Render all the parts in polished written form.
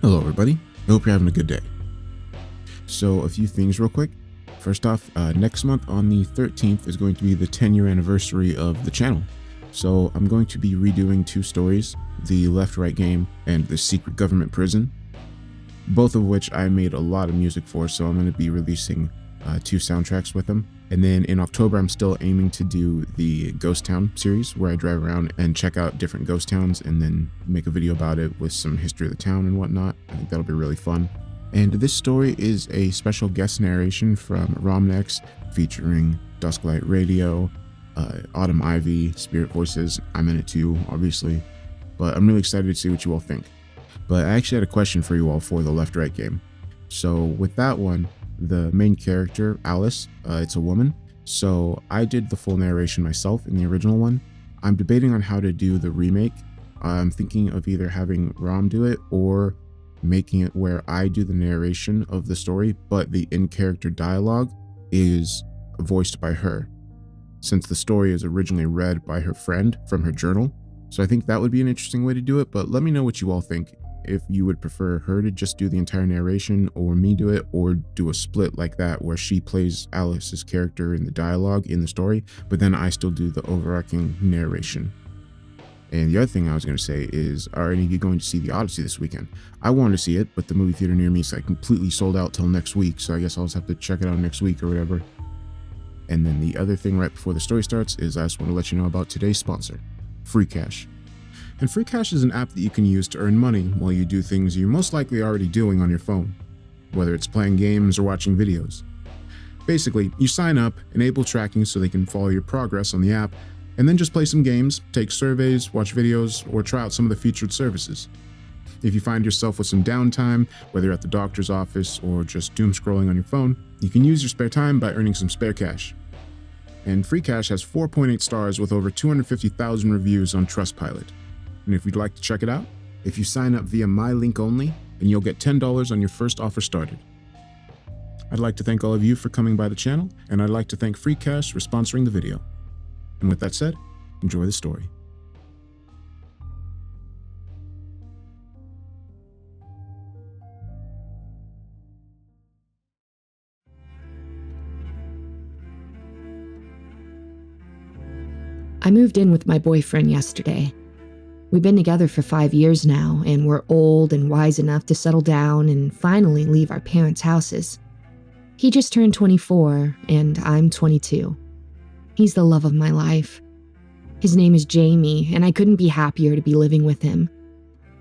Hello everybody, I hope you're having a good day. So a few things real quick. First off, next month on the 13th is going to be the 10-year anniversary of the channel. So I'm going to be redoing two stories, the Left-Right Game and the Secret Government Prison, both of which I made a lot of music for, so I'm going to be releasing two soundtracks with them. And then in October, I'm still aiming to do the Ghost Town series, where I drive around and check out different ghost towns and then make a video about it with some history of the town and whatnot. I think that'll be really fun. And this story is a special guest narration from Romnex, featuring Dusklight Radio, Autumn Ivy, Spirit Voices. I'm in it too, obviously. But I'm really excited to see what you all think. But I actually had a question for you all for the Left-Right Game. So with that one, the main character, Alice, it's a woman, so I did the full narration myself in the original one. I'm debating on how to do the remake. I'm thinking of either having Rom do it or making it where I do the narration of the story, but the in-character dialogue is voiced by her, since the story is originally read by her friend from her journal. So I think that would be an interesting way to do it, but let me know what you all think. If you would prefer her to just do the entire narration or me do it, or do a split like that where she plays Alice's character in the dialogue in the story, but then I still do the overarching narration. And the other thing I was going to say is, are any of you going to see The Odyssey this weekend? I wanted to see it, but the movie theater near me is like completely sold out till next week, so I guess I'll just have to check it out next week or whatever. And then the other thing right before the story starts is I just want to let you know about today's sponsor, Freecash. And Freecash is an app that you can use to earn money while you do things you're most likely already doing on your phone, whether it's playing games or watching videos. Basically, you sign up, enable tracking so they can follow your progress on the app, and then just play some games, take surveys, watch videos, or try out some of the featured services. If you find yourself with some downtime, whether at the doctor's office or just doom scrolling on your phone, you can use your spare time by earning some spare cash. And Freecash has 4.8 stars with over 250,000 reviews on Trustpilot. And if you'd like to check it out, if you sign up via my link only, then you'll get $10 on your first offer started. I'd like to thank all of you for coming by the channel, and I'd like to thank Freecash for sponsoring the video. And with that said, enjoy the story. I moved in with my boyfriend yesterday. We've been together for 5 years now, and we're old and wise enough to settle down and finally leave our parents' houses. He just turned 24, and I'm 22. He's the love of my life. His name is Jamie, and I couldn't be happier to be living with him.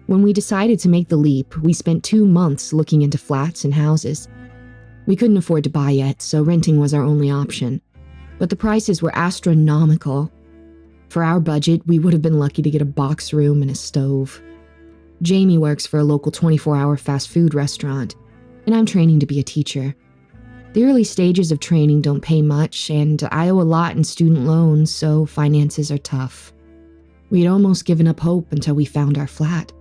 When we decided to make the leap, we spent 2 months looking into flats and houses. We couldn't afford to buy yet, so renting was our only option. But the prices were astronomical. For our budget, we would have been lucky to get a box room and a stove. Jamie works for a local 24-hour fast food restaurant, and I'm training to be a teacher. The early stages of training don't pay much, and I owe a lot in student loans, so finances are tough. We had almost given up hope until we found our flat.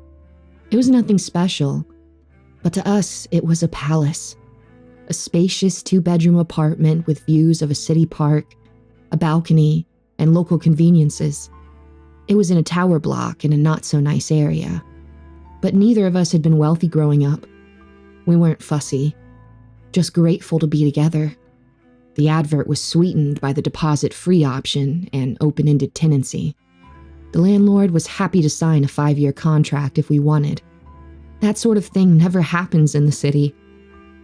It was nothing special, but to us, it was a palace. A spacious 2-bedroom apartment with views of a city park, a balcony, and local conveniences. It was in a tower block in a not-so-nice area. But neither of us had been wealthy growing up. We weren't fussy, just grateful to be together. The advert was sweetened by the deposit-free option and open-ended tenancy. The landlord was happy to sign a 5-year contract if we wanted. That sort of thing never happens in the city.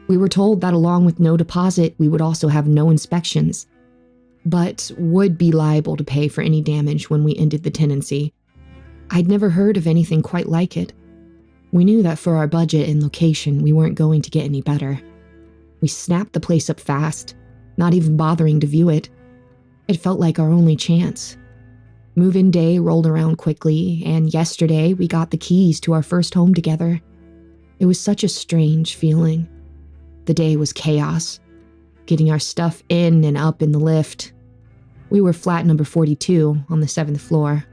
We were told that along with no deposit, we would also have no inspections, but would be liable to pay for any damage when we ended the tenancy. I'd never heard of anything quite like it. We knew that for our budget and location, we weren't going to get any better. We snapped the place up fast, not even bothering to view it. It felt like our only chance. Move-in day rolled around quickly, and yesterday we got the keys to our first home together. It was such a strange feeling. The day was chaos, getting our stuff in and up in the lift. We were flat number 42 on the 7th floor.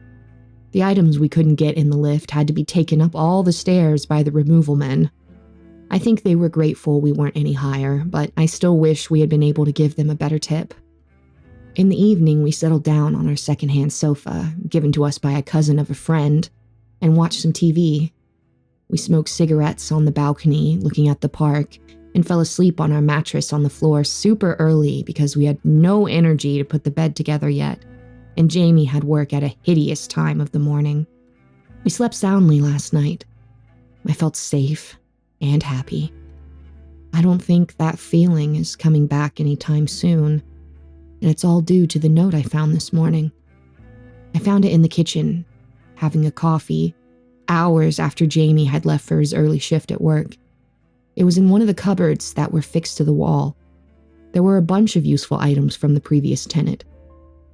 The items we couldn't get in the lift had to be taken up all the stairs by the removal men. I think they were grateful we weren't any higher, but I still wish we had been able to give them a better tip. In the evening, we settled down on our secondhand sofa, given to us by a cousin of a friend, and watched some TV. We smoked cigarettes on the balcony, looking at the park, and fell asleep on our mattress on the floor super early because we had no energy to put the bed together yet, and Jamie had work at a hideous time of the morning. We slept soundly last night. I felt safe and happy. I don't think that feeling is coming back anytime soon, and it's all due to the note I found this morning. I found it in the kitchen, having a coffee, hours after Jamie had left for his early shift at work. It was in one of the cupboards that were fixed to the wall. There were a bunch of useful items from the previous tenant.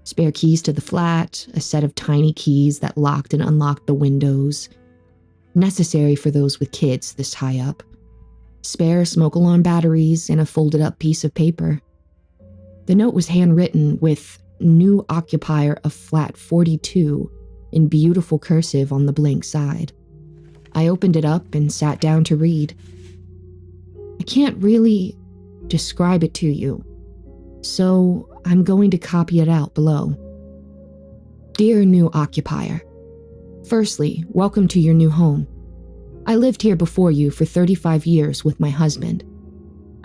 Spare keys to the flat, a set of tiny keys that locked and unlocked the windows, necessary for those with kids this high up, spare smoke alarm batteries, and a folded up piece of paper. The note was handwritten with "New occupier of flat 42" in beautiful cursive on the blank side. I opened it up and sat down to read. I can't really describe it to you, so I'm going to copy it out below. Dear new occupier, firstly, welcome to your new home. I lived here before you for 35 years with my husband.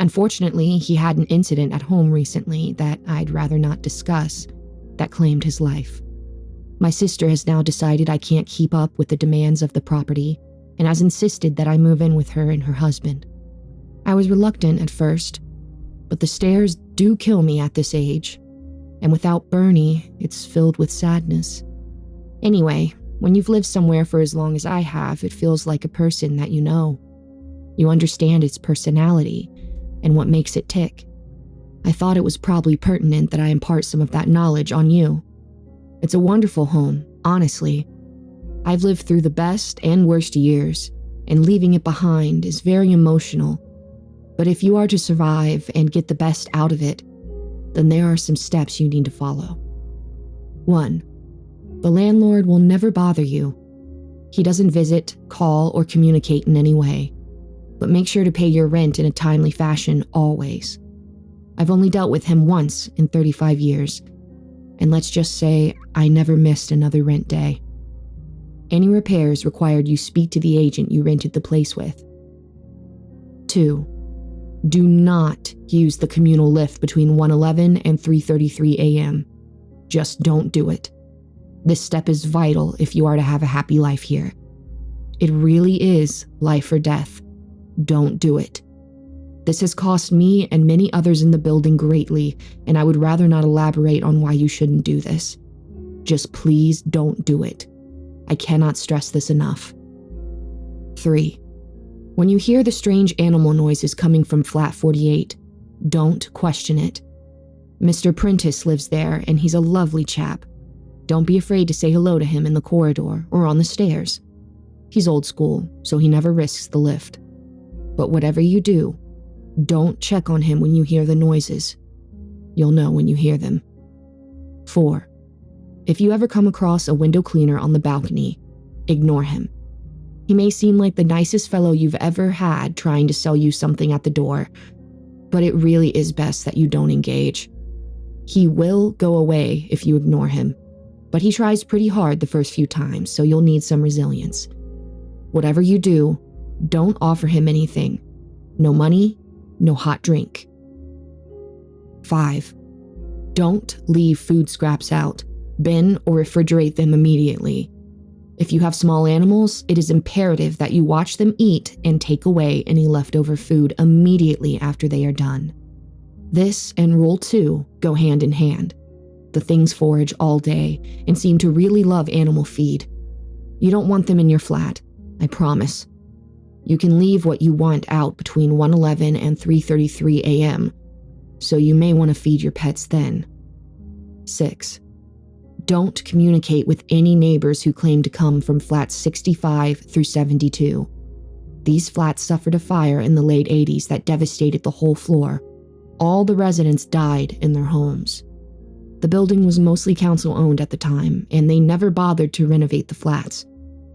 Unfortunately, he had an incident at home recently that I'd rather not discuss that claimed his life. My sister has now decided I can't keep up with the demands of the property and has insisted that I move in with her and her husband. I was reluctant at first, but the stairs do kill me at this age, and without Bernie, it's filled with sadness. Anyway, when you've lived somewhere for as long as I have, it feels like a person that you know. You understand its personality and what makes it tick. I thought it was probably pertinent that I impart some of that knowledge on you. It's a wonderful home, honestly. I've lived through the best and worst years, and leaving it behind is very emotional. But if you are to survive and get the best out of it, then there are some steps you need to follow. 1. The landlord will never bother you. He doesn't visit, call, or communicate in any way, but make sure to pay your rent in a timely fashion always. I've only dealt with him once in 35 years, and let's just say I never missed another rent day. Any repairs required you speak to the agent you rented the place with. 2. Do not use the communal lift between 1:11 and 3:33 a.m. Just don't do it. This step is vital if you are to have a happy life here. It really is life or death. Don't do it. This has cost me and many others in the building greatly, and I would rather not elaborate on why you shouldn't do this. Just please don't do it. I cannot stress this enough. 3. When you hear the strange animal noises coming from flat 48, don't question it. Mr. Prentice lives there, and he's a lovely chap. Don't be afraid to say hello to him in the corridor or on the stairs. He's old school, so he never risks the lift. But whatever you do, don't check on him when you hear the noises. You'll know when you hear them. 4. If you ever come across a window cleaner on the balcony, ignore him. He may seem like the nicest fellow you've ever had trying to sell you something at the door, but it really is best that you don't engage. He will go away if you ignore him, but he tries pretty hard the first few times, so you'll need some resilience. Whatever you do, don't offer him anything. No money, no hot drink. 5. Don't leave food scraps out, bin or refrigerate them immediately. If you have small animals, it is imperative that you watch them eat and take away any leftover food immediately after they are done. This and Rule 2 go hand in hand. The things forage all day and seem to really love animal feed. You don't want them in your flat, I promise. You can leave what you want out between 1:11 and 3:33 a.m., so you may want to feed your pets then. 6. Don't communicate with any neighbors who claim to come from flats 65 through 72. These flats suffered a fire in the late 80s that devastated the whole floor. All the residents died in their homes. The building was mostly council-owned at the time, and they never bothered to renovate the flats.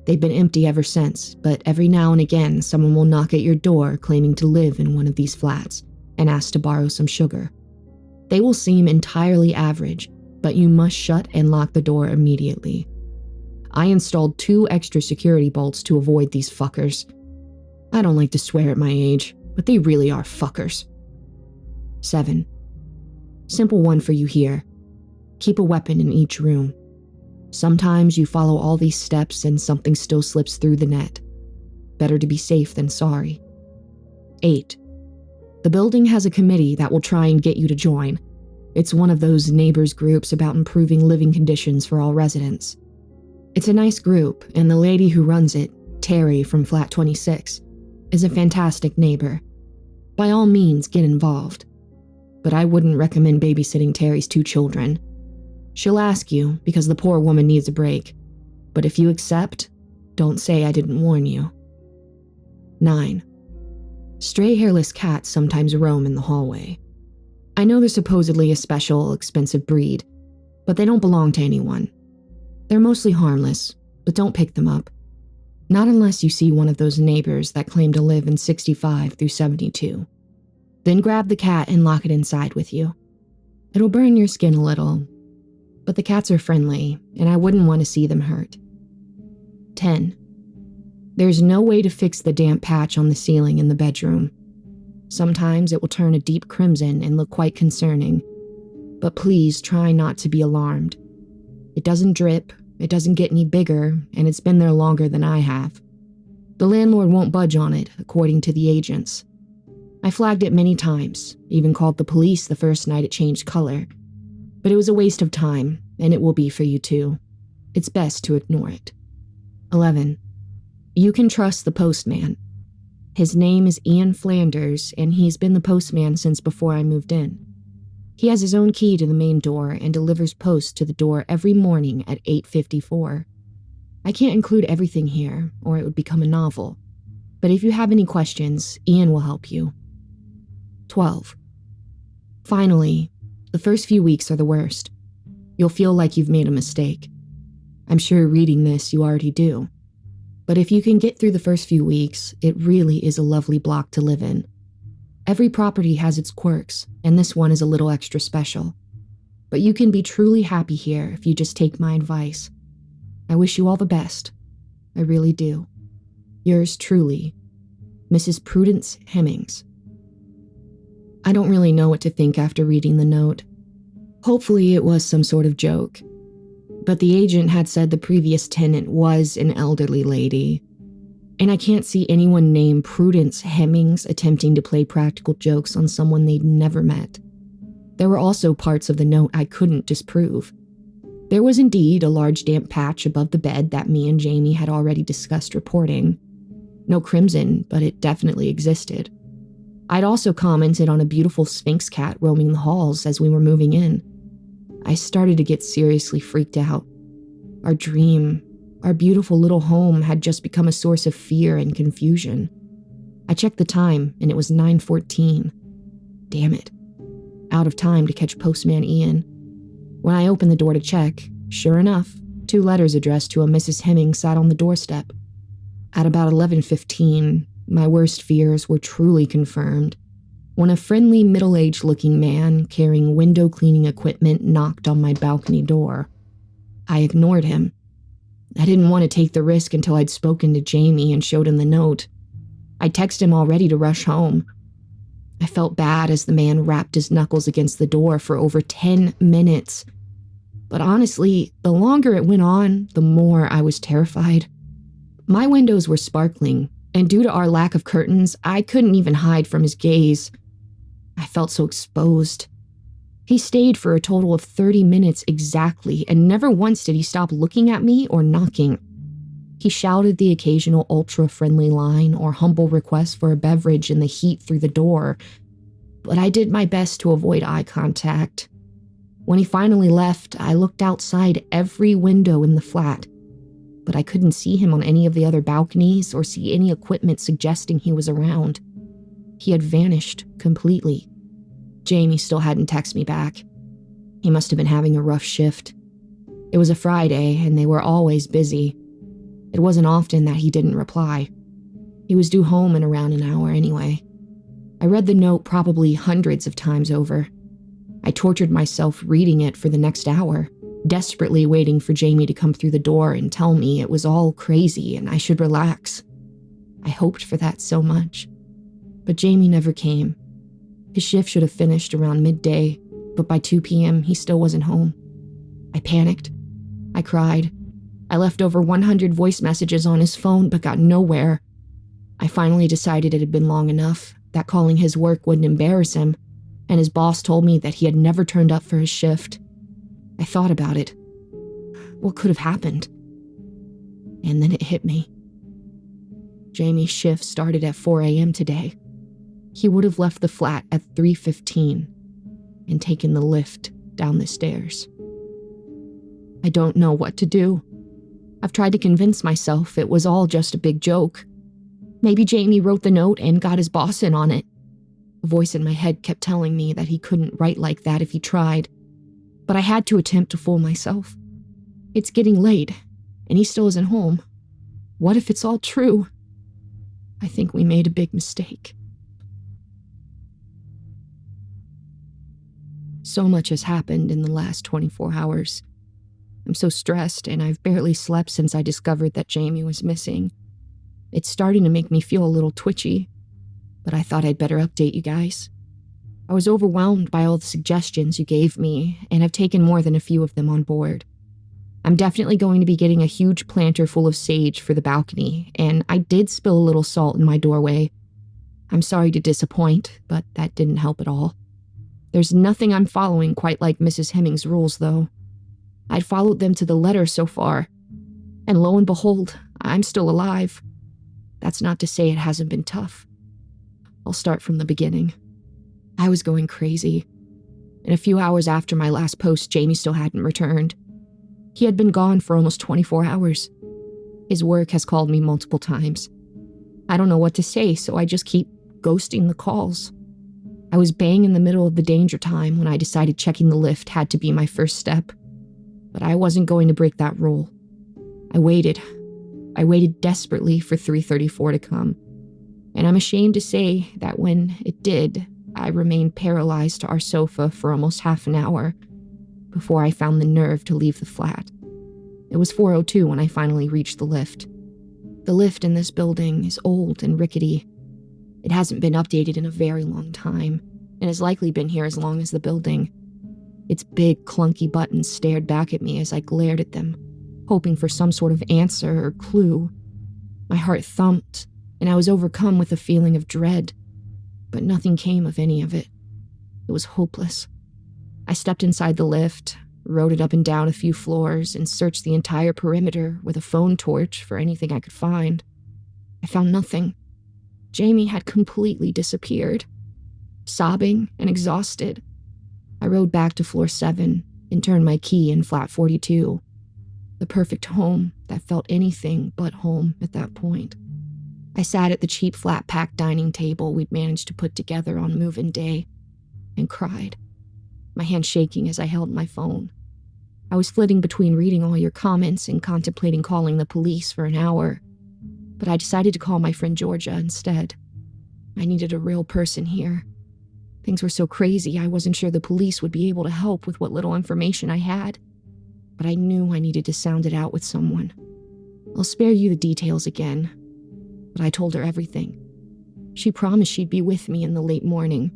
They've been empty ever since, but every now and again someone will knock at your door claiming to live in one of these flats and ask to borrow some sugar. They will seem entirely average, but you must shut and lock the door immediately. I installed 2 extra security bolts to avoid these fuckers, I don't like to swear at my age, but they really are fuckers. 7. Simple one for you here. Keep a weapon in each room. Sometimes you follow all these steps and something still slips through the net. Better to be safe than sorry. 8. The building has a committee that will try and get you to join. It's one of those neighbors groups about improving living conditions for all residents. It's a nice group, and the lady who runs it, Terry from Flat 26, is a fantastic neighbor. By all means, get involved. But I wouldn't recommend babysitting Terry's 2 children. She'll ask you because the poor woman needs a break. But if you accept, don't say I didn't warn you. 9. Stray hairless cats sometimes roam in the hallway. I know they're supposedly a special, expensive breed, but they don't belong to anyone. They're mostly harmless, but don't pick them up. Not unless you see one of those neighbors that claim to live in 65 through 72. Then grab the cat and lock it inside with you. It'll burn your skin a little, but the cats are friendly, and I wouldn't want to see them hurt. 10. There's no way to fix the damp patch on the ceiling in the bedroom. Sometimes it will turn a deep crimson and look quite concerning, but please try not to be alarmed. It doesn't drip, it doesn't get any bigger, and it's been there longer than I have. The landlord won't budge on it, according to the agents. I flagged it many times, even called the police the first night it changed color. But it was a waste of time, and it will be for you too. It's best to ignore it. 11. You can trust the postman. His name is Ian Flanders, and he's been the postman since before I moved in. He has his own key to the main door and delivers post to the door every morning at 8:54. I can't include everything here, or it would become a novel. But if you have any questions, Ian will help you. 12. Finally, the first few weeks are the worst. You'll feel like you've made a mistake. I'm sure reading this you already do. But if you can get through the first few weeks, it really is a lovely block to live in. Every property has its quirks, and this one is a little extra special. But you can be truly happy here if you just take my advice. I wish you all the best. I really do. Yours truly, Mrs. Prudence Hemmings. I don't really know what to think after reading the note. Hopefully it was some sort of joke. But the agent had said the previous tenant was an elderly lady, and I can't see anyone named Prudence Hemmings attempting to play practical jokes on someone they'd never met. There were also parts of the note I couldn't disprove. There was indeed a large damp patch above the bed that me and Jamie had already discussed reporting. No crimson, but it definitely existed. I'd also commented on a beautiful Sphinx cat roaming the halls as we were moving in. I started to get seriously freaked out. Our dream, our beautiful little home had just become a source of fear and confusion. I checked the time, and it was 9:14. Damn it. Out of time to catch Postman Ian. When I opened the door to check, sure enough, 2 letters addressed to a Mrs. Hemmings sat on the doorstep. At about 11:15, my worst fears were truly confirmed when a friendly middle-aged looking man carrying window cleaning equipment knocked on my balcony door. I ignored him. I didn't want to take the risk until I'd spoken to Jamie and showed him the note. I texted him already to rush home. I felt bad as the man rapped his knuckles against the door for over 10 minutes. But honestly, the longer it went on, the more I was terrified. My windows were sparkling, and due to our lack of curtains, I couldn't even hide from his gaze. I felt so exposed. He stayed for a total of 30 minutes exactly, and never once did he stop looking at me or knocking. He shouted the occasional ultra-friendly line or humble request for a beverage in the heat through the door, but I did my best to avoid eye contact. When he finally left, I looked outside every window in the flat, but I couldn't see him on any of the other balconies or see any equipment suggesting he was around. He had vanished completely. Jamie still hadn't texted me back. He must have been having a rough shift. It was a Friday, and they were always busy. It wasn't often that he didn't reply. He was due home in around an hour anyway. I read the note probably hundreds of times over. I tortured myself reading it for the next hour, desperately waiting for Jamie to come through the door and tell me it was all crazy and I should relax. I hoped for that so much. But Jamie never came. His shift should have finished around midday, but by 2 p.m. he still wasn't home. I panicked. I cried. I left over 100 voice messages on his phone, but got nowhere. I finally decided it had been long enough, that calling his work wouldn't embarrass him, and his boss told me that he had never turned up for his shift. I thought about it. What could have happened? And then it hit me. Jamie's shift started at 4 a.m. today. He would have left the flat at 3:15 and taken the lift down the stairs. I don't know what to do. I've tried to convince myself it was all just a big joke. Maybe Jamie wrote the note and got his boss in on it. A voice in my head kept telling me that he couldn't write like that if he tried, but I had to attempt to fool myself. It's getting late, and he still isn't home. What if it's all true? I think we made a big mistake. So much has happened in the last 24 hours. I'm so stressed, and I've barely slept since I discovered that Jamie was missing. It's starting to make me feel a little twitchy, but I thought I'd better update you guys. I was overwhelmed by all the suggestions you gave me, and I've taken more than a few of them on board. I'm definitely going to be getting a huge planter full of sage for the balcony, and I did spill a little salt in my doorway. I'm sorry to disappoint, but that didn't help at all. There's nothing I'm following quite like Mrs. Hemming's rules, though. I'd followed them to the letter so far, and lo and behold, I'm still alive. That's not to say it hasn't been tough. I'll start from the beginning. I was going crazy. And a few hours after my last post, Jamie still hadn't returned. He had been gone for almost 24 hours. His work has called me multiple times. I don't know what to say, so I just keep ghosting the calls. I was bang in the middle of the danger time when I decided checking the lift had to be my first step. But I wasn't going to break that rule. I waited desperately for 3:34 to come. And I'm ashamed to say that when it did, I remained paralyzed to our sofa for almost half an hour before I found the nerve to leave the flat. It was 4:02 when I finally reached the lift. The lift in this building is old and rickety. It hasn't been updated in a very long time, and has likely been here as long as the building. Its big, clunky buttons stared back at me as I glared at them, hoping for some sort of answer or clue. My heart thumped, and I was overcome with a feeling of dread, but nothing came of any of it. It was hopeless. I stepped inside the lift, rode it up and down a few floors, and searched the entire perimeter with a phone torch for anything I could find. I found nothing. Jamie had completely disappeared. Sobbing and exhausted, I rode back to floor 7 and turned my key in flat 42. The perfect home that felt anything but home at that point. I sat at the cheap flat-pack dining table we'd managed to put together on move-in day and cried, my hand shaking as I held my phone. I was flitting between reading all your comments and contemplating calling the police for an hour, but I decided to call my friend Georgia instead. I needed a real person here. Things were so crazy, I wasn't sure the police would be able to help with what little information I had, but I knew I needed to sound it out with someone. I'll spare you the details again, but I told her everything. She promised she'd be with me in the late morning.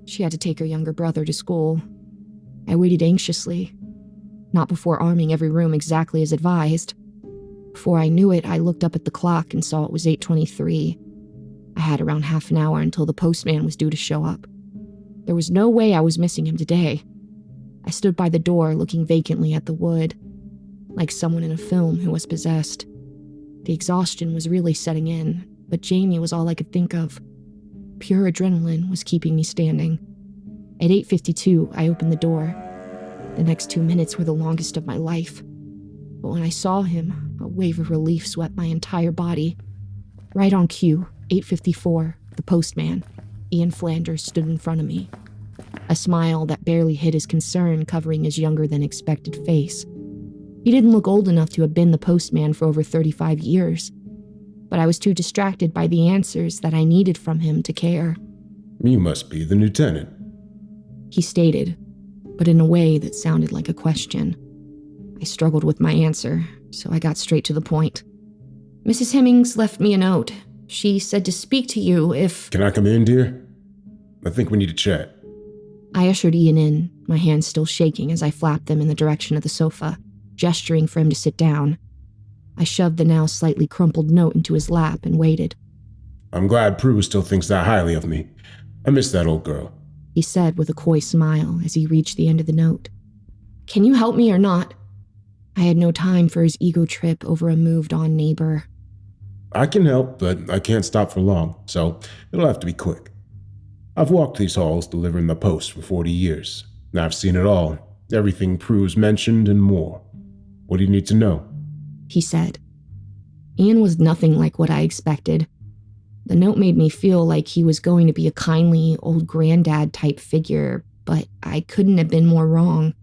She had to take her younger brother to school. I waited anxiously, not before arming every room exactly as advised. Before I knew it, I looked up at the clock and saw it was 8:23. I had around half an hour until the postman was due to show up. There was no way I was missing him today. I stood by the door looking vacantly at the wood, like someone in a film who was possessed. The exhaustion was really setting in, but Jamie was all I could think of. Pure adrenaline was keeping me standing. At 8:52, I opened the door. The next 2 minutes were the longest of my life. But when I saw him, a wave of relief swept my entire body. Right on cue, 8:54, the postman, Ian Flanders, stood in front of me. A smile that barely hid his concern covering his younger-than-expected face. He didn't look old enough to have been the postman for over 35 years, but I was too distracted by the answers that I needed from him to care. You must be the new tenant, he stated, but in a way that sounded like a question. I struggled with my answer, so I got straight to the point. Mrs. Hemmings left me a note. She said to speak to you if... Can I come in, dear? I think we need to chat. I ushered Ian in, my hands still shaking as I flapped them in the direction of the sofa, gesturing for him to sit down. I shoved the now slightly crumpled note into his lap and waited. I'm glad Prue still thinks that highly of me. I miss that old girl, he said with a coy smile as he reached the end of the note. Can you help me or not? I had no time for his ego trip over a moved-on neighbor. I can help, but I can't stop for long, so it'll have to be quick. I've walked these halls delivering the post for 40 years, and I've seen it all, everything Prue's mentioned and more. What do you need to know? He said. Ian was nothing like what I expected. The note made me feel like he was going to be a kindly old granddad type figure, but I couldn't have been more wrong.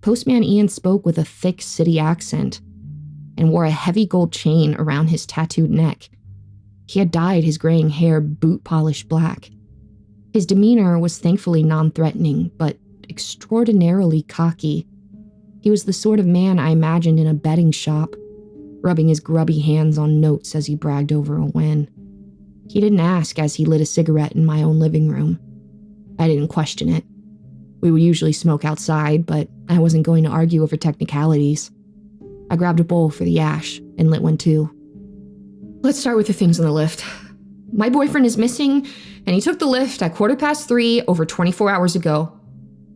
Postman Ian spoke with a thick city accent and wore a heavy gold chain around his tattooed neck. He had dyed his graying hair boot-polished black. His demeanor was thankfully non-threatening, but extraordinarily cocky. He was the sort of man I imagined in a betting shop, rubbing his grubby hands on notes as he bragged over a win. He didn't ask as he lit a cigarette in my own living room. I didn't question it. We would usually smoke outside, but I wasn't going to argue over technicalities. I grabbed a bowl for the ash and lit one too. Let's start with the things on the lift. My boyfriend is missing, and he took the lift at 3:15 over 24 hours ago.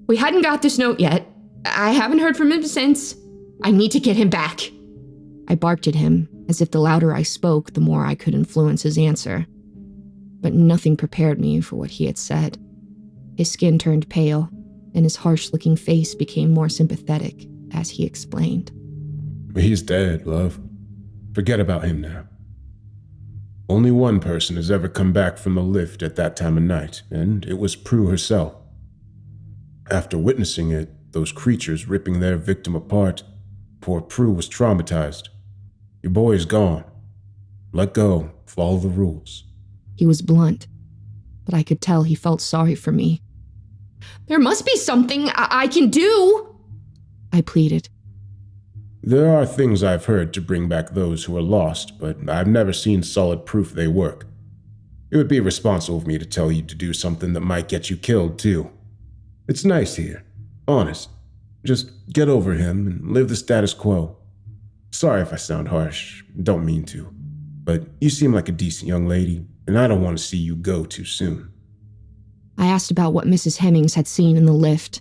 We hadn't got this note yet. I haven't heard from him since. I need to get him back. I barked at him, as if the louder I spoke, the more I could influence his answer. But nothing prepared me for what he had said. His skin turned pale, and his harsh-looking face became more sympathetic as he explained. He's dead, love. Forget about him now. Only one person has ever come back from the lift at that time of night, and it was Prue herself. After witnessing it, those creatures ripping their victim apart, poor Prue was traumatized. Your boy is gone. Let go, follow the rules. He was blunt, but I could tell he felt sorry for me. There must be something I can do, I pleaded. There are things I've heard to bring back those who are lost, but I've never seen solid proof they work. It would be irresponsible of me to tell you to do something that might get you killed, too. It's nice here. Honest. Just get over him and live the status quo. Sorry if I sound harsh. Don't mean to. But you seem like a decent young lady, and I don't want to see you go too soon. I asked about what Mrs. Hemmings had seen in the lift,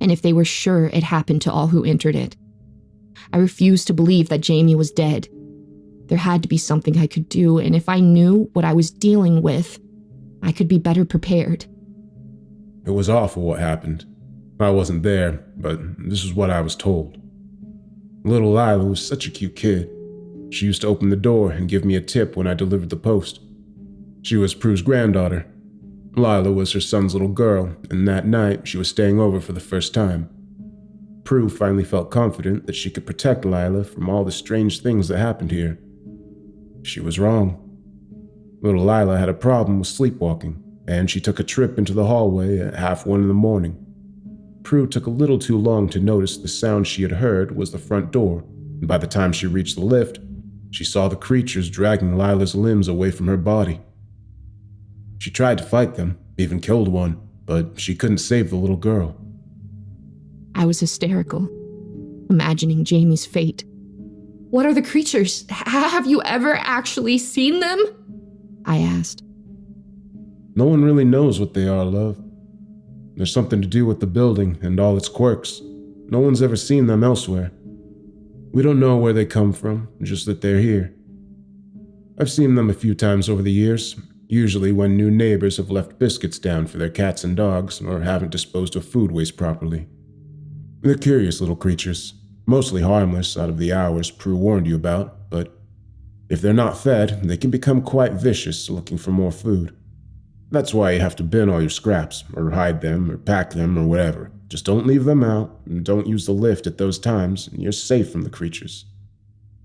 and if they were sure it happened to all who entered it. I refused to believe that Jamie was dead. There had to be something I could do, and if I knew what I was dealing with, I could be better prepared. It was awful what happened. I wasn't there, but this is what I was told. Little Lila was such a cute kid. She used to open the door and give me a tip when I delivered the post. She was Prue's granddaughter. Lila was her son's little girl, and that night she was staying over for the first time. Prue finally felt confident that she could protect Lila from all the strange things that happened here. She was wrong. Little Lila had a problem with sleepwalking, and she took a trip into the hallway at 1:30 in the morning. Prue took a little too long to notice the sound she had heard was the front door, and by the time she reached the lift, she saw the creatures dragging Lila's limbs away from her body. She tried to fight them, even killed one, but she couldn't save the little girl. I was hysterical, imagining Jamie's fate. What are the creatures? Have you ever actually seen them? I asked. No one really knows what they are, love. There's something to do with the building and all its quirks. No one's ever seen them elsewhere. We don't know where they come from, just that they're here. I've seen them a few times over the years, usually when new neighbors have left biscuits down for their cats and dogs or haven't disposed of food waste properly. They're curious little creatures, mostly harmless out of the hours Prue warned you about, but if they're not fed, they can become quite vicious looking for more food. That's why you have to bin all your scraps, or hide them, or pack them, or whatever. Just don't leave them out, and don't use the lift at those times, and you're safe from the creatures.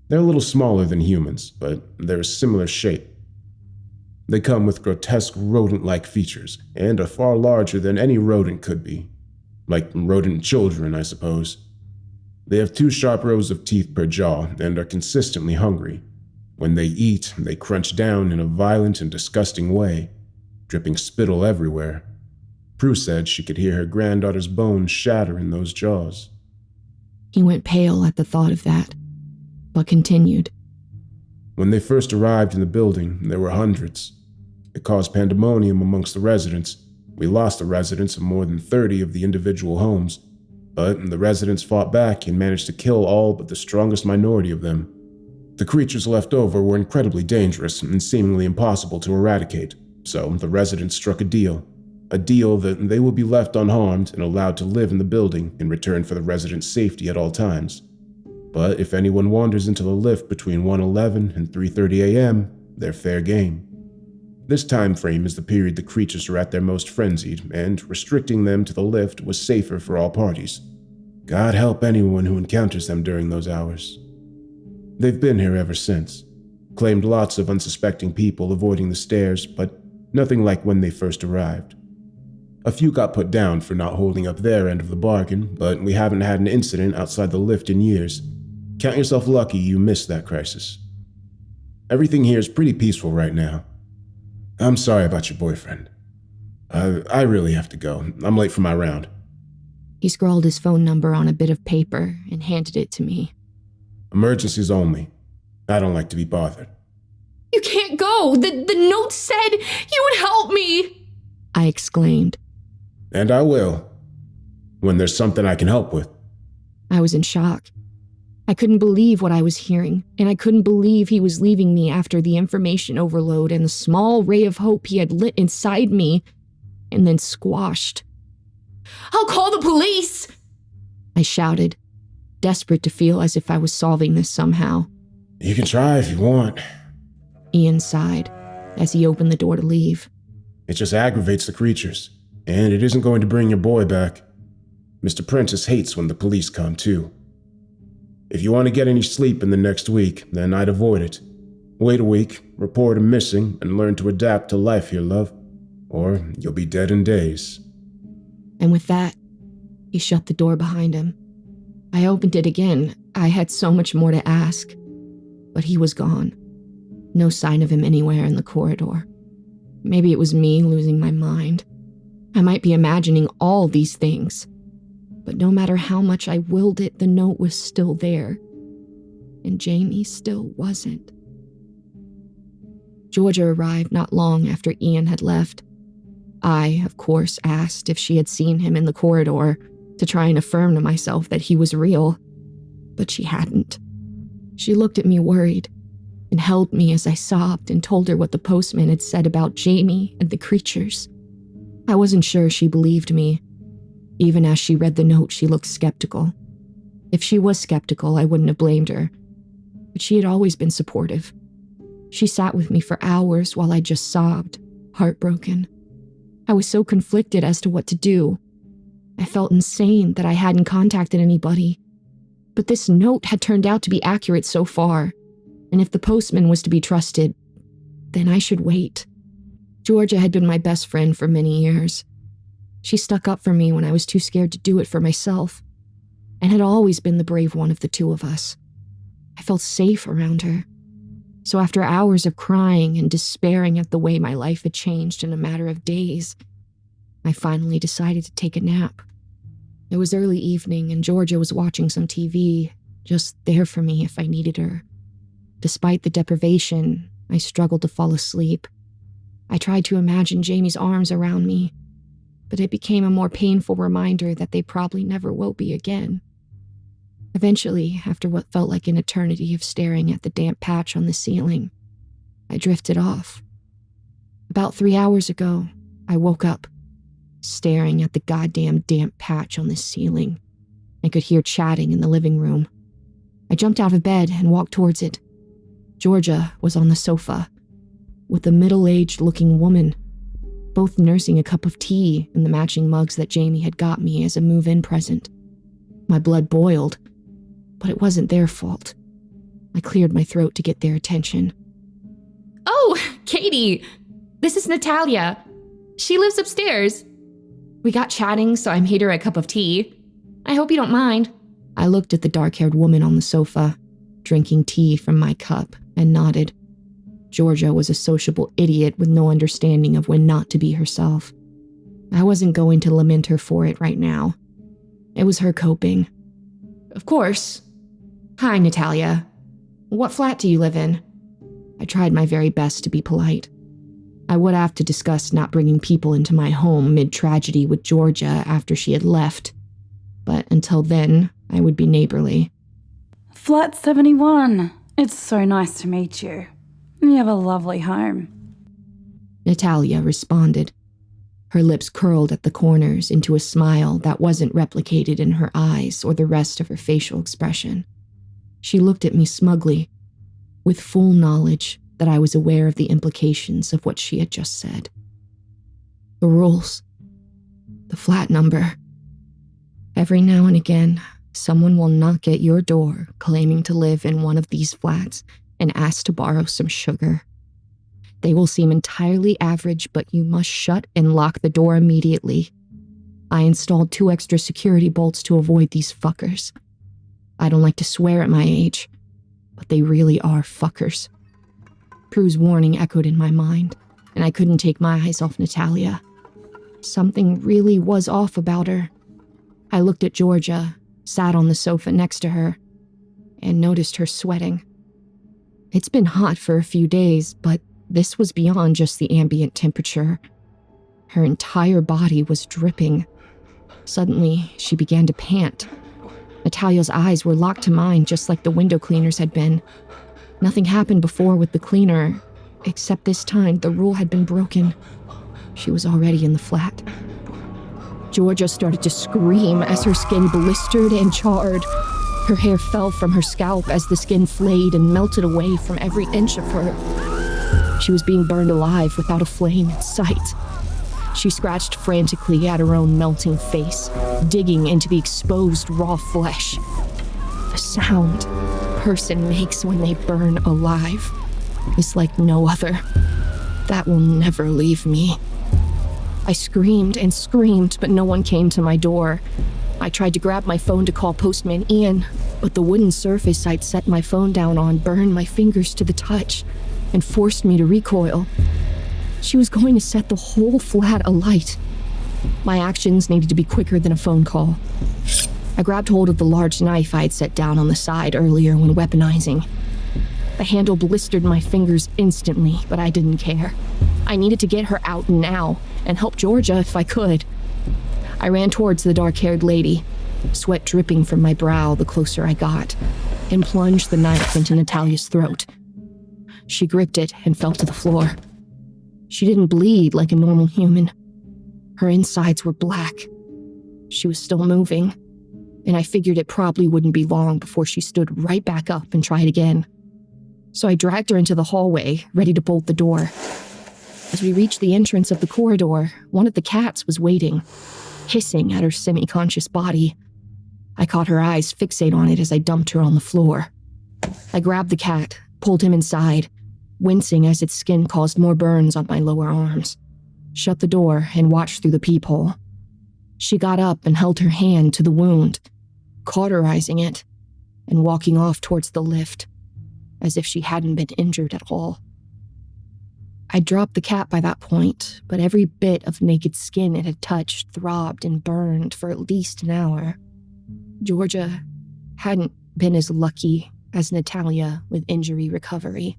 They're a little smaller than humans, but they're a similar shape. They come with grotesque rodent-like features, and are far larger than any rodent could be. Like rodent children, I suppose. They have 2 sharp rows of teeth per jaw, and are consistently hungry. When they eat, they crunch down in a violent and disgusting way, dripping spittle everywhere. Prue said she could hear her granddaughter's bones shatter in those jaws. He went pale at the thought of that, but continued. When they first arrived in the building, there were hundreds. It caused pandemonium amongst the residents. We lost the residents of more than 30 of the individual homes, but the residents fought back and managed to kill all but the strongest minority of them. The creatures left over were incredibly dangerous and seemingly impossible to eradicate, so the residents struck a deal that they will be left unharmed and allowed to live in the building in return for the residents' safety at all times. But if anyone wanders into the lift between 1:11 and 3:30 a.m., they're fair game. This time frame is the period the creatures are at their most frenzied, and restricting them to the lift was safer for all parties. God help anyone who encounters them during those hours. They've been here ever since, claimed lots of unsuspecting people avoiding the stairs, but nothing like when they first arrived. A few got put down for not holding up their end of the bargain, but we haven't had an incident outside the lift in years. Count yourself lucky you missed that crisis. Everything here is pretty peaceful right now. I'm sorry about your boyfriend. I really have to go. I'm late for my round. He scrawled his phone number on a bit of paper and handed it to me. Emergencies only. I don't like to be bothered. You can't go! The note said you would help me! I exclaimed. And I will. When there's something I can help with. I was in shock. I couldn't believe what I was hearing, and I couldn't believe he was leaving me after the information overload and the small ray of hope he had lit inside me, and then squashed. I'll call the police! I shouted, desperate to feel as if I was solving this somehow. You can try if you want. Ian sighed as he opened the door to leave. It just aggravates the creatures, and it isn't going to bring your boy back. Mr. Prentice hates when the police come, too. If you want to get any sleep in the next week, then I'd avoid it. Wait a week, report him missing, and learn to adapt to life here, love. Or you'll be dead in days. And with that, he shut the door behind him. I opened it again. I had so much more to ask. But he was gone. No sign of him anywhere in the corridor. Maybe it was me losing my mind. I might be imagining all these things. But no matter how much I willed it, the note was still there. And Jamie still wasn't. Georgia arrived not long after Ian had left. I, of course, asked if she had seen him in the corridor to try and affirm to myself that he was real. But she hadn't. She looked at me worried and held me as I sobbed and told her what the postman had said about Jamie and the creatures. I wasn't sure she believed me. Even as she read the note, she looked skeptical. If she was skeptical, I wouldn't have blamed her. But she had always been supportive. She sat with me for hours while I just sobbed, heartbroken. I was so conflicted as to what to do. I felt insane that I hadn't contacted anybody. But this note had turned out to be accurate so far, and if the postman was to be trusted, then I should wait. Georgia had been my best friend for many years. She stuck up for me when I was too scared to do it for myself, and had always been the brave one of the two of us. I felt safe around her. So after hours of crying and despairing at the way my life had changed in a matter of days, I finally decided to take a nap. It was early evening and Georgia was watching some TV, just there for me if I needed her. Despite the deprivation, I struggled to fall asleep. I tried to imagine Jamie's arms around me, but it became a more painful reminder that they probably never will be again. Eventually, after what felt like an eternity of staring at the damp patch on the ceiling, I drifted off. About 3 hours ago, I woke up, staring at the goddamn damp patch on the ceiling. I could hear chatting in the living room. I jumped out of bed and walked towards it. Georgia was on the sofa, with a middle-aged looking woman, both nursing a cup of tea in the matching mugs that Jamie had got me as a move-in present. My blood boiled, but it wasn't their fault. I cleared my throat to get their attention. Oh, Katie! This is Natalia. She lives upstairs. We got chatting, so I made her a cup of tea. I hope you don't mind. I looked at the dark-haired woman on the sofa. drinking tea from my cup, and nodded. Georgia was a sociable idiot with no understanding of when not to be herself. I wasn't going to lament her for it right now. It was her coping. Of course. Hi, Natalia. What flat do you live in? I tried my very best to be polite. I would have to discuss not bringing people into my home mid-tragedy with Georgia after she had left, but until then, I would be neighborly. Flat 71. It's so nice to meet you. You have a lovely home. Natalia responded. Her lips curled at the corners into a smile that wasn't replicated in her eyes or the rest of her facial expression. She looked at me smugly, with full knowledge that I was aware of the implications of what she had just said. The rules. The flat number. Every now and again, someone will knock at your door claiming to live in one of these flats and ask to borrow some sugar. They will seem entirely average, but you must shut and lock the door immediately. I installed 2 extra security bolts to avoid these fuckers. I don't like to swear at my age, but they really are fuckers. Prue's warning echoed in my mind, and I couldn't take my eyes off Natalia. Something really was off about her. I looked at Georgia, sat on the sofa next to her, and noticed her sweating. It's been hot for a few days, but this was beyond just the ambient temperature. Her entire body was dripping. Suddenly, she began to pant. Natalia's eyes were locked to mine just like the window cleaners had been. Nothing happened before with the cleaner, except this time the rule had been broken. She was already in the flat. Georgia started to scream as her skin blistered and charred. Her hair fell from her scalp as the skin flayed and melted away from every inch of her. She was being burned alive without a flame in sight. She scratched frantically at her own melting face, digging into the exposed raw flesh. The sound a person makes when they burn alive is like no other. That will never leave me. I screamed and screamed, but no one came to my door. I tried to grab my phone to call Postman Ian, but the wooden surface I'd set my phone down on burned my fingers to the touch and forced me to recoil. She was going to set the whole flat alight. My actions needed to be quicker than a phone call. I grabbed hold of the large knife I had set down on the side earlier when weaponizing. The handle blistered my fingers instantly, but I didn't care. I needed to get her out now and help Georgia if I could. I ran towards the dark-haired lady, sweat dripping from my brow the closer I got, and plunged the knife into Natalia's throat. She gripped it and fell to the floor. She didn't bleed like a normal human. Her insides were black. She was still moving, and I figured it probably wouldn't be long before she stood right back up and tried again. So I dragged her into the hallway, ready to bolt the door. As we reached the entrance of the corridor, one of the cats was waiting, hissing at her semi-conscious body. I caught her eyes fixate on it as I dumped her on the floor. I grabbed the cat, pulled him inside, wincing as its skin caused more burns on my lower arms, shut the door and watched through the peephole. She got up and held her hand to the wound, cauterizing it, and walking off towards the lift, as if she hadn't been injured at all. I dropped the cat by that point, but every bit of naked skin it had touched throbbed and burned for at least an hour. Georgia hadn't been as lucky as Natalia with injury recovery.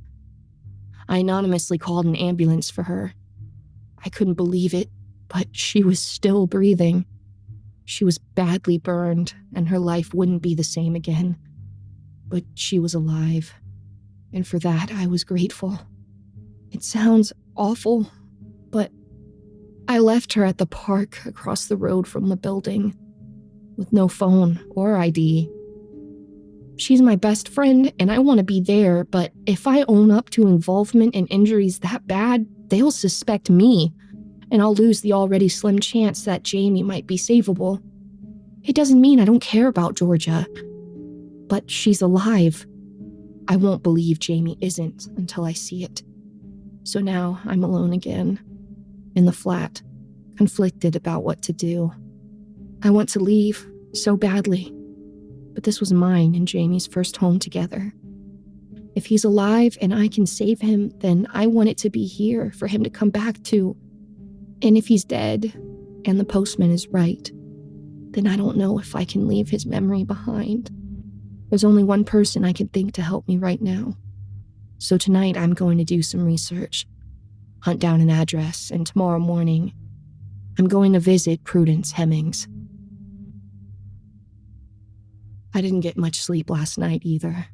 I anonymously called an ambulance for her. I couldn't believe it, but she was still breathing. She was badly burned, and her life wouldn't be the same again. But she was alive, and for that I was grateful. It sounds awful, but I left her at the park across the road from the building, with no phone or ID. She's my best friend, and I want to be there, but if I own up to involvement in injuries that bad, they'll suspect me, and I'll lose the already slim chance that Jamie might be savable. It doesn't mean I don't care about Georgia, but she's alive. I won't believe Jamie isn't until I see it. So now I'm alone again, in the flat, conflicted about what to do. I want to leave so badly, but this was mine and Jamie's first home together, If he's alive and I can save him, then I want it to be here for him to come back to. And if he's dead, and the postman is right, then I don't know if I can leave his memory behind. There's only one person I can think to help me right now. So tonight I'm going to do some research, hunt down an address, and tomorrow morning, I'm going to visit Prudence Hemmings. I didn't get much sleep last night either.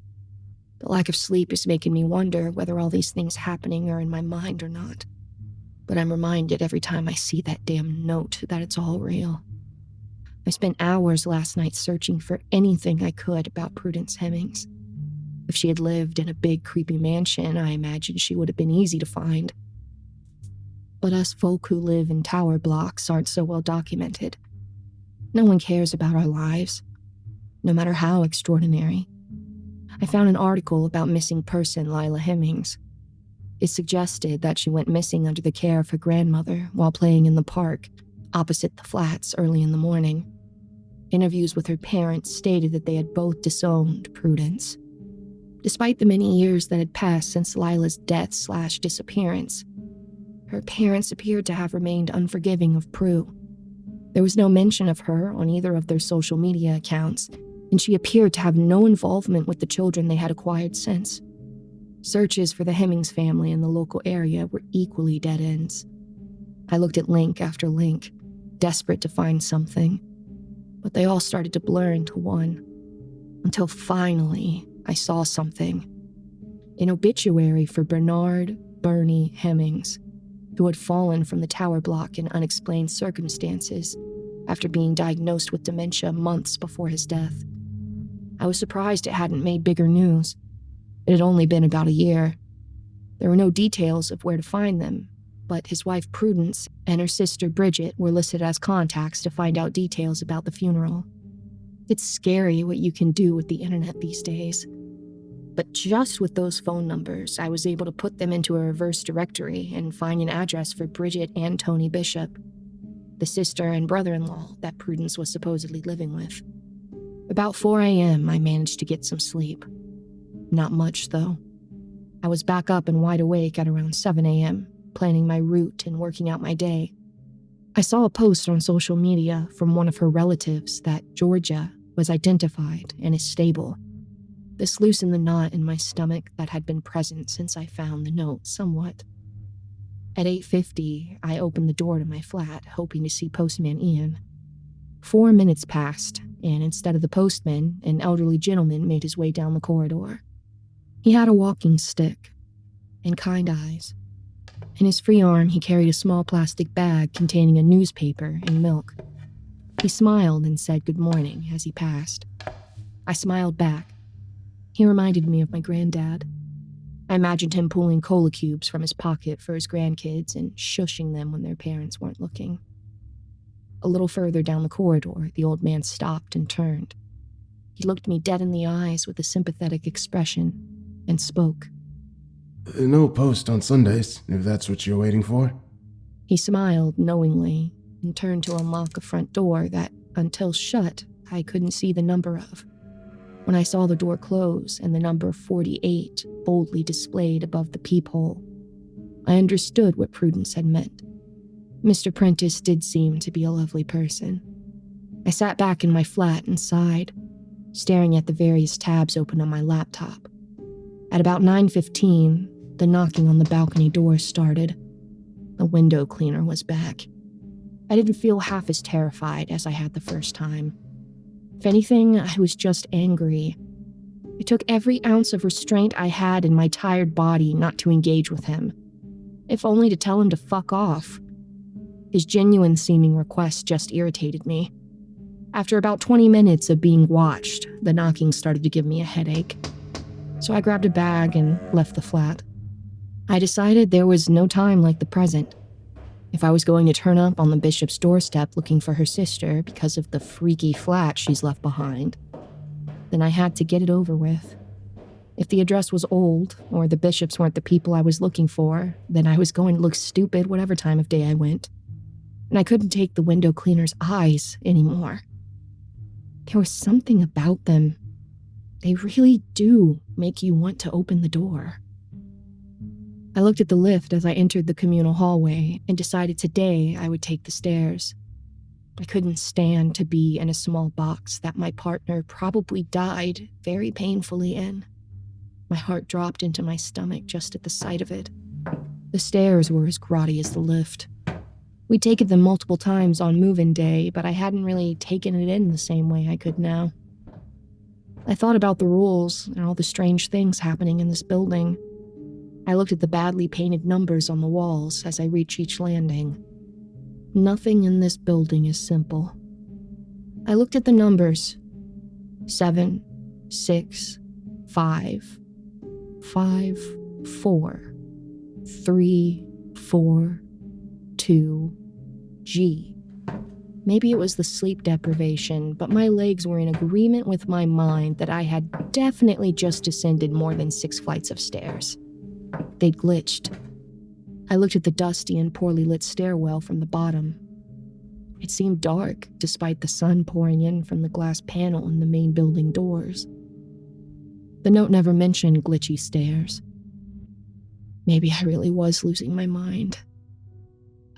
The lack of sleep is making me wonder whether all these things happening are in my mind or not. But I'm reminded every time I see that damn note that it's all real. I spent hours last night searching for anything I could about Prudence Hemmings. If she had lived in a big, creepy mansion, I imagine she would have been easy to find. But us folk who live in tower blocks aren't so well documented. No one cares about our lives, no matter how extraordinary. I found an article about missing person Lila Hemmings. It suggested that she went missing under the care of her grandmother while playing in the park opposite the flats early in the morning. Interviews with her parents stated that they had both disowned Prudence. Despite the many years that had passed since Lila's death/disappearance, her parents appeared to have remained unforgiving of Prue. There was no mention of her on either of their social media accounts, and she appeared to have no involvement with the children they had acquired since. Searches for the Hemmings family in the local area were equally dead ends. I looked at link after link, desperate to find something, but they all started to blur into one, until finally I saw something. An obituary for Bernard Bernie Hemmings, who had fallen from the tower block in unexplained circumstances after being diagnosed with dementia months before his death. I was surprised it hadn't made bigger news. It had only been about a year. There were no details of where to find them, but his wife Prudence and her sister Bridget were listed as contacts to find out details about the funeral. It's scary what you can do with the internet these days. But just with those phone numbers, I was able to put them into a reverse directory and find an address for Bridget and Tony Bishop, the sister and brother-in-law that Prudence was supposedly living with. About 4 a.m., I managed to get some sleep. Not much, though. I was back up and wide awake at around 7 a.m., planning my route and working out my day. I saw a post on social media from one of her relatives that Georgia was identified and is stable. This loosened the knot in my stomach that had been present since I found the note somewhat. At 8:50, I opened the door to my flat, hoping to see Postman Ian. 4 minutes passed, and instead of the postman, an elderly gentleman made his way down the corridor. He had a walking stick and kind eyes. In his free arm, he carried a small plastic bag containing a newspaper and milk. He smiled and said good morning as he passed. I smiled back. He reminded me of my granddad. I imagined him pulling cola cubes from his pocket for his grandkids and shushing them when their parents weren't looking. A little further down the corridor, the old man stopped and turned. He looked me dead in the eyes with a sympathetic expression and spoke. No post on Sundays, if that's what you're waiting for. He smiled knowingly and turned to unlock a front door that, until shut, I couldn't see the number of. When I saw the door close and the number 48 boldly displayed above the peephole, I understood what Prudence had meant. Mr. Prentice did seem to be a lovely person. I sat back in my flat and sighed, staring at the various tabs open on my laptop. At about 9:15, the knocking on the balcony door started. The window cleaner was back. I didn't feel half as terrified as I had the first time. If anything, I was just angry. It took every ounce of restraint I had in my tired body not to engage with him, if only to tell him to fuck off. His genuine-seeming request just irritated me. After about 20 minutes of being watched, the knocking started to give me a headache. So I grabbed a bag and left the flat. I decided there was no time like the present. If I was going to turn up on the Bishop's doorstep looking for her sister because of the freaky flat she's left behind, then I had to get it over with. If the address was old, or the Bishops weren't the people I was looking for, then I was going to look stupid whatever time of day I went. And I couldn't take the window cleaner's eyes anymore. There was something about them. They really do make you want to open the door. I looked at the lift as I entered the communal hallway and decided today I would take the stairs. I couldn't stand to be in a small box that my partner probably died very painfully in. My heart dropped into my stomach just at the sight of it. The stairs were as grotty as the lift. We'd taken them multiple times on move-in day, but I hadn't really taken it in the same way I could now. I thought about the rules and all the strange things happening in this building. I looked at the badly painted numbers on the walls as I reached each landing. Nothing in this building is simple. I looked at the numbers. 7, 6, 5, 5, 4, 3, 4, 2, G. Maybe it was the sleep deprivation, but my legs were in agreement with my mind that I had definitely just descended more than 6 flights of stairs. They'd glitched. I looked at the dusty and poorly lit stairwell from the bottom. It seemed dark, despite the sun pouring in from the glass panel in the main building doors. The note never mentioned glitchy stairs. Maybe I really was losing my mind.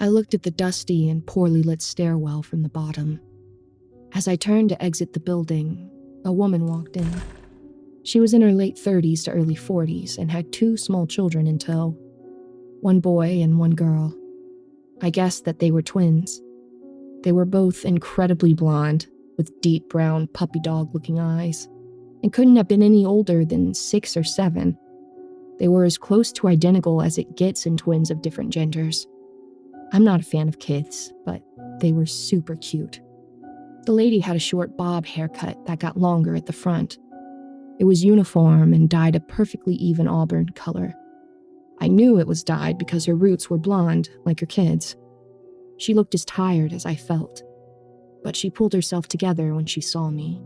I looked at the dusty and poorly lit stairwell from the bottom. As I turned to exit the building, a woman walked in. She was in her late 30s to early 40s and had 2 small children in tow. 1 boy and 1 girl. I guessed that they were twins. They were both incredibly blonde, with deep brown puppy dog-looking eyes, and couldn't have been any older than 6 or 7. They were as close to identical as it gets in twins of different genders. I'm not a fan of kids, but they were super cute. The lady had a short bob haircut that got longer at the front. It was uniform and dyed a perfectly even auburn color. I knew it was dyed because her roots were blonde, like her kids. She looked as tired as I felt, but she pulled herself together when she saw me,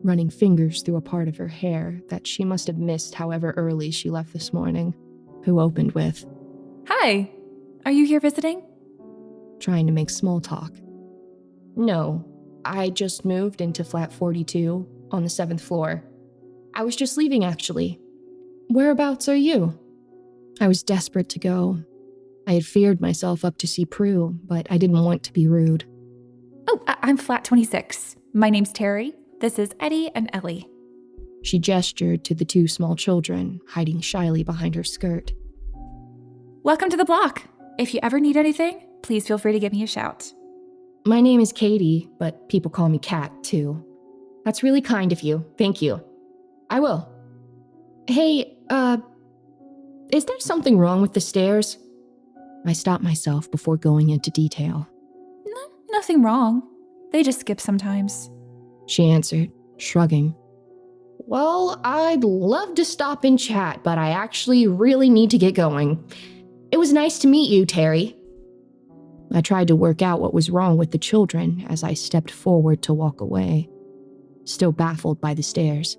running fingers through a part of her hair that she must have missed however early she left this morning, who opened with, "Hi, are you here visiting?" trying to make small talk. No, I just moved into flat 42 on the 7th floor. I was just leaving, actually. Whereabouts are you? I was desperate to go. I had feared myself up to see Prue, but I didn't want to be rude. "Oh, I'm flat 26. My name's Terry. This is Eddie and Ellie." She gestured to the 2 small children, hiding shyly behind her skirt. "Welcome to the block. If you ever need anything, please feel free to give me a shout." My name is Katie, but people call me Kat, too. That's really kind of you. Thank you. I will. Hey, is there something wrong with the stairs? I stopped myself before going into detail. "No, nothing wrong. They just skip sometimes," she answered, shrugging. Well, I'd love to stop and chat, but I actually really need to get going. It was nice to meet you, Terry. I tried to work out what was wrong with the children as I stepped forward to walk away, still baffled by the stairs.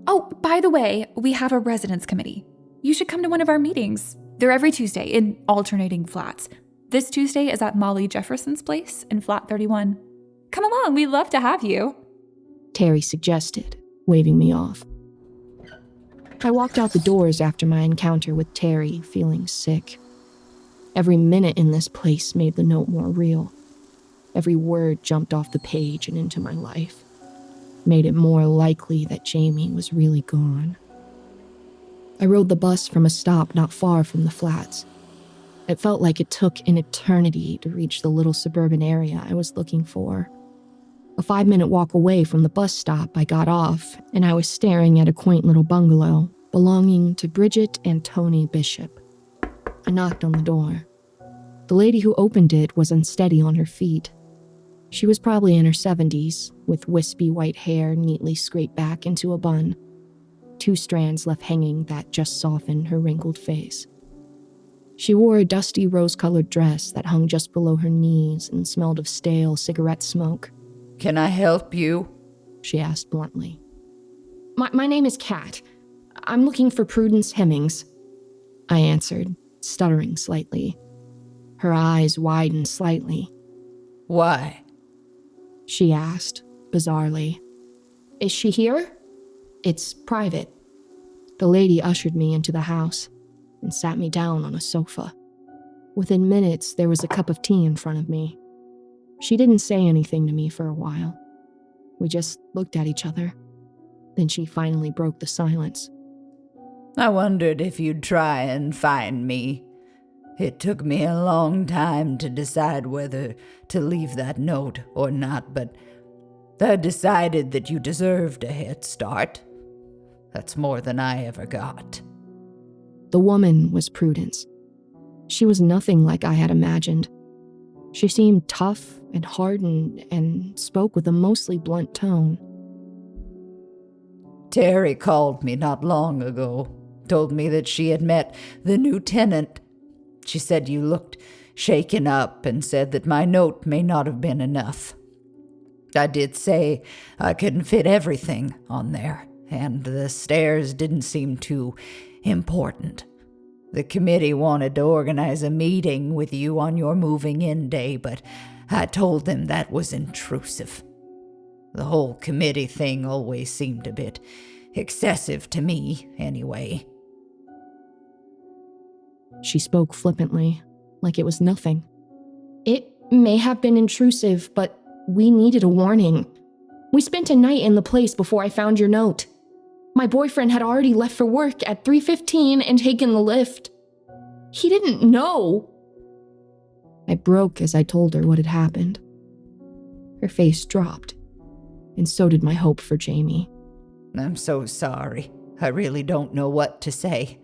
"Oh, by the way, we have a residence committee. You should come to one of our meetings. They're every Tuesday in alternating flats. This Tuesday is at Molly Jefferson's place in flat 31. Come along, we'd love to have you," Terry suggested, waving me off. I walked out the doors after my encounter with Terry, feeling sick. Every minute in this place made the note more real. Every word jumped off the page and into my life, made it more likely that Jamie was really gone. I rode the bus from a stop not far from the flats. It felt like it took an eternity to reach the little suburban area I was looking for. A 5-minute walk away from the bus stop, I got off, and I was staring at a quaint little bungalow belonging to Bridget and Tony Bishop. I knocked on the door. The lady who opened it was unsteady on her feet. She was probably in her 70s, with wispy white hair neatly scraped back into a bun, 2 strands left hanging that just softened her wrinkled face. She wore a dusty rose-colored dress that hung just below her knees and smelled of stale cigarette smoke. "Can I help you?" she asked bluntly. My name is Kat. I'm looking for Prudence Hemmings, I answered, stuttering slightly. Her eyes widened slightly. "Why?" she asked, bizarrely. Is she here? It's private. The lady ushered me into the house and sat me down on a sofa. Within minutes, there was a cup of tea in front of me. She didn't say anything to me for a while. We just looked at each other. Then she finally broke the silence. I wondered if you'd try and find me. It took me a long time to decide whether to leave that note or not, but I decided that you deserved a head start. That's more than I ever got. The woman was Prudence. She was nothing like I had imagined. She seemed tough and hardened and spoke with a mostly blunt tone. Terry called me not long ago, told me that she had met the new tenant. She said you looked shaken up and said that my note may not have been enough. I did say I couldn't fit everything on there, and the stairs didn't seem too important. The committee wanted to organize a meeting with you on your moving-in day, but I told them that was intrusive. The whole committee thing always seemed a bit excessive to me, anyway. She spoke flippantly, like it was nothing. It may have been intrusive, but we needed a warning. We spent a night in the place before I found your note. My boyfriend had already left for work at 3:15 and taken the lift. He didn't know. I broke as I told her what had happened. Her face dropped, and so did my hope for Jamie. I'm so sorry. I really don't know what to say.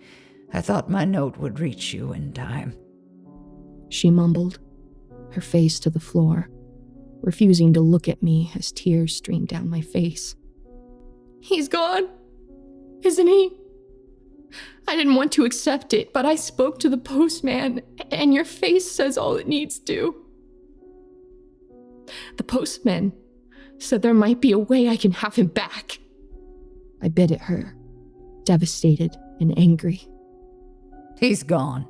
I thought my note would reach you in time. She mumbled, her face to the floor, refusing to look at me as tears streamed down my face. He's gone, isn't he? I didn't want to accept it, but I spoke to the postman, and your face says all it needs to. The postman said there might be a way I can have him back. I bit at her, devastated and angry. He's gone.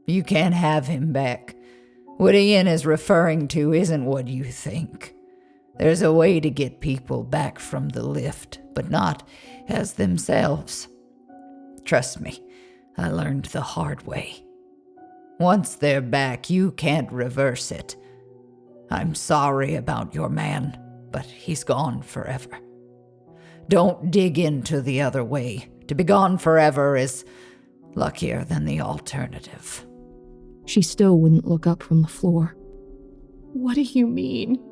You can't have him back. What Ian is referring to isn't what you think. There's a way to get people back from the lift, but not as themselves. Trust me, I learned the hard way. Once they're back, you can't reverse it. I'm sorry about your man, but he's gone forever. Don't dig into the other way. To be gone forever is luckier than the alternative. She still wouldn't look up from the floor. What do you mean?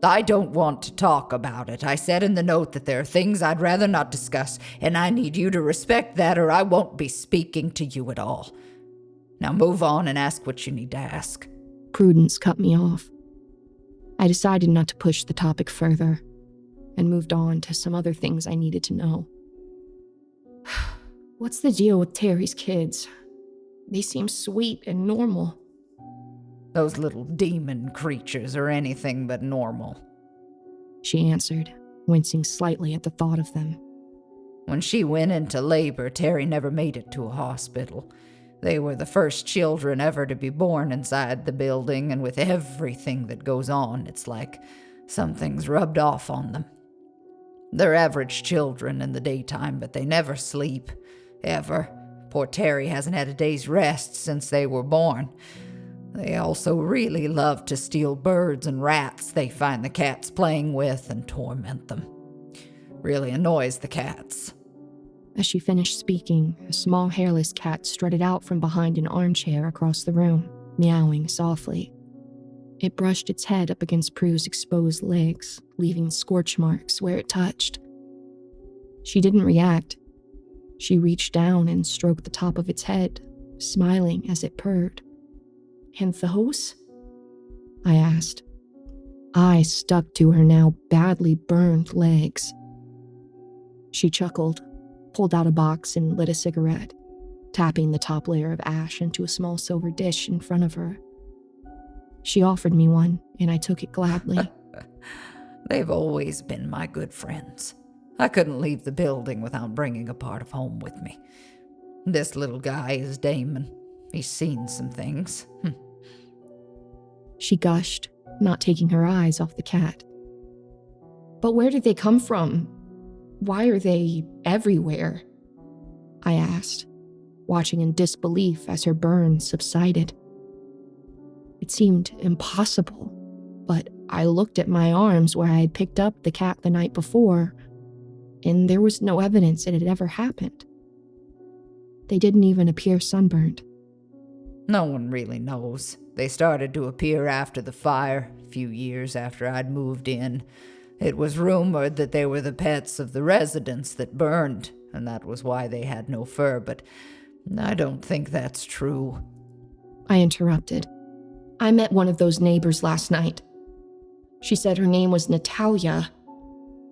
I don't want to talk about it. I said in the note that there are things I'd rather not discuss, and I need you to respect that or I won't be speaking to you at all. Now move on and ask what you need to ask. Prudence cut me off. I decided not to push the topic further and moved on to some other things I needed to know. What's the deal with Terry's kids? They seem sweet and normal. Those little demon creatures are anything but normal. She answered, wincing slightly at the thought of them. When she went into labor, Terry never made it to a hospital. They were the first children ever to be born inside the building, and with everything that goes on, it's like something's rubbed off on them. They're average children in the daytime, but they never sleep. Ever. Poor Terry hasn't had a day's rest since they were born. They also really love to steal birds and rats they find the cats playing with and torment them. Really annoys the cats. As she finished speaking, a small hairless cat strutted out from behind an armchair across the room, meowing softly. It brushed its head up against Prue's exposed legs, leaving scorch marks where it touched. She didn't react. She reached down and stroked the top of its head, smiling as it purred. And those? I asked. Eyes stuck to her now badly burned legs. She chuckled, pulled out a box and lit a cigarette, tapping the top layer of ash into a small silver dish in front of her. She offered me one, and I took it gladly. They've always been my good friends. I couldn't leave the building without bringing a part of home with me. This little guy is Damon. He's seen some things. She gushed, not taking her eyes off the cat. But where did they come from? why are they everywhere? I asked, watching in disbelief as her burn subsided. It seemed impossible, but I looked at my arms where I had picked up the cat the night before, and there was no evidence it had ever happened. They didn't even appear sunburned. No one really knows. They started to appear after the fire, a few years after I'd moved in. It was rumored that they were the pets of the residents that burned, and that was why they had no fur, but I don't think that's true. I interrupted. I met one of those neighbors last night. She said her name was Natalia.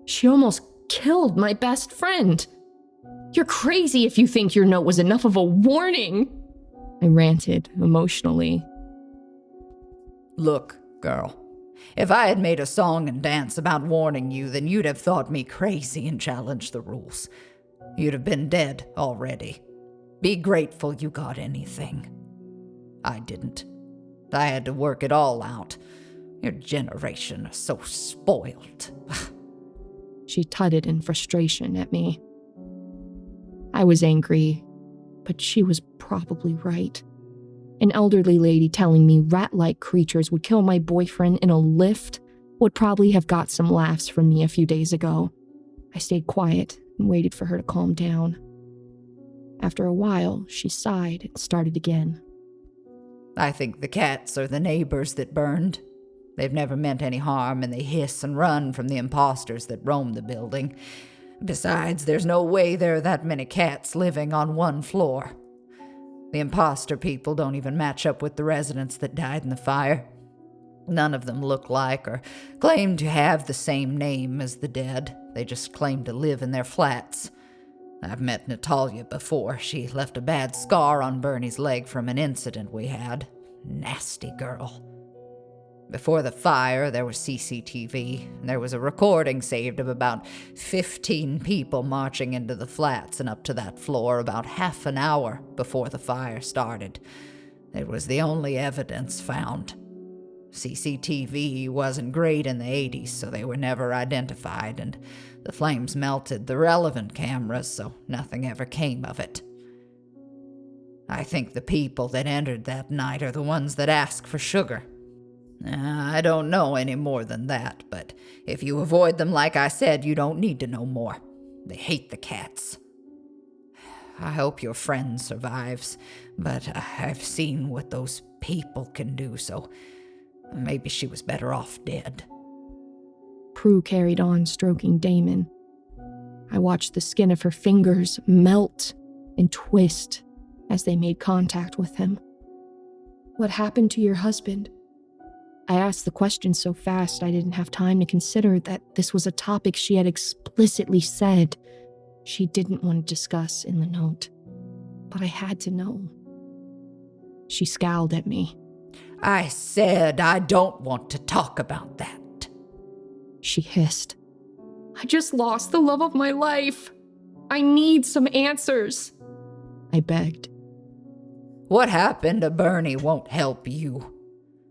She almost killed my best friend. You're crazy if you think your note was enough of a warning, I ranted emotionally. Look, girl, if I had made a song and dance about warning you, then you'd have thought me crazy and challenged the rules. You'd have been dead already. Be grateful you got anything. I didn't. I had to work it all out. Your generation is so spoiled. She tutted in frustration at me. I was angry, but she was probably right. An elderly lady telling me rat-like creatures would kill my boyfriend in a lift would probably have got some laughs from me a few days ago. I stayed quiet and waited for her to calm down. After a while, she sighed and started again. I think the cats are the neighbors that burned. They've never meant any harm, and they hiss and run from the imposters that roam the building. Besides, there's no way there are that many cats living on one floor. The imposter people don't even match up with the residents that died in the fire. None of them look like or claim to have the same name as the dead. They just claim to live in their flats. I've met Natalia before. She left a bad scar on Bernie's leg from an incident we had. Nasty girl. Before the fire, there was CCTV. There was a recording saved of about 15 people marching into the flats and up to that floor about half an hour before the fire started. It was the only evidence found. CCTV wasn't great in the 80s, so they were never identified, and the flames melted the relevant cameras, so nothing ever came of it. I think the people that entered that night are the ones that ask for sugar. I don't know any more than that, but if you avoid them like I said, you don't need to know more. They hate the cats. I hope your friend survives, but I've seen what those people can do, so maybe she was better off dead. Prue carried on stroking Damon. I watched the skin of her fingers melt and twist as they made contact with him. What happened to your husband? I asked the question so fast I didn't have time to consider that this was a topic she had explicitly said she didn't want to discuss in the note. But I had to know. She scowled at me. I said I don't want to talk about that. She hissed. I just lost the love of my life. I need some answers. I begged. What happened to Bernie won't help you.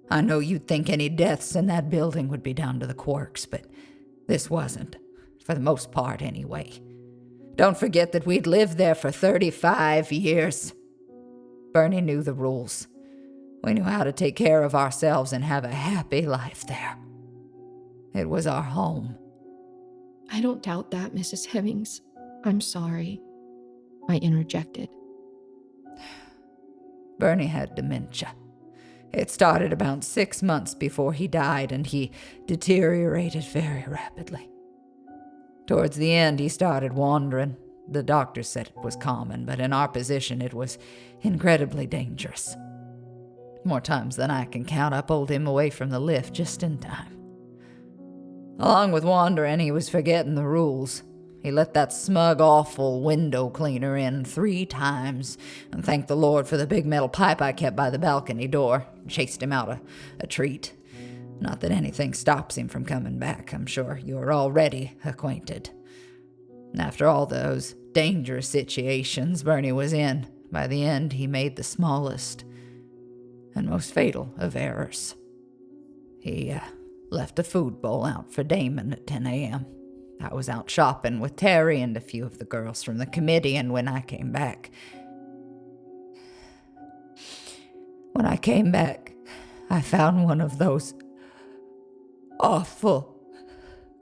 I know you'd think any deaths in that building would be down to the quirks, but this wasn't. For the most part, anyway. Don't forget that we'd lived there for 35 years. Bernie knew the rules. We knew how to take care of ourselves and have a happy life there. It was our home. I don't doubt that, Mrs. Hemmings. I'm sorry. I interjected. Bernie had dementia. It started about 6 months before he died, and he deteriorated very rapidly. Towards the end, he started wandering. The doctor said it was common, but in our position, it was incredibly dangerous. More times than I can count, I pulled him away from the lift just in time. Along with wandering, he was forgetting the rules. He let that smug, awful window cleaner in 3 times, and thanked the Lord for the big metal pipe I kept by the balcony door. Chased him out a treat. Not that anything stops him from coming back. I'm sure you're already acquainted. After all those dangerous situations Bernie was in, by the end he made the smallest and most fatal of errors. He left a food bowl out for Damon at 10 a.m. I was out shopping with Terry and a few of the girls from the committee, and when I came back, I found one of those awful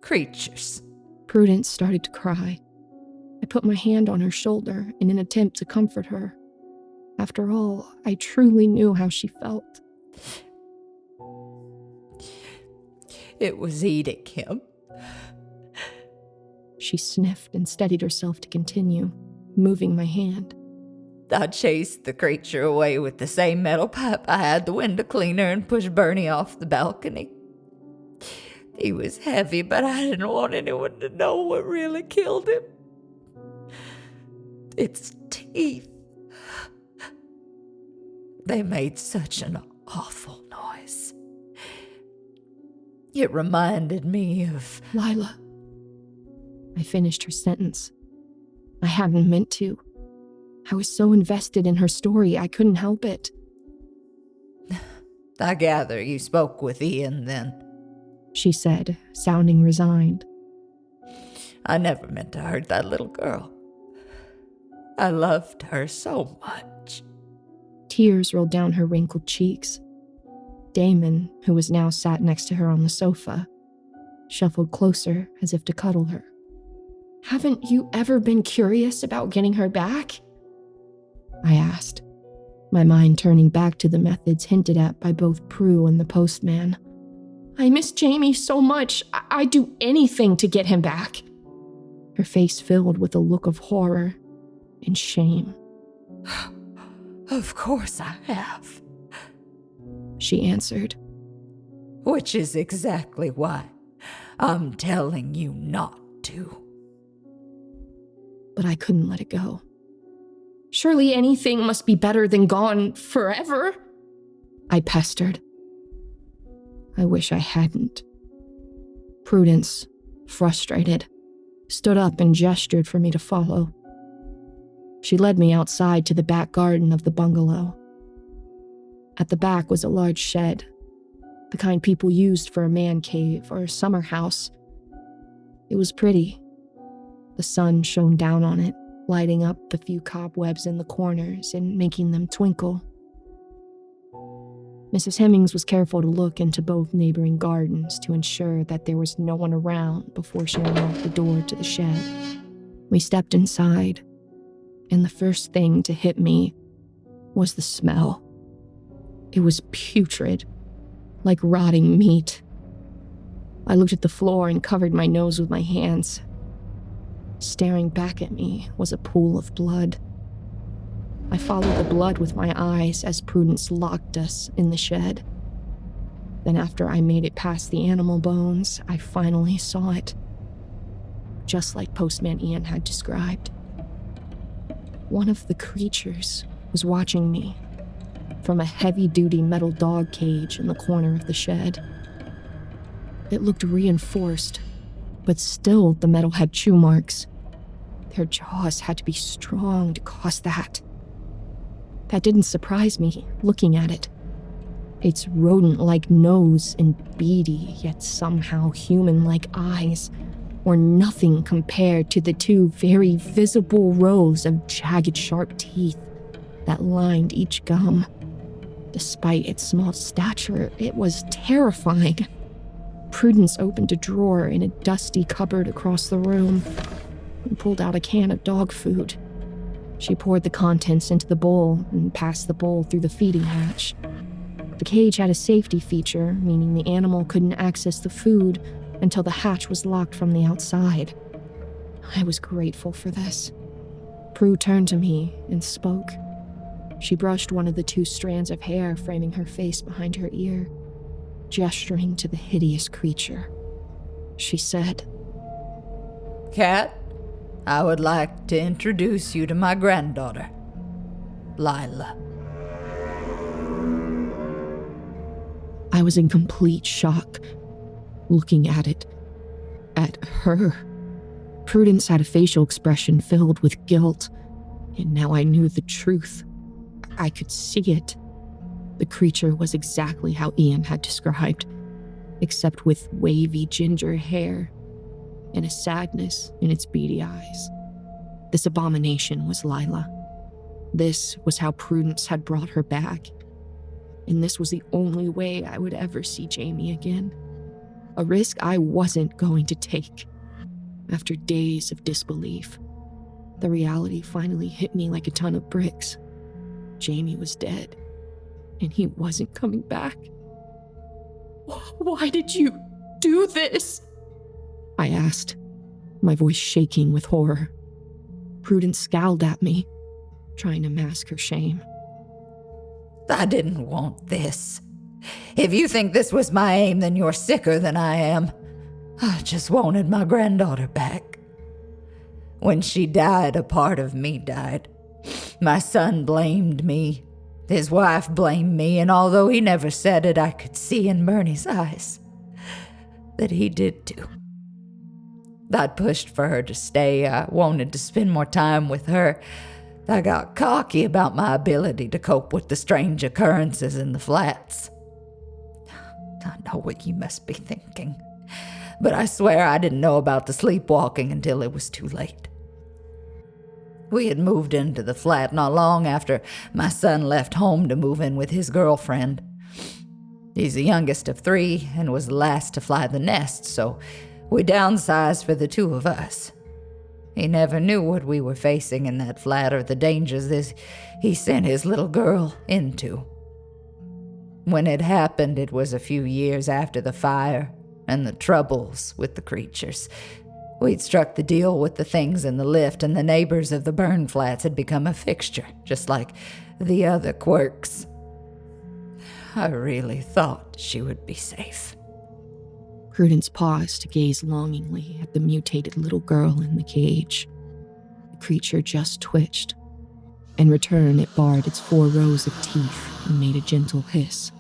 creatures. Prudence started to cry. I put my hand on her shoulder in an attempt to comfort her. After all, I truly knew how she felt. It was eating him. She sniffed and steadied herself to continue, moving my hand. I chased the creature away with the same metal pipe I had the window cleaner and pushed Bernie off the balcony. He was heavy, but I didn't want anyone to know what really killed him. Its teeth. They made such an awful noise. It reminded me of... Lila. I finished her sentence. I hadn't meant to. I was so invested in her story, I couldn't help it. I gather you spoke with Ian then, she said, sounding resigned. I never meant to hurt that little girl. I loved her so much. Tears rolled down her wrinkled cheeks. Damon, who was now sat next to her on the sofa, shuffled closer as if to cuddle her. Haven't you ever been curious about getting her back? I asked, my mind turning back to the methods hinted at by both Prue and the postman. I miss Jamie so much, I'd do anything to get him back. Her face filled with a look of horror and shame. Of course I have, she answered. Which is exactly why I'm telling you not to. But I couldn't let it go. Surely anything must be better than gone forever, I pestered. I wish I hadn't. Prudence, frustrated, stood up and gestured for me to follow. She led me outside to the back garden of the bungalow. At the back was a large shed, the kind people used for a man cave or a summer house. It was pretty. The sun shone down on it, lighting up the few cobwebs in the corners and making them twinkle. Mrs. Hemmings was careful to look into both neighboring gardens to ensure that there was no one around before she unlocked the door to the shed. We stepped inside, and the first thing to hit me was the smell. It was putrid, like rotting meat. I looked at the floor and covered my nose with my hands. Staring back at me was a pool of blood. I followed the blood with my eyes as Prudence locked us in the shed. Then after I made it past the animal bones, I finally saw it. Just like Postman Ian had described. One of the creatures was watching me from a heavy-duty metal dog cage in the corner of the shed. It looked reinforced, but still the metal had chew marks. Their jaws had to be strong to cause that. That didn't surprise me, looking at it. Its rodent-like nose and beady, yet somehow human-like eyes were nothing compared to the two very visible rows of jagged, sharp teeth that lined each gum. Despite its small stature, it was terrifying. Prudence opened a drawer in a dusty cupboard across the room and pulled out a can of dog food. She poured the contents into the bowl and passed the bowl through the feeding hatch. The cage had a safety feature, meaning the animal couldn't access the food until the hatch was locked from the outside. I was grateful for this. Prue turned to me and spoke. She brushed one of the two strands of hair framing her face behind her ear, gesturing to the hideous creature. She said, Cat, I would like to introduce you to my granddaughter, Lila. I was in complete shock, looking at it, at her. Prudence had a facial expression filled with guilt, and now I knew the truth. I could see it. The creature was exactly how Ian had described, except with wavy ginger hair. and a sadness in its beady eyes. This abomination was Lila. This was how Prudence had brought her back. And this was the only way I would ever see Jamie again. A risk I wasn't going to take. After days of disbelief, the reality finally hit me like a ton of bricks. Jamie was dead, and he wasn't coming back. Why did you do this? I asked, my voice shaking with horror. Prudence scowled at me, trying to mask her shame. I didn't want this. If you think this was my aim, then you're sicker than I am. I just wanted my granddaughter back. When she died, a part of me died. My son blamed me. His wife blamed me, and although he never said it, I could see in Bernie's eyes that he did too. I'd pushed for her to stay. I wanted to spend more time with her. I got cocky about my ability to cope with the strange occurrences in the flats. I know what you must be thinking, but I swear I didn't know about the sleepwalking until it was too late. We had moved into the flat not long after my son left home to move in with his girlfriend. He's the youngest of 3 and was the last to fly the nest, so we downsized for the 2 of us. He never knew what we were facing in that flat or the dangers he sent his little girl into. When it happened, it was a few years after the fire and the troubles with the creatures. We'd struck the deal with the things in the lift, and the neighbors of the burn flats had become a fixture, just like the other quirks. I really thought she would be safe. Prudence paused to gaze longingly at the mutated little girl in the cage. The creature just twitched. In return, it bared its 4 rows of teeth and made a gentle hiss.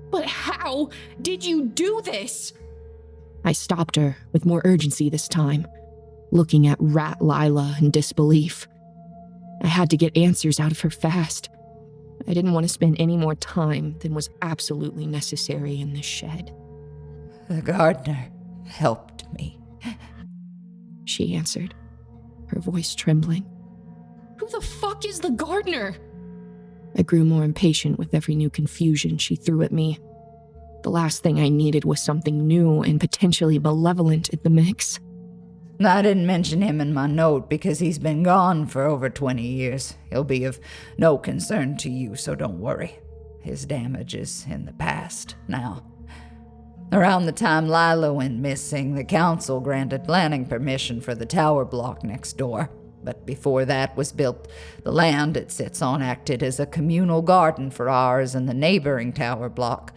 But how did you do this? I stopped her with more urgency this time, looking at Rat Lila in disbelief. I had to get answers out of her fast. I didn't want to spend any more time than was absolutely necessary in this shed. The gardener helped me, she answered, her voice trembling. Who the fuck is the gardener? I grew more impatient with every new confusion she threw at me. The last thing I needed was something new and potentially malevolent in the mix. I didn't mention him in my note because he's been gone for over 20 years. He'll be of no concern to you, so don't worry. His damage is in the past now. Around the time Lila went missing, the council granted planning permission for the tower block next door. But before that was built, the land it sits on acted as a communal garden for ours and the neighboring tower block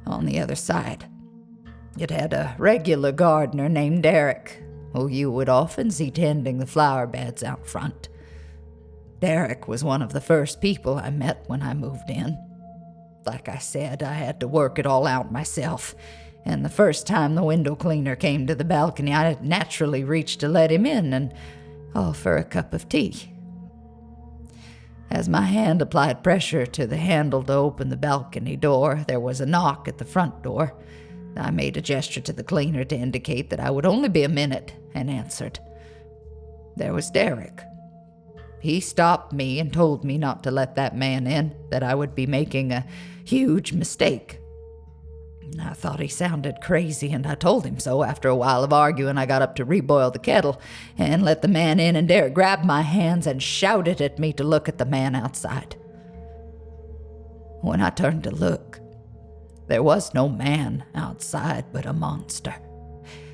on the other side. It had a regular gardener named Derek, who you would often see tending the flower beds out front. Derek was one of the first people I met when I moved in. Like I said, I had to work it all out myself. And the first time the window cleaner came to the balcony, I naturally reached to let him in and offer a cup of tea. As my hand applied pressure to the handle to open the balcony door, there was a knock at the front door. I made a gesture to the cleaner to indicate that I would only be a minute, and answered. There was Derek. He stopped me and told me not to let that man in, that I would be making a huge mistake. I thought he sounded crazy, and I told him so. After a while of arguing, I got up to reboil the kettle and let the man in, and Derek grabbed my hands and shouted at me to look at the man outside. When I turned to look, there was no man outside but a monster.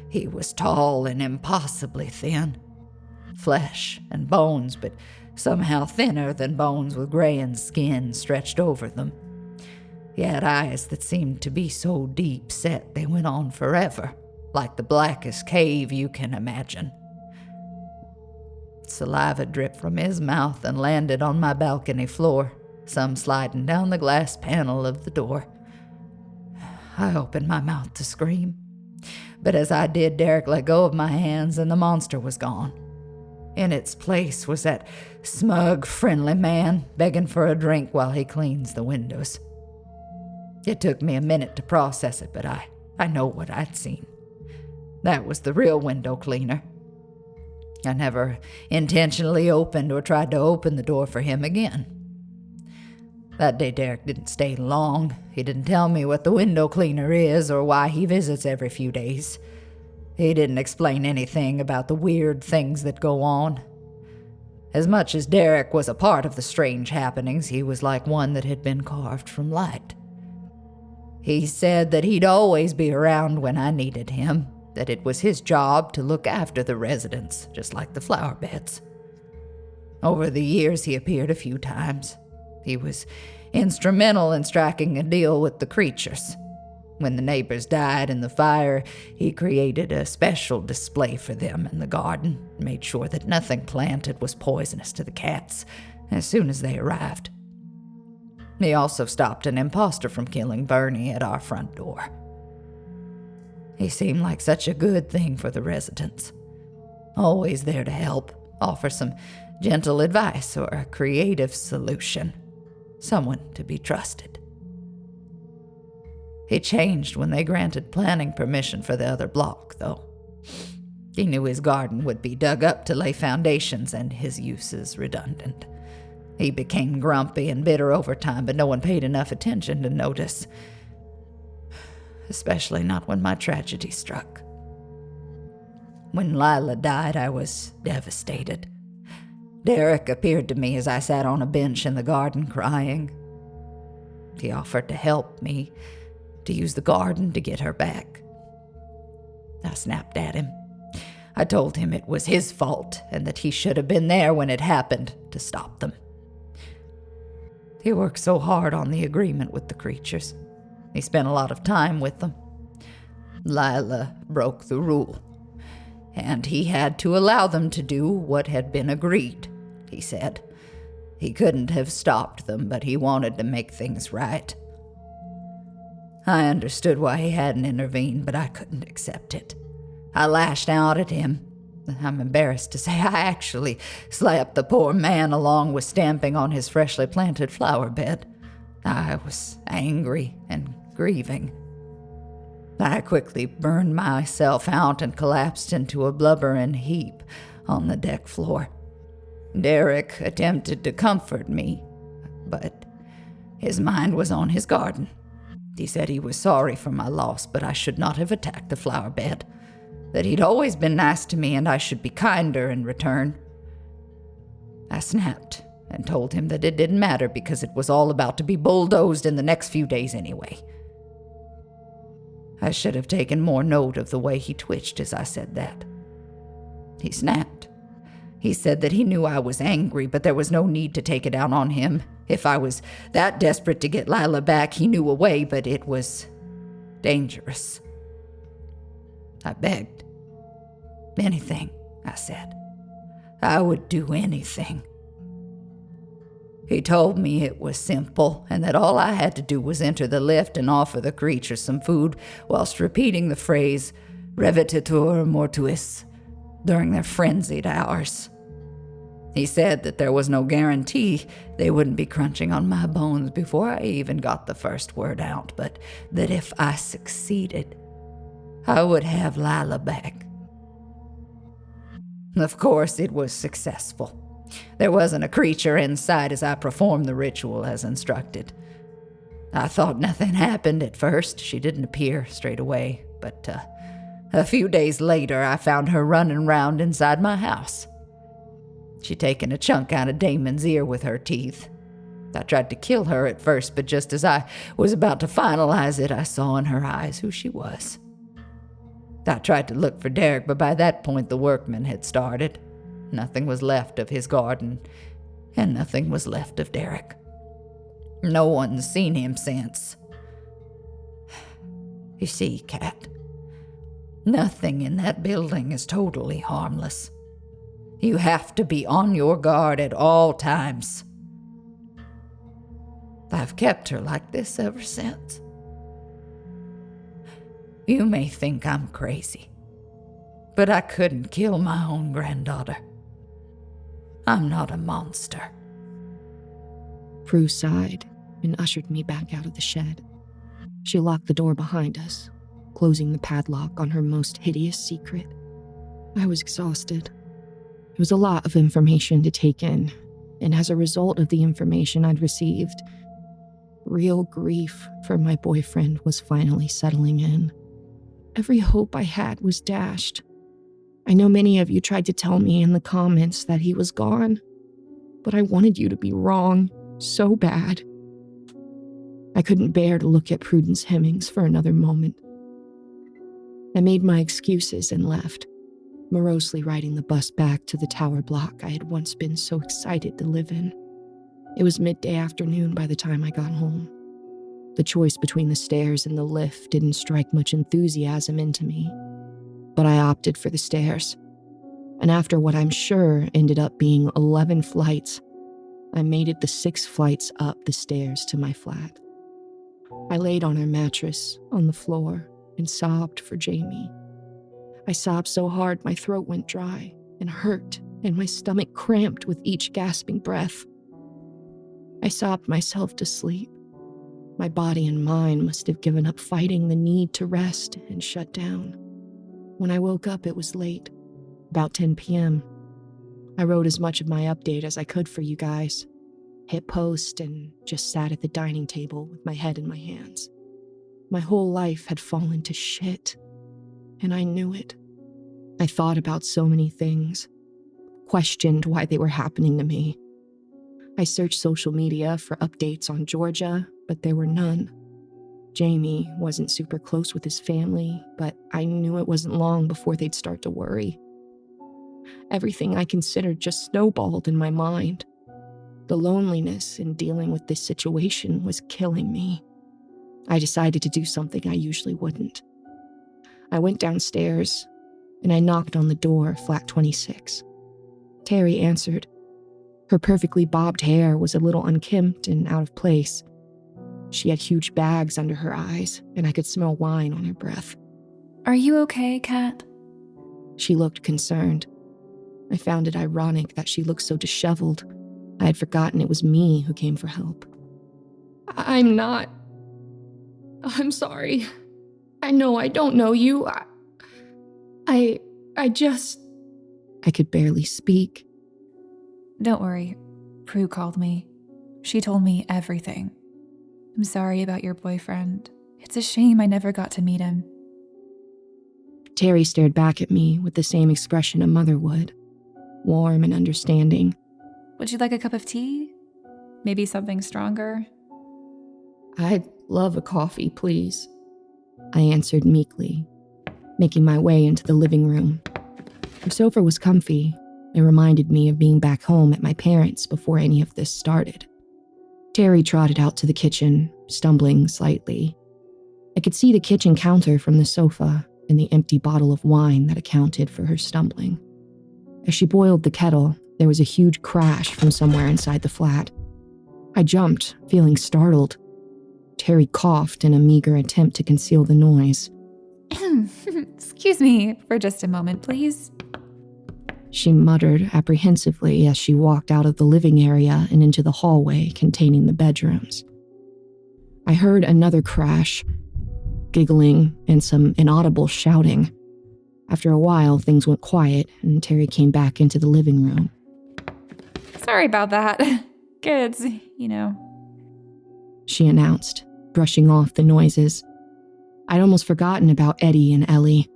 He was tall and impossibly thin. Flesh and bones, but somehow thinner than bones, with graying skin stretched over them. He had eyes that seemed to be so deep set they went on forever, like the blackest cave you can imagine. Saliva dripped from his mouth and landed on my balcony floor, some sliding down the glass panel of the door. I opened my mouth to scream, but as I did, Derek let go of my hands and the monster was gone. In its place was that smug, friendly man begging for a drink while he cleans the windows. It took me a minute to process it, but I know what I'd seen. That was the real window cleaner. I never intentionally opened or tried to open the door for him again. That day Derek didn't stay long. He didn't tell me what the window cleaner is or why he visits every few days. He didn't explain anything about the weird things that go on. As much as Derek was a part of the strange happenings, he was like one that had been carved from light. He said that he'd always be around when I needed him, that it was his job to look after the residents, just like the flower beds. Over the years, he appeared a few times. He was instrumental in striking a deal with the creatures. When the neighbors died in the fire, he created a special display for them in the garden, made sure that nothing planted was poisonous to the cats as soon as they arrived. He also stopped an imposter from killing Bernie at our front door. He seemed like such a good thing for the residents. Always there to help, offer some gentle advice or a creative solution. Someone to be trusted. He changed when they granted planning permission for the other block, though. He knew his garden would be dug up to lay foundations and his uses redundant. He became grumpy and bitter over time, but no one paid enough attention to notice. Especially not when my tragedy struck. When Lila died, I was devastated. Derek appeared to me as I sat on a bench in the garden crying. He offered to help me, to use the garden to get her back. I snapped at him. I told him it was his fault and that he should have been there when it happened to stop them. He worked so hard on the agreement with the creatures. He spent a lot of time with them. Lila broke the rule, and he had to allow them to do what had been agreed, he said. He couldn't have stopped them, but he wanted to make things right. I understood why he hadn't intervened, but I couldn't accept it. I lashed out at him. I'm embarrassed to say I actually slapped the poor man along with stamping on his freshly planted flower bed. I was angry and grieving. I quickly burned myself out and collapsed into a blubbering heap on the deck floor. Derek attempted to comfort me, but his mind was on his garden. He said he was sorry for my loss, but I should not have attacked the flower bed, that he'd always been nice to me and I should be kinder in return. I snapped and told him that it didn't matter because it was all about to be bulldozed in the next few days anyway. I should have taken more note of the way he twitched as I said that. He snapped. He said that he knew I was angry, but there was no need to take it out on him. If I was that desperate to get Lila back, he knew a way, but it was dangerous. I begged. Anything, I said. I would do anything. He told me it was simple, and that all I had to do was enter the lift and offer the creatures some food, whilst repeating the phrase, Revititur mortuis, during their frenzied hours. He said that there was no guarantee they wouldn't be crunching on my bones before I even got the first word out, but that if I succeeded, I would have Lila back. Of course, it was successful. There wasn't a creature in sight as I performed the ritual as instructed. I thought nothing happened at first. She didn't appear straight away, but a few days later I found her running round inside my house. She'd taken a chunk out of Damon's ear with her teeth. I tried to kill her at first, but just as I was about to finalize it, I saw in her eyes who she was. I tried to look for Derek, but by that point the workmen had started. Nothing was left of his garden, and nothing was left of Derek. No one's seen him since. You see, Cat, nothing in that building is totally harmless. You have to be on your guard at all times. I've kept her like this ever since. You may think I'm crazy, but I couldn't kill my own granddaughter. I'm not a monster. Prue sighed and ushered me back out of the shed. She locked the door behind us. closing the padlock on her most hideous secret. I was exhausted. It was a lot of information to take in, and as a result of the information I'd received, real grief for my boyfriend was finally settling in. Every hope I had was dashed. I know many of you tried to tell me in the comments that he was gone, but I wanted you to be wrong so bad. I couldn't bear to look at Prudence Hemmings for another moment. I made my excuses and left, morosely riding the bus back to the tower block I had once been so excited to live in. It was midday afternoon by the time I got home. The choice between the stairs and the lift didn't strike much enthusiasm into me, but I opted for the stairs. And after what I'm sure ended up being 11 flights, I made it the 6 flights up the stairs to my flat. I laid on her mattress on the floor and sobbed for Jamie. I sobbed so hard my throat went dry and hurt, and my stomach cramped with each gasping breath. I sobbed myself to sleep. My body and mind must have given up fighting the need to rest and shut down. When I woke up, it was late, about 10 p.m. I wrote as much of my update as I could for you guys, hit post, and just sat at the dining table with my head in my hands. My whole life had fallen to shit, and I knew it. I thought about so many things, questioned why they were happening to me. I searched social media for updates on Georgia, but there were none. Jamie wasn't super close with his family, but I knew it wasn't long before they'd start to worry. Everything I considered just snowballed in my mind. The loneliness in dealing with this situation was killing me. I decided to do something I usually wouldn't. I went downstairs, and I knocked on the door, flat 26. Terry answered. Her perfectly bobbed hair was a little unkempt and out of place. She had huge bags under her eyes, and I could smell wine on her breath. Are you okay, Kat? She looked concerned. I found it ironic that she looked so disheveled. I had forgotten it was me who came for help. I'm not. I'm sorry. I know I don't know you. I just... I could barely speak. Don't worry. Prue called me. She told me everything. I'm sorry about your boyfriend. It's a shame I never got to meet him. Terry stared back at me with the same expression a mother would, warm and understanding. Would you like a cup of tea? Maybe something stronger? I'd love a coffee, please, I answered meekly, making my way into the living room. The sofa was comfy and reminded me of being back home at my parents' before any of this started. Terry trotted out to the kitchen, stumbling slightly. I could see the kitchen counter from the sofa and the empty bottle of wine that accounted for her stumbling. As she boiled the kettle, there was a huge crash from somewhere inside the flat. I jumped, feeling startled. Terry coughed in a meager attempt to conceal the noise. Excuse me for just a moment, please. She muttered apprehensively as she walked out of the living area and into the hallway containing the bedrooms. I heard another crash, giggling, and some inaudible shouting. After a while, things went quiet, and Terry came back into the living room. Sorry about that. Kids, you know. She announced, brushing off the noises. I'd almost forgotten about Eddie and Ellie.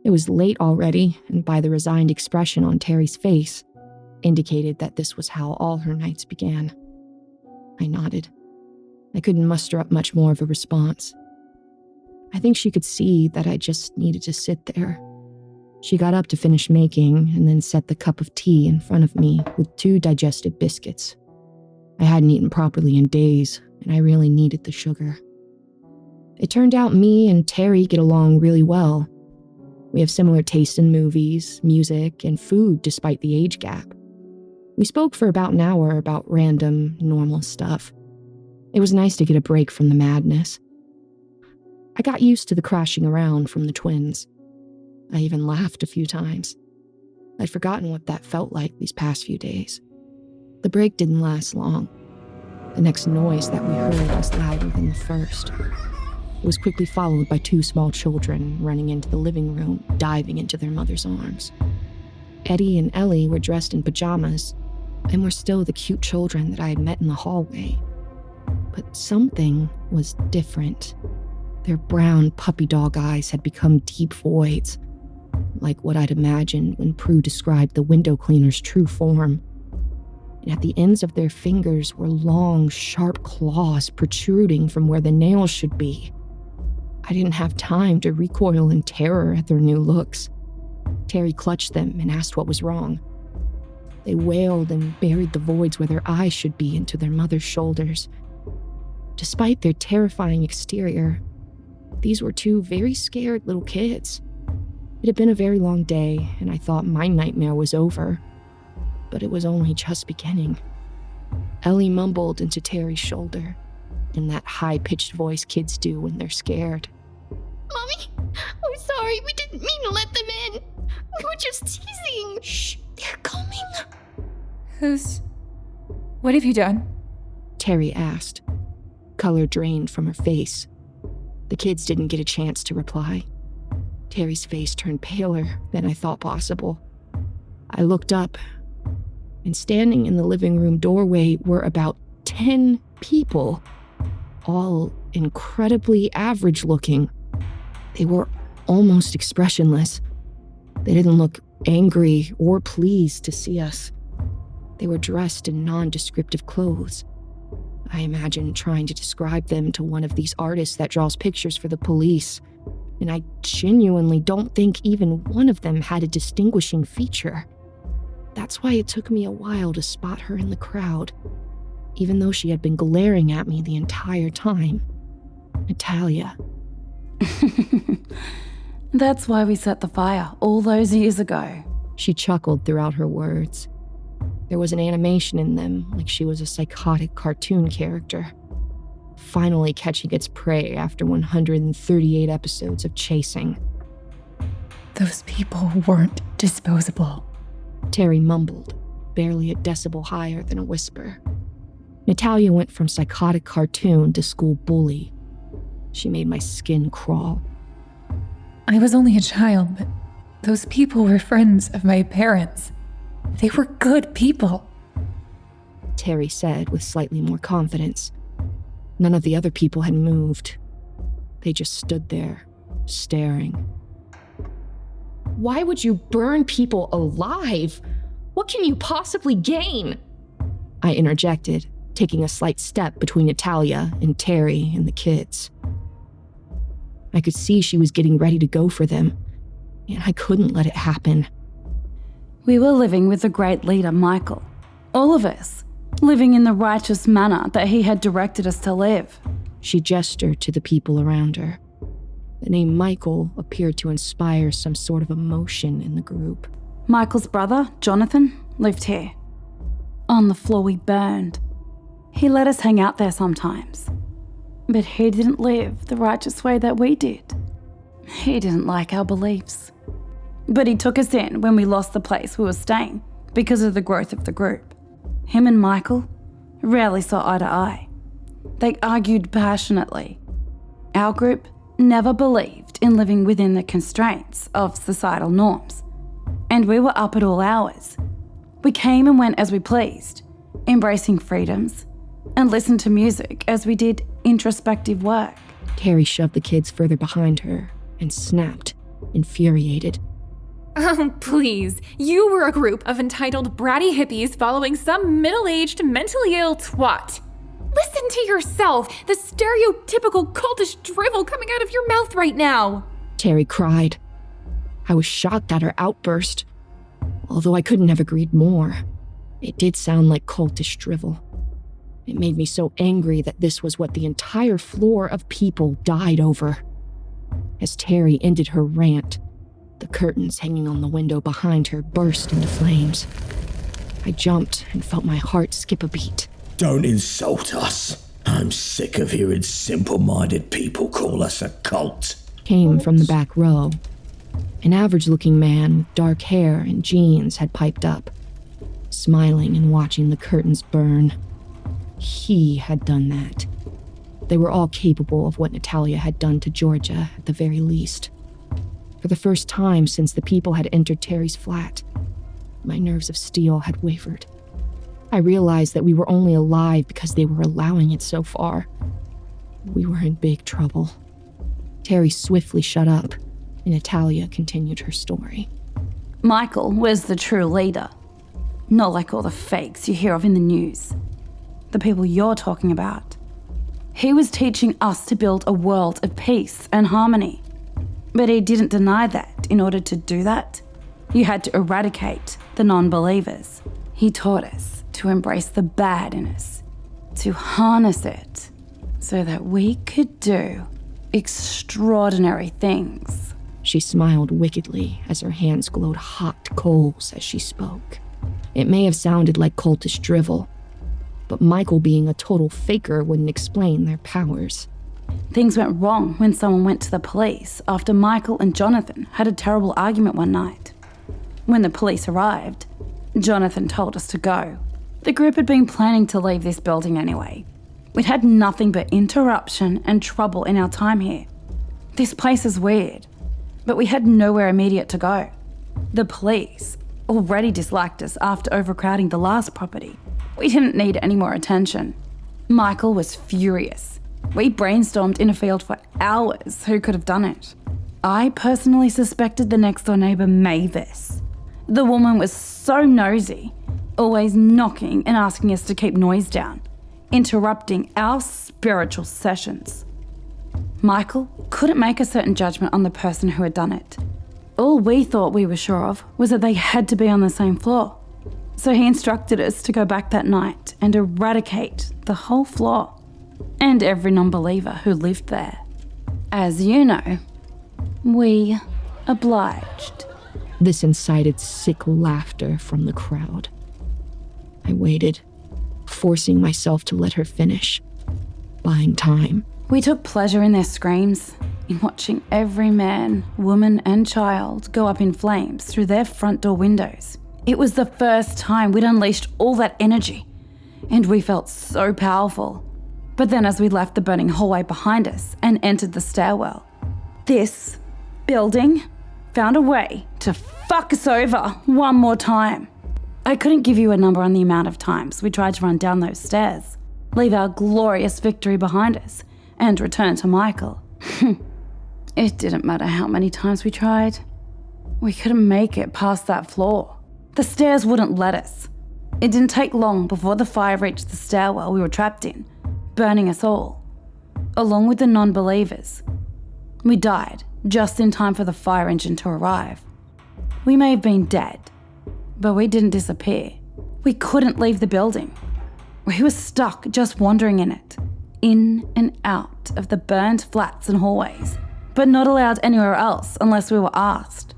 It was late already, and by the resigned expression on Terry's face, indicated that this was how all her nights began. I nodded. I couldn't muster up much more of a response. I think she could see that I just needed to sit there. She got up to finish making and then set the cup of tea in front of me with 2 digestive biscuits. I hadn't eaten properly in days, and I really needed the sugar. It turned out me and Terry get along really well. We have similar tastes in movies, music, and food despite the age gap. We spoke for about an hour about random, normal stuff. It was nice to get a break from the madness. I got used to the crashing around from the twins. I even laughed a few times. I'd forgotten what that felt like these past few days. The break didn't last long. The next noise that we heard was louder than the first. It was quickly followed by 2 small children running into the living room, diving into their mother's arms. Eddie and Ellie were dressed in pajamas and were still the cute children that I had met in the hallway. But something was different. Their brown puppy dog eyes had become deep voids, like what I'd imagined when Prue described the window cleaner's true form. And at the ends of their fingers were long, sharp claws protruding from where the nails should be. I didn't have time to recoil in terror at their new looks. Terry clutched them and asked what was wrong. They wailed and buried the voids where their eyes should be into their mother's shoulders. Despite their terrifying exterior, these were 2 very scared little kids. It had been a very long day, and I thought my nightmare was over. But it was only just beginning. Ellie mumbled into Terry's shoulder, in that high-pitched voice kids do when they're scared. Mommy, I'm sorry, we didn't mean to let them in. We were just teasing. Shh, they're coming. What have you done? Terry asked. Color drained from her face. The kids didn't get a chance to reply. Terry's face turned paler than I thought possible. I looked up, and standing in the living room doorway were about 10 people, all incredibly average-looking. They were almost expressionless. They didn't look angry or pleased to see us. They were dressed in nondescriptive clothes. I imagined trying to describe them to one of these artists that draws pictures for the police, and I genuinely don't think even one of them had a distinguishing feature. That's why it took me a while to spot her in the crowd, even though she had been glaring at me the entire time. Natalia. That's why we set the fire all those years ago. She chuckled throughout her words. There was an animation in them, like she was a psychotic cartoon character, finally catching its prey after 138 episodes of chasing. Those people weren't disposable. Terry mumbled, barely a decibel higher than a whisper. Natalia went from psychotic cartoon to school bully. She made my skin crawl. I was only a child, but those people were friends of my parents. They were good people. Terry said with slightly more confidence. None of the other people had moved. They just stood there, staring. Why would you burn people alive? What can you possibly gain? I interjected, taking a slight step between Natalia and Terry and the kids. I could see she was getting ready to go for them, and I couldn't let it happen. We were living with the great leader, Michael. All of us, living in the righteous manner that he had directed us to live. She gestured to the people around her. The name Michael appeared to inspire some sort of emotion in the group. Michael's brother, Jonathan, lived here. On the floor we burned. He let us hang out there sometimes. But he didn't live the righteous way that we did. He didn't like our beliefs. But he took us in when we lost the place we were staying because of the growth of the group. Him and Michael rarely saw eye to eye. They argued passionately. Our group never believed in living within the constraints of societal norms. And we were up at all hours. We came and went as we pleased, embracing freedoms, and listened to music as we did introspective work. Terry shoved the kids further behind her and snapped, infuriated. Oh, please. You were a group of entitled bratty hippies following some middle-aged, mentally ill twat. Listen to yourself, the stereotypical cultish drivel coming out of your mouth right now. Terry cried. I was shocked at her outburst, although I couldn't have agreed more. It did sound like cultish drivel. It made me so angry that this was what the entire floor of people died over. As Terry ended her rant, the curtains hanging on the window behind her burst into flames. I jumped and felt my heart skip a beat. Don't insult us. I'm sick of hearing simple-minded people call us a cult. Came from the back row. An average-looking man with dark hair and jeans had piped up, smiling and watching the curtains burn. He had done that. They were all capable of what Natalia had done to Georgia, at the very least. For the first time since the people had entered Terry's flat, my nerves of steel had wavered. I realized that we were only alive because they were allowing it so far. We were in big trouble. Terry swiftly shut up, and Natalia continued her story. Michael was the true leader. Not like all the fakes you hear of in the news. The people you're talking about. He was teaching us to build a world of peace and harmony. But he didn't deny that in order to do that, you had to eradicate the non-believers. He taught us to embrace the bad in us, to harness it, so that we could do extraordinary things. She smiled wickedly as her hands glowed hot coals as she spoke. It may have sounded like cultish drivel, but Michael being a total faker wouldn't explain their powers. Things went wrong when someone went to the police after Michael and Jonathan had a terrible argument one night. When the police arrived, Jonathan told us to go. The group had been planning to leave this building anyway. We'd had nothing but interruption and trouble in our time here. This place is weird, but we had nowhere immediate to go. The police already disliked us after overcrowding the last property. We didn't need any more attention. Michael was furious. We brainstormed in a field for hours who could have done it. I personally suspected the next door neighbour Mavis. The woman was so nosy, always knocking and asking us to keep noise down, interrupting our spiritual sessions. Michael couldn't make a certain judgment on the person who had done it. All we thought we were sure of was that they had to be on the same floor. So he instructed us to go back that night and eradicate the whole floor and every non-believer who lived there. As you know, we obliged. This incited sick laughter from the crowd. I waited, forcing myself to let her finish, buying time. We took pleasure in their screams, in watching every man, woman, and child go up in flames through their front door windows. It was the first time we'd unleashed all that energy, and we felt so powerful. But then as we left the burning hallway behind us and entered the stairwell, this building found a way to fuck us over one more time. I couldn't give you a number on the amount of times we tried to run down those stairs, leave our glorious victory behind us, and return to Michael. It didn't matter how many times we tried. We couldn't make it past that floor. The stairs wouldn't let us. It didn't take long before the fire reached the stairwell we were trapped in, burning us all, along with the non-believers. We died just in time for the fire engine to arrive. We may have been dead, but we didn't disappear. We couldn't leave the building. We were stuck just wandering in it, in and out of the burned flats and hallways, but not allowed anywhere else unless we were asked.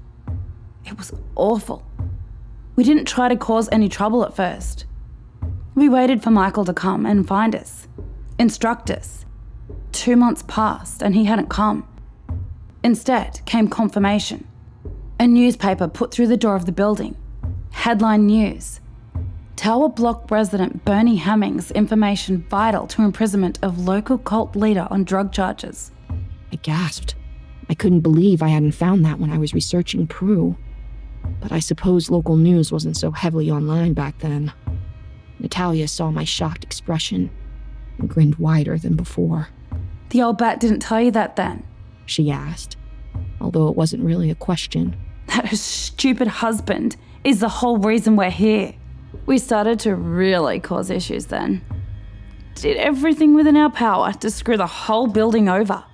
It was awful. We didn't try to cause any trouble at first. We waited for Michael to come and find us, instruct us. 2 months passed and he hadn't come. Instead came confirmation. A newspaper put through the door of the building. Headline news: Tower Block resident Bernie Hemmings information vital to imprisonment of local cult leader on drug charges. I gasped. I couldn't believe I hadn't found that when I was researching Peru. But I suppose local news wasn't so heavily online back then. Natalia saw my shocked expression and grinned wider than before. The old bat didn't tell you that then? She asked, although it wasn't really a question. That her stupid husband is the whole reason we're here. We started to really cause issues then. Did everything within our power to screw the whole building over.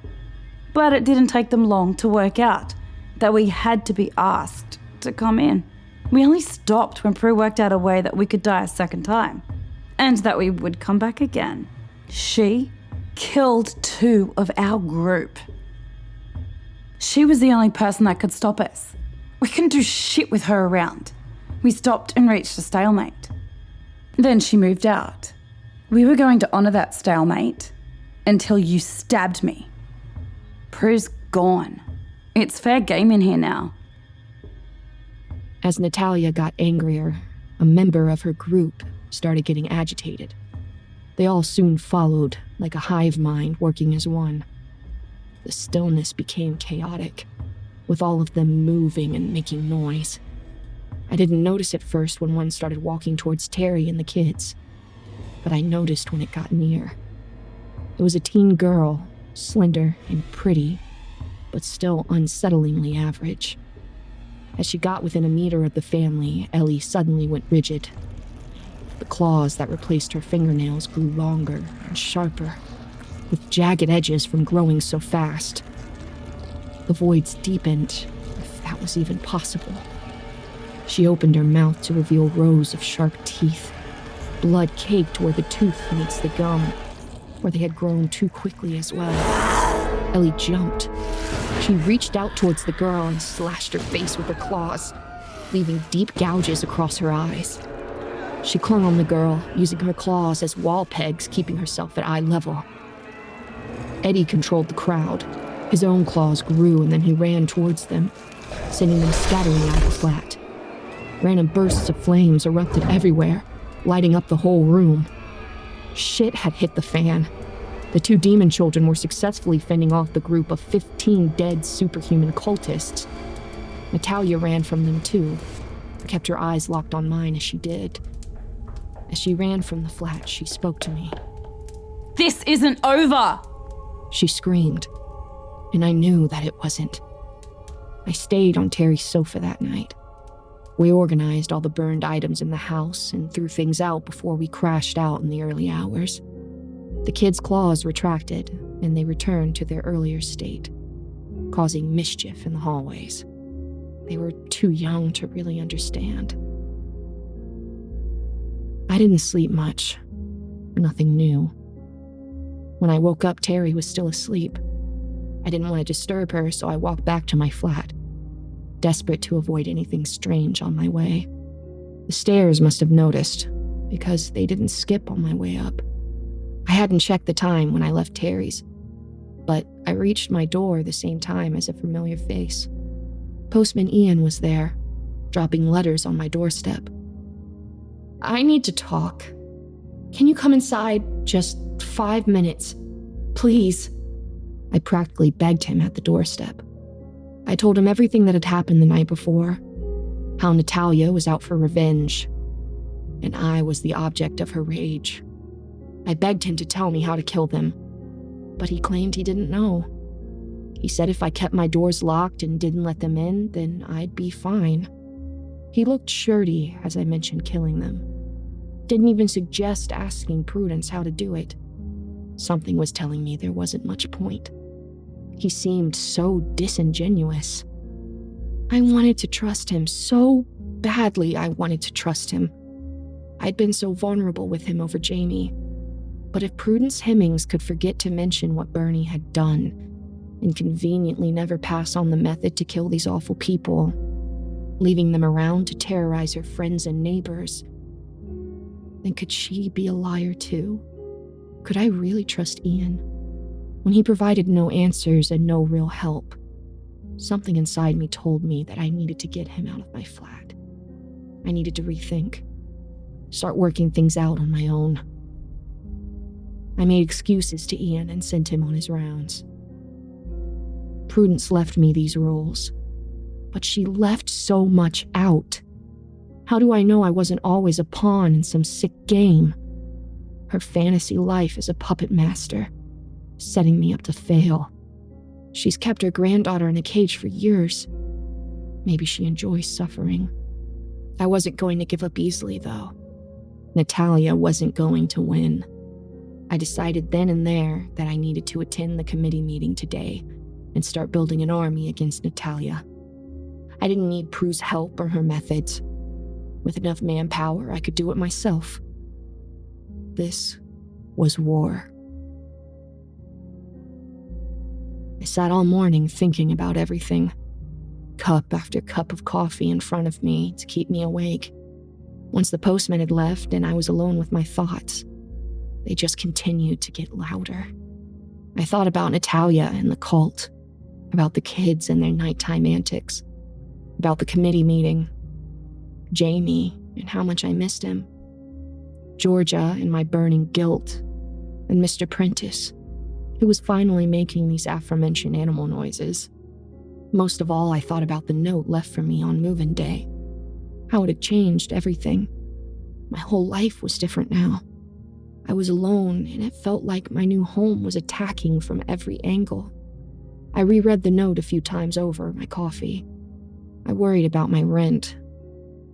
But it didn't take them long to work out that we had to be asked to come in. We only stopped when Prue worked out a way that we could die a second time, and that we would come back again. She killed 2 of our group. She was the only person that could stop us. We couldn't do shit with her around. We stopped and reached a stalemate. Then she moved out. We were going to honour that stalemate until you stabbed me. Prue's gone. It's fair game in here now. As Natalia got angrier, a member of her group started getting agitated. They all soon followed, like a hive mind working as one. The stillness became chaotic, with all of them moving and making noise. I didn't notice at first when one started walking towards Terry and the kids, but I noticed when it got near. It was a teen girl, slender and pretty, but still unsettlingly average. As she got within a meter of the family, Ellie suddenly went rigid. The claws that replaced her fingernails grew longer and sharper, with jagged edges from growing so fast. The voids deepened, if that was even possible. She opened her mouth to reveal rows of sharp teeth. Blood caked where the tooth meets the gum, where they had grown too quickly as well. Ellie jumped. She reached out towards the girl and slashed her face with her claws, leaving deep gouges across her eyes. She clung on the girl, using her claws as wall pegs, keeping herself at eye level. Eddie controlled the crowd. His own claws grew, and then he ran towards them, sending them scattering out of the flat. Random bursts of flames erupted everywhere, lighting up the whole room. Shit had hit the fan. The two demon children were successfully fending off the group of 15 dead superhuman cultists. Natalia ran from them too, but kept her eyes locked on mine as she did. As she ran from the flat, she spoke to me. "This isn't over!" She screamed, and I knew that it wasn't. I stayed on Terry's sofa that night. We organized all the burned items in the house and threw things out before we crashed out in the early hours. The kids' claws retracted, and they returned to their earlier state, causing mischief in the hallways. They were too young to really understand. I didn't sleep much. Nothing new. When I woke up, Terry was still asleep. I didn't want to disturb her, so I walked back to my flat, desperate to avoid anything strange on my way. The stairs must have noticed, because they didn't skip on my way up. I hadn't checked the time when I left Terry's, but I reached my door the same time as a familiar face. Postman Ian was there, dropping letters on my doorstep. "I need to talk. Can you come inside just 5 minutes? Please." I practically begged him at the doorstep. I told him everything that had happened the night before, how Natalia was out for revenge, and I was the object of her rage. I begged him to tell me how to kill them, but he claimed he didn't know. He said if I kept my doors locked and didn't let them in, then I'd be fine. He looked shirty as I mentioned killing them. Didn't even suggest asking Prudence how to do it. Something was telling me there wasn't much point. He seemed so disingenuous. I wanted to trust him so badly. I wanted to trust him. I'd been so vulnerable with him over Jamie. But if Prudence Hemmings could forget to mention what Bernie had done, and conveniently never pass on the method to kill these awful people, leaving them around to terrorize her friends and neighbors, then could she be a liar too? Could I really trust Ian? When he provided no answers and no real help, something inside me told me that I needed to get him out of my flat. I needed to rethink, start working things out on my own. I made excuses to Ian and sent him on his rounds. Prudence left me these roles, but she left so much out. How do I know I wasn't always a pawn in some sick game? Her fantasy life as a puppet master, setting me up to fail. She's kept her granddaughter in a cage for years. Maybe she enjoys suffering. I wasn't going to give up easily, though. Natalia wasn't going to win. I decided then and there that I needed to attend the committee meeting today and start building an army against Natalia. I didn't need Prue's help or her methods. With enough manpower, I could do it myself. This was war. I sat all morning thinking about everything, cup after cup of coffee in front of me to keep me awake. Once the postman had left and I was alone with my thoughts, they just continued to get louder. I thought about Natalia and the cult, about the kids and their nighttime antics, about the committee meeting, Jamie and how much I missed him, Georgia and my burning guilt and Mr. Prentice, who was finally making these aforementioned animal noises. Most of all, I thought about the note left for me on move-in day. How it had changed everything. My whole life was different now. I was alone, and it felt like my new home was attacking from every angle. I reread the note a few times over my coffee. I worried about my rent.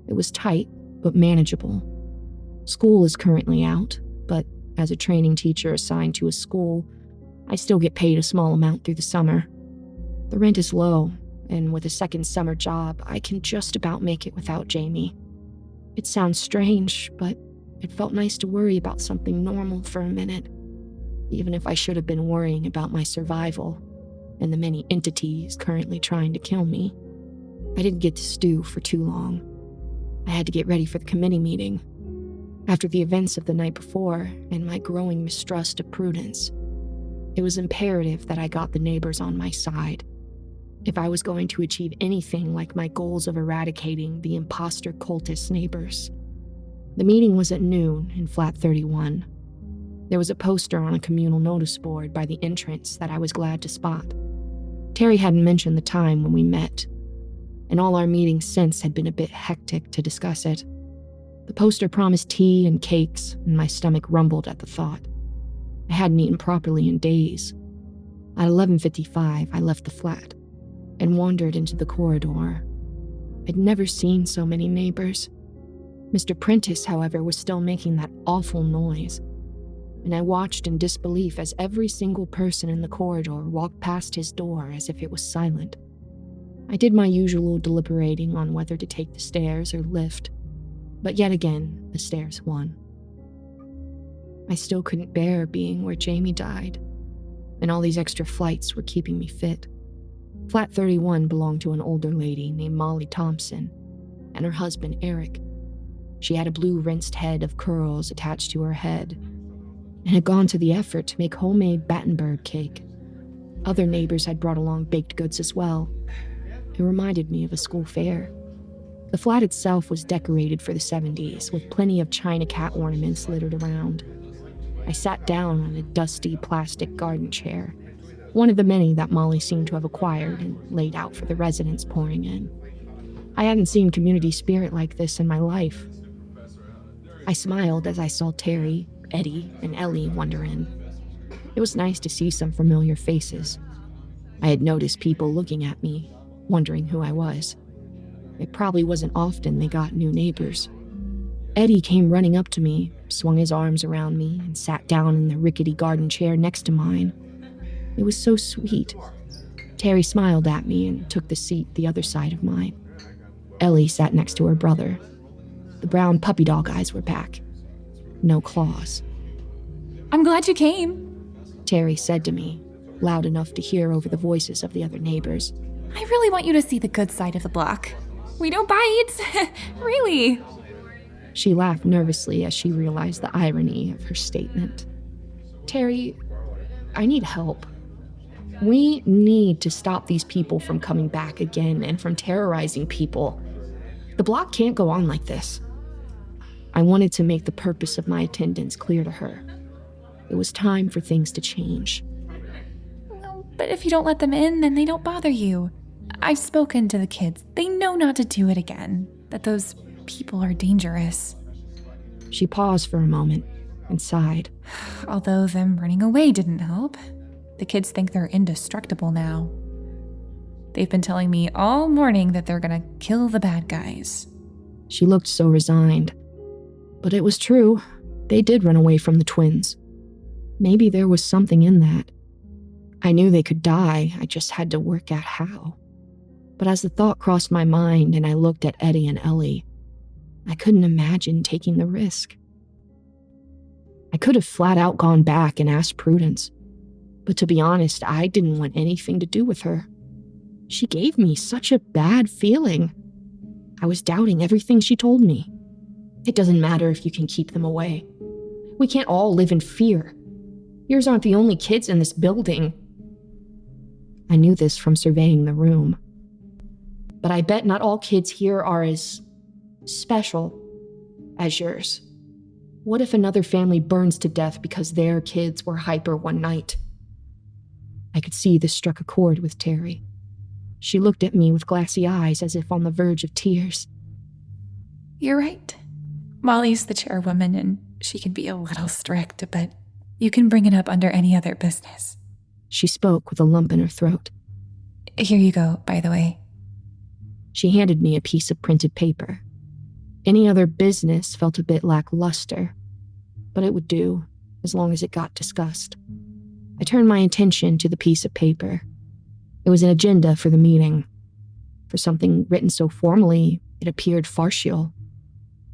It was tight, but manageable. School is currently out, but as a training teacher assigned to a school, I still get paid a small amount through the summer. The rent is low, and with a second summer job, I can just about make it without Jamie. It sounds strange, but it felt nice to worry about something normal for a minute, even if I should have been worrying about my survival and the many entities currently trying to kill me. I didn't get to stew for too long. I had to get ready for the committee meeting. After the events of the night before and my growing mistrust of Prudence, it was imperative that I got the neighbors on my side. If I was going to achieve anything like my goals of eradicating the imposter cultist neighbors. The meeting was at noon in flat 31. There was a poster on a communal notice board by the entrance that I was glad to spot. Terry hadn't mentioned the time when we met, and all our meetings since had been a bit hectic to discuss it. The poster promised tea and cakes, and my stomach rumbled at the thought. I hadn't eaten properly in days. At 11:55, I left the flat and wandered into the corridor. I'd never seen so many neighbors. Mr. Prentice, however, was still making that awful noise, and I watched in disbelief as every single person in the corridor walked past his door as if it was silent. I did my usual deliberating on whether to take the stairs or lift, but yet again, the stairs won. I still couldn't bear being where Jamie died, and all these extra flights were keeping me fit. Flat 31 belonged to an older lady named Molly Thompson and her husband Eric. She had a blue rinsed head of curls attached to her head and had gone to the effort to make homemade Battenberg cake. Other neighbors had brought along baked goods as well. It reminded me of a school fair. The flat itself was decorated for the 70s with plenty of china cat ornaments littered around. I sat down on a dusty plastic garden chair, one of the many that Molly seemed to have acquired and laid out for the residents pouring in. I hadn't seen community spirit like this in my life. I smiled as I saw Terry, Eddie, and Ellie wander in. It was nice to see some familiar faces. I had noticed people looking at me, wondering who I was. It probably wasn't often they got new neighbors. Eddie came running up to me, swung his arms around me, and sat down in the rickety garden chair next to mine. It was so sweet. Terry smiled at me and took the seat the other side of mine. Ellie sat next to her brother. The brown puppy dog eyes were back. No claws. I'm glad you came, Terry said to me, loud enough to hear over the voices of the other neighbors. I really want you to see the good side of the block. We don't bite. Really. She laughed nervously as she realized the irony of her statement. Terry, I need help. We need to stop these people from coming back again and from terrorizing people. The block can't go on like this. I wanted to make the purpose of my attendance clear to her. It was time for things to change. No, but if you don't let them in, then they don't bother you. I've spoken to the kids. They know not to do it again, that those people are dangerous. She paused for a moment and sighed. Although them running away didn't help. The kids think they're indestructible now. They've been telling me all morning that they're gonna kill the bad guys. She looked so resigned. But it was true. They did run away from the twins. Maybe there was something in that. I knew they could die, I just had to work out how. But as the thought crossed my mind and I looked at Eddie and Ellie, I couldn't imagine taking the risk. I could have flat out gone back and asked Prudence. But to be honest, I didn't want anything to do with her. She gave me such a bad feeling. I was doubting everything she told me. It doesn't matter if you can keep them away. We can't all live in fear. Yours aren't the only kids in this building. I knew this from surveying the room. But I bet not all kids here are as special as yours. What if another family burns to death because their kids were hyper one night? I could see this struck a chord with Terry. She looked at me with glassy eyes as if on the verge of tears. You're right. Molly's the chairwoman and she can be a little strict, but you can bring it up under any other business. She spoke with a lump in her throat. Here you go, by the way. She handed me a piece of printed paper. Any other business felt a bit lackluster, but it would do, as long as it got discussed. I turned my attention to the piece of paper. It was an agenda for the meeting. For something written so formally, it appeared farcical.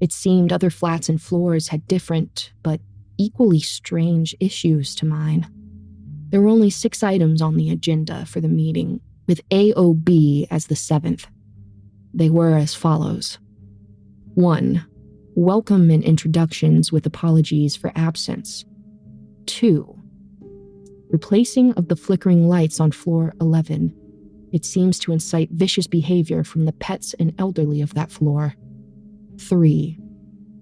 It seemed other flats and floors had different, but equally strange issues to mine. There were only 6 items on the agenda for the meeting, with AOB as the 7th. They were as follows. 1. Welcome and introductions with apologies for absence. 2. Replacing of the flickering lights on floor 11. It seems to incite vicious behavior from the pets and elderly of that floor. 3.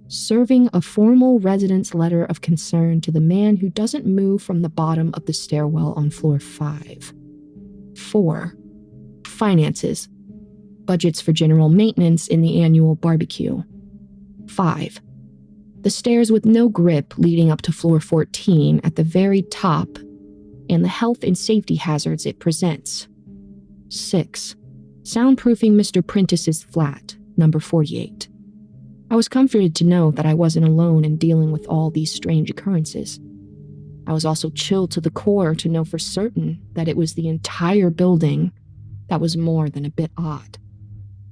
Serving a formal residence letter of concern to the man who doesn't move from the bottom of the stairwell on floor 5. 4. Finances. Budgets for general maintenance in the annual barbecue. 5. The stairs with no grip leading up to floor 14 at the very top and the health and safety hazards it presents. 6. Soundproofing Mr. Prentice's flat, number 48. I was comforted to know that I wasn't alone in dealing with all these strange occurrences. I was also chilled to the core to know for certain that it was the entire building that was more than a bit odd.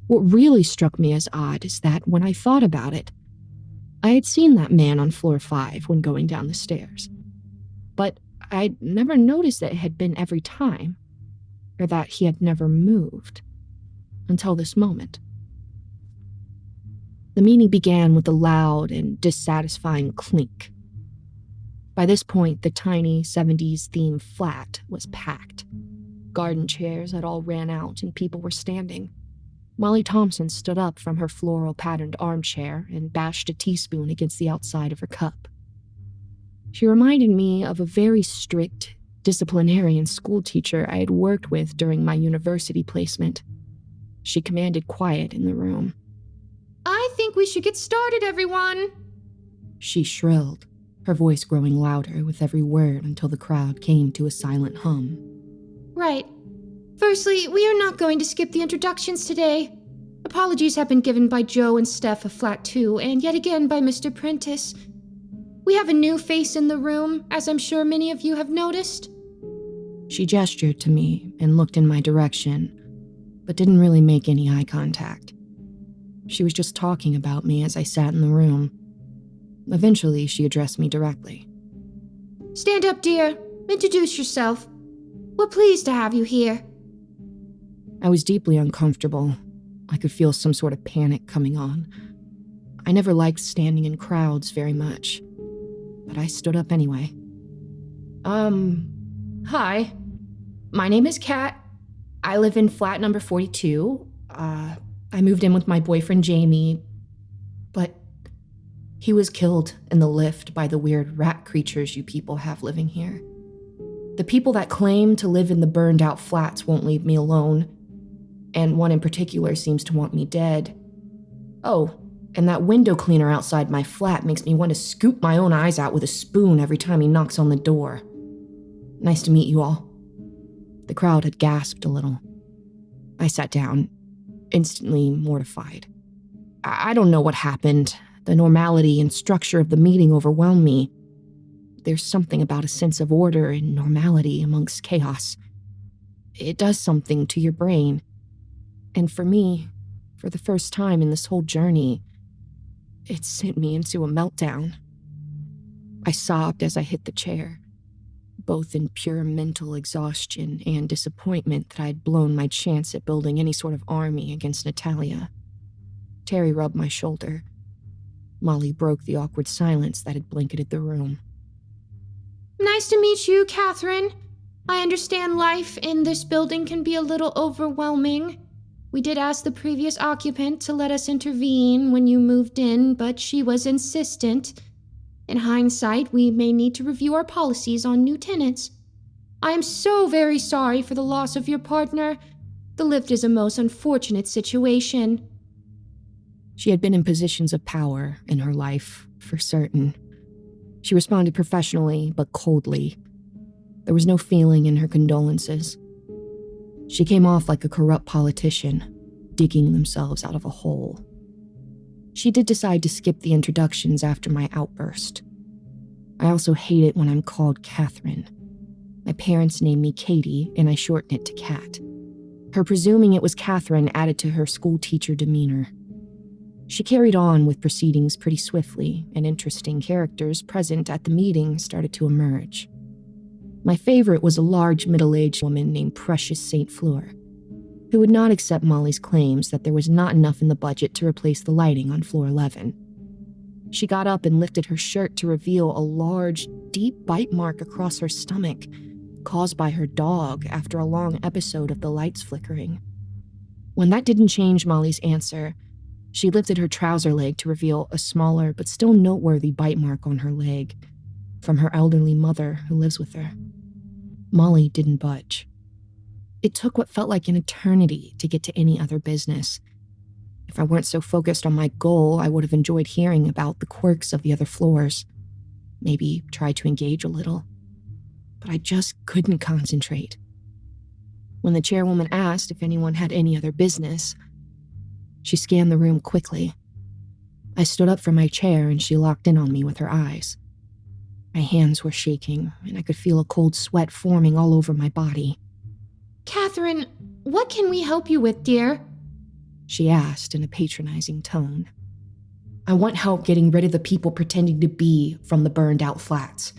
What really struck me as odd is that when I thought about it, I had seen that man on floor 5 when going down the stairs. But I'd never noticed that it had been every time, or that he had never moved, until this moment. The meeting began with a loud and dissatisfying clink. By this point, the tiny 70s-themed flat was packed. Garden chairs had all ran out and people were standing. Molly Thompson stood up from her floral-patterned armchair and bashed a teaspoon against the outside of her cup. She reminded me of a very strict disciplinarian school teacher I had worked with during my university placement. She commanded quiet in the room. I think we should get started, everyone. She shrilled, her voice growing louder with every word until the crowd came to a silent hum. Right. Firstly, we are not going to skip the introductions today. Apologies have been given by Joe and Steph of Flat 2, and yet again by Mr. Prentice. We have a new face in the room, as I'm sure many of you have noticed. She gestured to me and looked in my direction, but didn't really make any eye contact. She was just talking about me as I sat in the room. Eventually, she addressed me directly. Stand up, dear. Introduce yourself. We're pleased to have you here. I was deeply uncomfortable. I could feel some sort of panic coming on. I never liked standing in crowds very much, but I stood up anyway. Hi. My name is Kat. I live in flat number 42. I moved in with my boyfriend Jamie, but he was killed in the lift by the weird rat creatures you people have living here. The people that claim to live in the burned out flats won't leave me alone, and one in particular seems to want me dead. Oh, and that window cleaner outside my flat makes me want to scoop my own eyes out with a spoon every time he knocks on the door. Nice to meet you all. The crowd had gasped a little. I sat down, instantly mortified. I don't know what happened. The normality and structure of the meeting overwhelmed me. There's something about a sense of order and normality amongst chaos. It does something to your brain. And for me, for the first time in this whole journey, it sent me into a meltdown. I sobbed as I hit the chair, both in pure mental exhaustion and disappointment that I had blown my chance at building any sort of army against Natalia. Terry rubbed my shoulder. Molly broke the awkward silence that had blanketed the room. Nice to meet you, Catherine. I understand life in this building can be a little overwhelming. We did ask the previous occupant to let us intervene when you moved in, but she was insistent. In hindsight, we may need to review our policies on new tenants. I am so very sorry for the loss of your partner. The lift is a most unfortunate situation. She had been in positions of power in her life, for certain. She responded professionally, but coldly. There was no feeling in her condolences. She came off like a corrupt politician, digging themselves out of a hole. She did decide to skip the introductions after my outburst. I also hate it when I'm called Catherine. My parents named me Katie, and I shorten it to Cat. Her presuming it was Catherine added to her school teacher demeanor. She carried on with proceedings pretty swiftly, and interesting characters present at the meeting started to emerge. My favorite was a large middle-aged woman named Precious St. Fleur, who would not accept Molly's claims that there was not enough in the budget to replace the lighting on floor 11. She got up and lifted her shirt to reveal a large, deep bite mark across her stomach, caused by her dog after a long episode of the lights flickering. When that didn't change Molly's answer, she lifted her trouser leg to reveal a smaller but still noteworthy bite mark on her leg, from her elderly mother who lives with her. Molly didn't budge. It took what felt like an eternity to get to any other business. If I weren't so focused on my goal, I would have enjoyed hearing about the quirks of the other floors. Maybe try to engage a little. But I just couldn't concentrate. When the chairwoman asked if anyone had any other business, she scanned the room quickly. I stood up from my chair and she locked in on me with her eyes. My hands were shaking and I could feel a cold sweat forming all over my body. Catherine, what can we help you with, dear? She asked in a patronizing tone. I want help getting rid of the people pretending to be from the burned-out flats.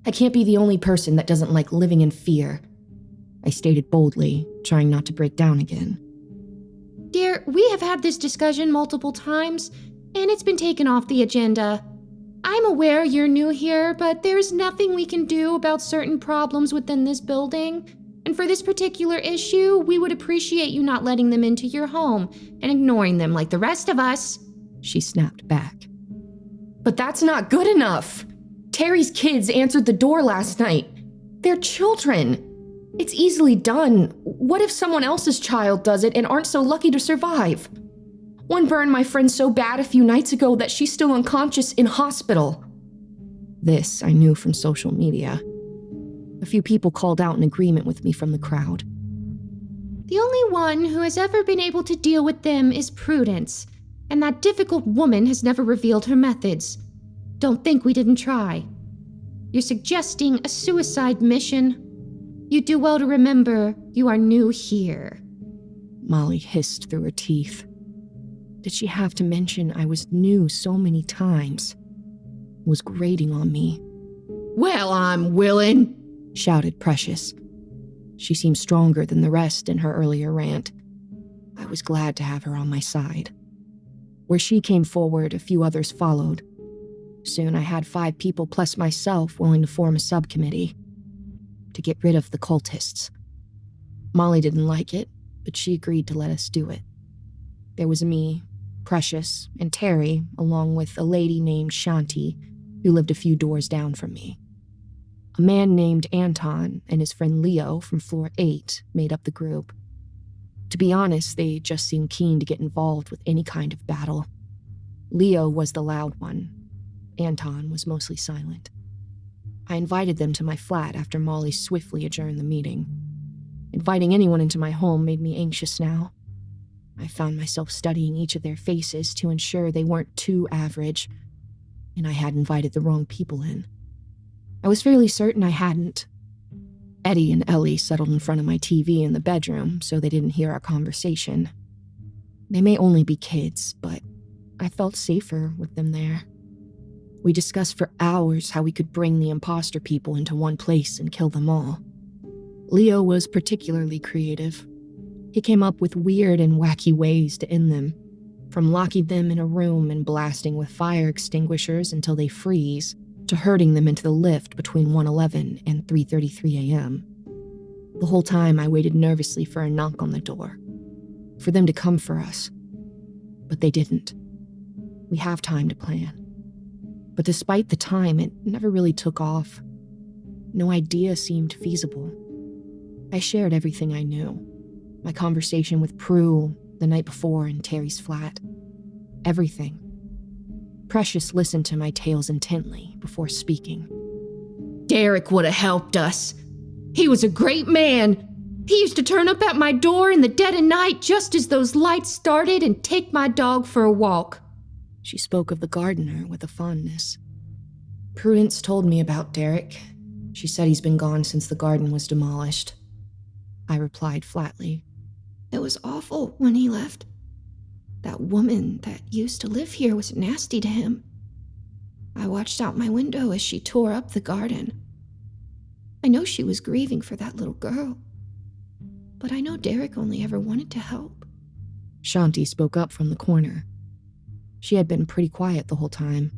I can't be the only person that doesn't like living in fear, I stated boldly, trying not to break down again. Dear, we have had this discussion multiple times, and it's been taken off the agenda. I'm aware you're new here, but there's nothing we can do about certain problems within this building. And for this particular issue, we would appreciate you not letting them into your home and ignoring them like the rest of us, she snapped back. But that's not good enough. Terry's kids answered the door last night. They're children. It's easily done. What if someone else's child does it and aren't so lucky to survive? One burned my friend so bad a few nights ago that she's still unconscious in hospital. This I knew from social media. A few people called out in agreement with me from the crowd. The only one who has ever been able to deal with them is Prudence, and that difficult woman has never revealed her methods. Don't think we didn't try. You're suggesting a suicide mission. You do well to remember you are new here. Molly hissed through her teeth. Did she have to mention I was new so many times? It was grating on me. Well, I'm willing, shouted Precious. She seemed stronger than the rest in her earlier rant. I was glad to have her on my side. Where she came forward, a few others followed. Soon I had 5 people plus myself willing to form a subcommittee to get rid of the cultists. Molly didn't like it, but she agreed to let us do it. There was me, Precious, and Terry, along with a lady named Shanti, who lived a few doors down from me. A man named Anton and his friend Leo from floor 8 made up the group. To be honest, they just seemed keen to get involved with any kind of battle. Leo was the loud one. Anton was mostly silent. I invited them to my flat after Molly swiftly adjourned the meeting. Inviting anyone into my home made me anxious now. I found myself studying each of their faces to ensure they weren't too average, and I had invited the wrong people in. I was fairly certain I hadn't. Eddie and Ellie settled in front of my TV in the bedroom so they didn't hear our conversation. They may only be kids, but I felt safer with them there. We discussed for hours how we could bring the imposter people into one place and kill them all. Leo was particularly creative. He came up with weird and wacky ways to end them, from locking them in a room and blasting with fire extinguishers until they freeze, to herding them into the lift between 1:11 and 3:33 a.m. The whole time I waited nervously for a knock on the door, for them to come for us. But they didn't. We have time to plan. But despite the time, it never really took off. No idea seemed feasible. I shared everything I knew. My conversation with Prue the night before in Terry's flat. Everything. Precious listened to my tales intently before speaking. Derek would have helped us. He was a great man. He used to turn up at my door in the dead of night just as those lights started and take my dog for a walk. She spoke of the gardener with a fondness. Prudence told me about Derek. She said he's been gone since the garden was demolished. I replied flatly. It was awful when he left. That woman that used to live here was nasty to him. I watched out my window as she tore up the garden. I know she was grieving for that little girl, but I know Derek only ever wanted to help. Shanti spoke up from the corner. She had been pretty quiet the whole time.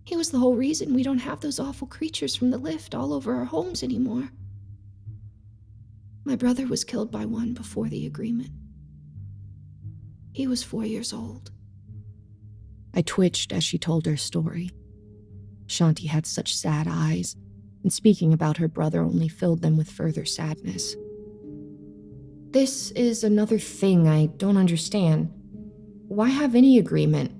He was the whole reason we don't have those awful creatures from the lift all over our homes anymore. My brother was killed by one before the agreement. He was 4 years old. I twitched as she told her story. Shanti had such sad eyes, and speaking about her brother only filled them with further sadness. This is another thing I don't understand. Why have any agreement?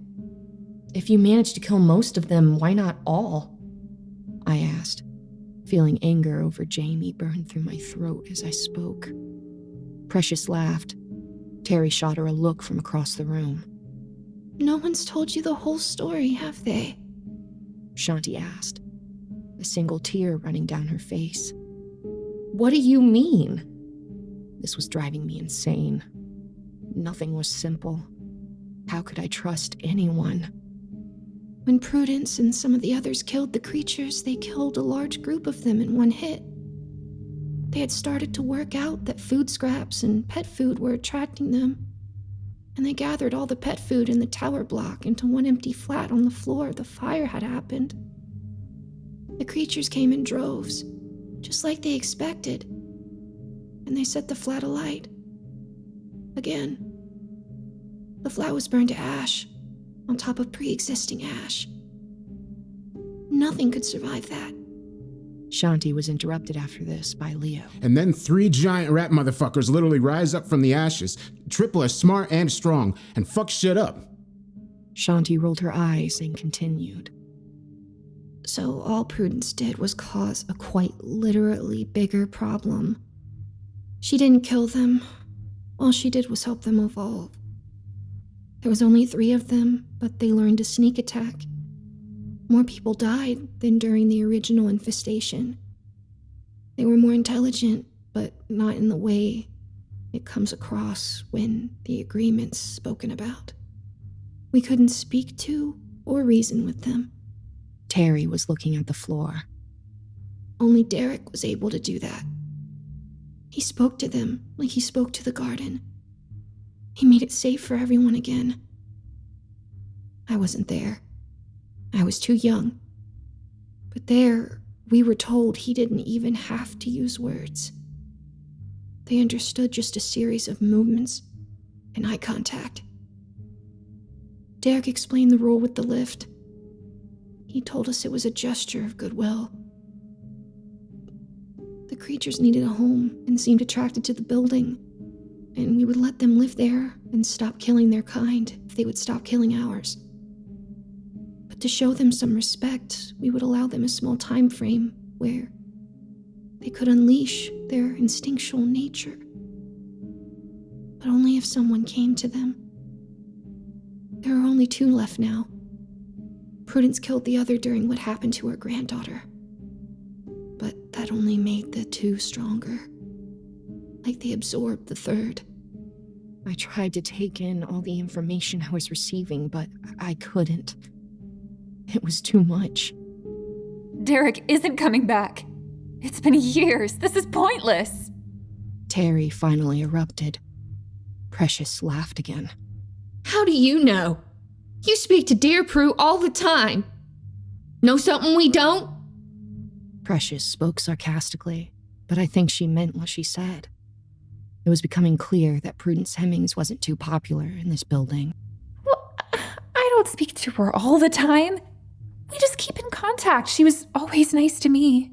If you managed to kill most of them, why not all? I asked, feeling anger over Jamie burn through my throat as I spoke. Precious laughed. Terry shot her a look from across the room. No one's told you the whole story, have they? Shanti asked, a single tear running down her face. What do you mean? This was driving me insane. Nothing was simple. How could I trust anyone? When Prudence and some of the others killed the creatures, they killed a large group of them in one hit. They had started to work out that food scraps and pet food were attracting them, and they gathered all the pet food in the tower block into one empty flat on the floor the fire had happened. The creatures came in droves, just like they expected, and they set the flat alight. Again. The flat was burned to ash, on top of pre-existing ash. Nothing could survive that. Shanti was interrupted after this by Leo. And then 3 giant rat motherfuckers literally rise up from the ashes, triple as smart and strong, and fuck shit up. Shanti rolled her eyes and continued. So all Prudence did was cause a quite literally bigger problem. She didn't kill them. All she did was help them evolve. There was only 3 of them, but they learned to sneak attack. More people died than during the original infestation. They were more intelligent, but not in the way it comes across when the agreement's spoken about. We couldn't speak to or reason with them. Terry was looking at the floor. Only Derek was able to do that. He spoke to them like he spoke to the garden. He made it safe for everyone again. I wasn't there. I was too young. But there, we were told he didn't even have to use words. They understood just a series of movements and eye contact. Derek explained the rule with the lift. He told us it was a gesture of goodwill. The creatures needed a home and seemed attracted to the building, and we would let them live there and stop killing their kind if they would stop killing ours. But to show them some respect, we would allow them a small time frame where they could unleash their instinctual nature. But only if someone came to them. There are only 2 left now. Prudence killed the other during what happened to her granddaughter. But that only made the 2 stronger. Like they absorbed the 3rd. I tried to take in all the information I was receiving, but I couldn't. It was too much. Derek isn't coming back. It's been years. This is pointless. Terry finally erupted. Precious laughed again. How do you know? You speak to Dear Prue all the time. Know something we don't? Precious spoke sarcastically, but I think she meant what she said. It was becoming clear that Prudence Hemmings wasn't too popular in this building. Well, I don't speak to her all the time. We just keep in contact. She was always nice to me.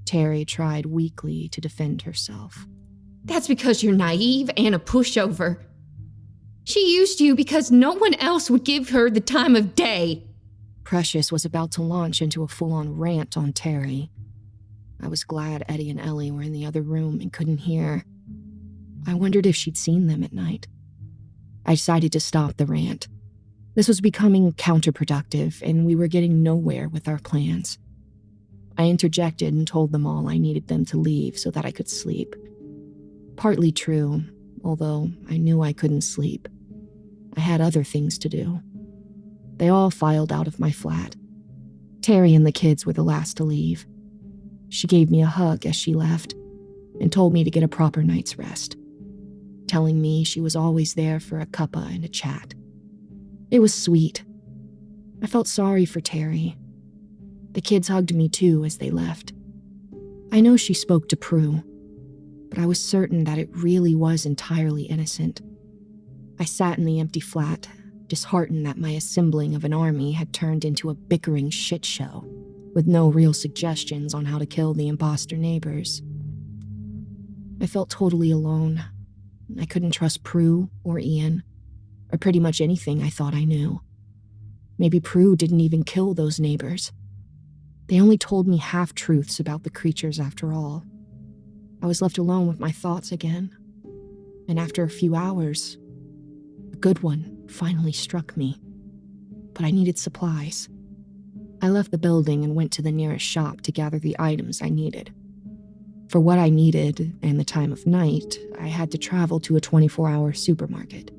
Terry tried weakly to defend herself. That's because you're naive and a pushover. She used you because no one else would give her the time of day. Precious was about to launch into a full-on rant on Terry. I was glad Eddie and Ellie were in the other room and couldn't hear. I wondered if she'd seen them at night. I decided to stop the rant. This was becoming counterproductive, and we were getting nowhere with our plans. I interjected and told them all I needed them to leave so that I could sleep. Partly true, although I knew I couldn't sleep. I had other things to do. They all filed out of my flat. Terry and the kids were the last to leave. She gave me a hug as she left and told me to get a proper night's rest, telling me she was always there for a cuppa and a chat. It was sweet. I felt sorry for Terry. The kids hugged me too as they left. I know she spoke to Prue, but I was certain that it really was entirely innocent. I sat in the empty flat, disheartened that my assembling of an army had turned into a bickering shit show, with no real suggestions on how to kill the imposter neighbors. I felt totally alone. I couldn't trust Prue or Ian, or pretty much anything I thought I knew. Maybe Prue didn't even kill those neighbors. They only told me half-truths about the creatures after all. I was left alone with my thoughts again. And after a few hours, a good one finally struck me. But I needed supplies. I left the building and went to the nearest shop to gather the items I needed. For what I needed and the time of night, I had to travel to a 24-hour supermarket.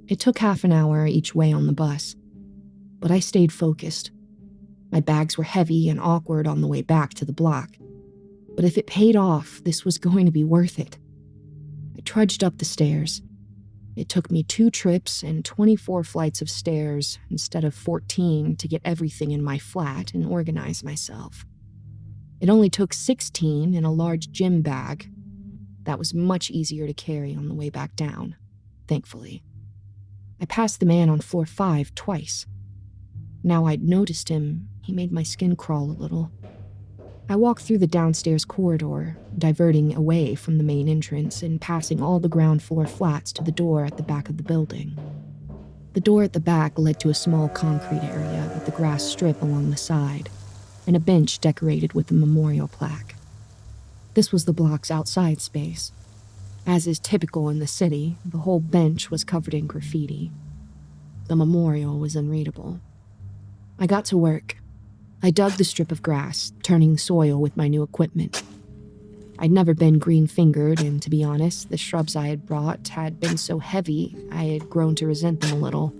It took half an hour each way on the bus, but I stayed focused. My bags were heavy and awkward on the way back to the block, but if it paid off, this was going to be worth it. I trudged up the stairs. It took me 2 trips and 24 flights of stairs instead of 14 to get everything in my flat and organize myself. It only took 16 in a large gym bag. That was much easier to carry on the way back down, thankfully. I passed the man on floor 5 twice. Now I'd noticed him, he made my skin crawl a little. I walked through the downstairs corridor, diverting away from the main entrance and passing all the ground floor flats to the door at the back of the building. The door at the back led to a small concrete area with a grass strip along the side, and a bench decorated with a memorial plaque. This was the block's outside space. As is typical in the city, the whole bench was covered in graffiti. The memorial was unreadable. I got to work. I dug the strip of grass, turning soil with my new equipment. I'd never been green-fingered, and to be honest, the shrubs I had brought had been so heavy I had grown to resent them a little.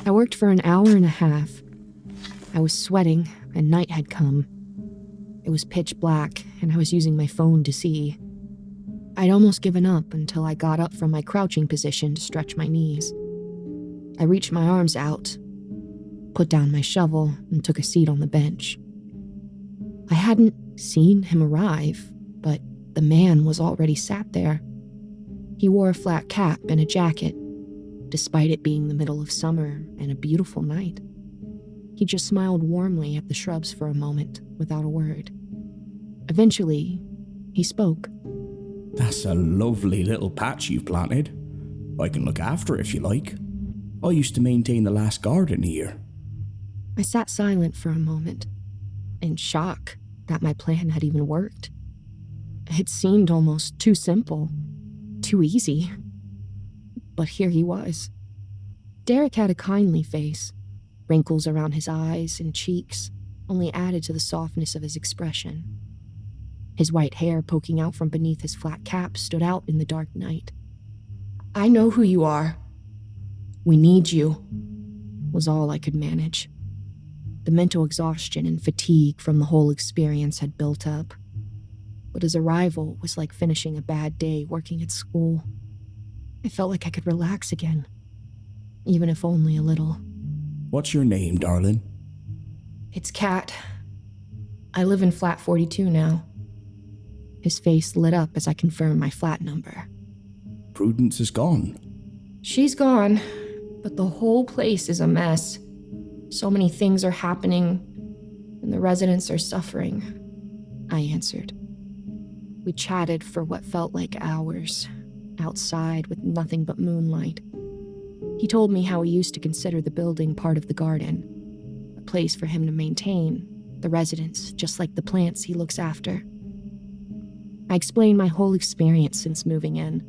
I worked for an hour and a half. I was sweating, and night had come. It was pitch black, and I was using my phone to see. I'd almost given up until I got up from my crouching position to stretch my knees. I reached my arms out, put down my shovel, and took a seat on the bench. I hadn't seen him arrive, but the man was already sat there. He wore a flat cap and a jacket, despite it being the middle of summer and a beautiful night. He just smiled warmly at the shrubs for a moment, without a word. Eventually, he spoke. That's a lovely little patch you've planted. I can look after it if you like. I used to maintain the last garden here. I sat silent for a moment, in shock that my plan had even worked. It seemed almost too simple, too easy. But here he was. Derek had a kindly face. Wrinkles around his eyes and cheeks only added to the softness of his expression. His white hair poking out from beneath his flat cap stood out in the dark night. "I know who you are. We need you," was all I could manage. The mental exhaustion and fatigue from the whole experience had built up. But his arrival was like finishing a bad day working at school. I felt like I could relax again, even if only a little. What's your name, darling? It's Kat. I live in flat 42 now. His face lit up as I confirmed my flat number. Prudence is gone. She's gone, but the whole place is a mess. So many things are happening, and the residents are suffering, I answered. We chatted for what felt like hours, outside with nothing but moonlight. He told me how he used to consider the building part of the garden, a place for him to maintain the residents, just like the plants he looks after. I explained my whole experience since moving in.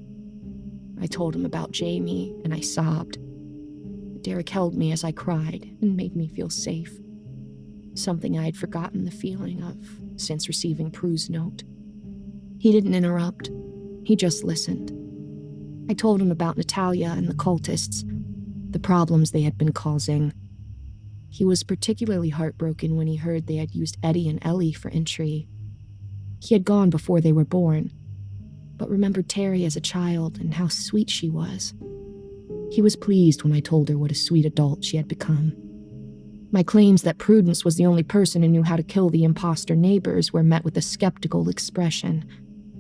I told him about Jamie, and I sobbed. Derek held me as I cried and made me feel safe, something I had forgotten the feeling of since receiving Prue's note. He didn't interrupt. He just listened. I told him about Natalia and the cultists, the problems they had been causing. He was particularly heartbroken when he heard they had used Eddie and Ellie for entry. He had gone before they were born, but remembered Terry as a child and how sweet she was. He was pleased when I told her what a sweet adult she had become. My claims that Prudence was the only person who knew how to kill the imposter neighbors were met with a skeptical expression,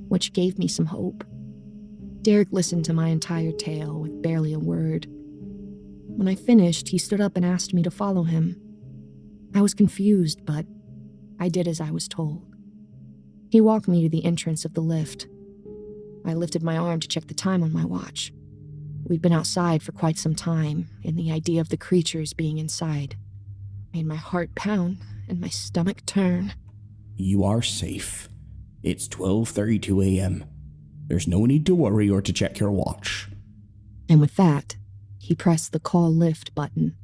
which gave me some hope. Derek listened to my entire tale with barely a word. When I finished, he stood up and asked me to follow him. I was confused, but I did as I was told. He walked me to the entrance of the lift. I lifted my arm to check the time on my watch. We'd been outside for quite some time, and the idea of the creatures being inside made my heart pound and my stomach turn. You are safe. It's 12:32 a.m. There's no need to worry or to check your watch. And with that, he pressed the call lift button.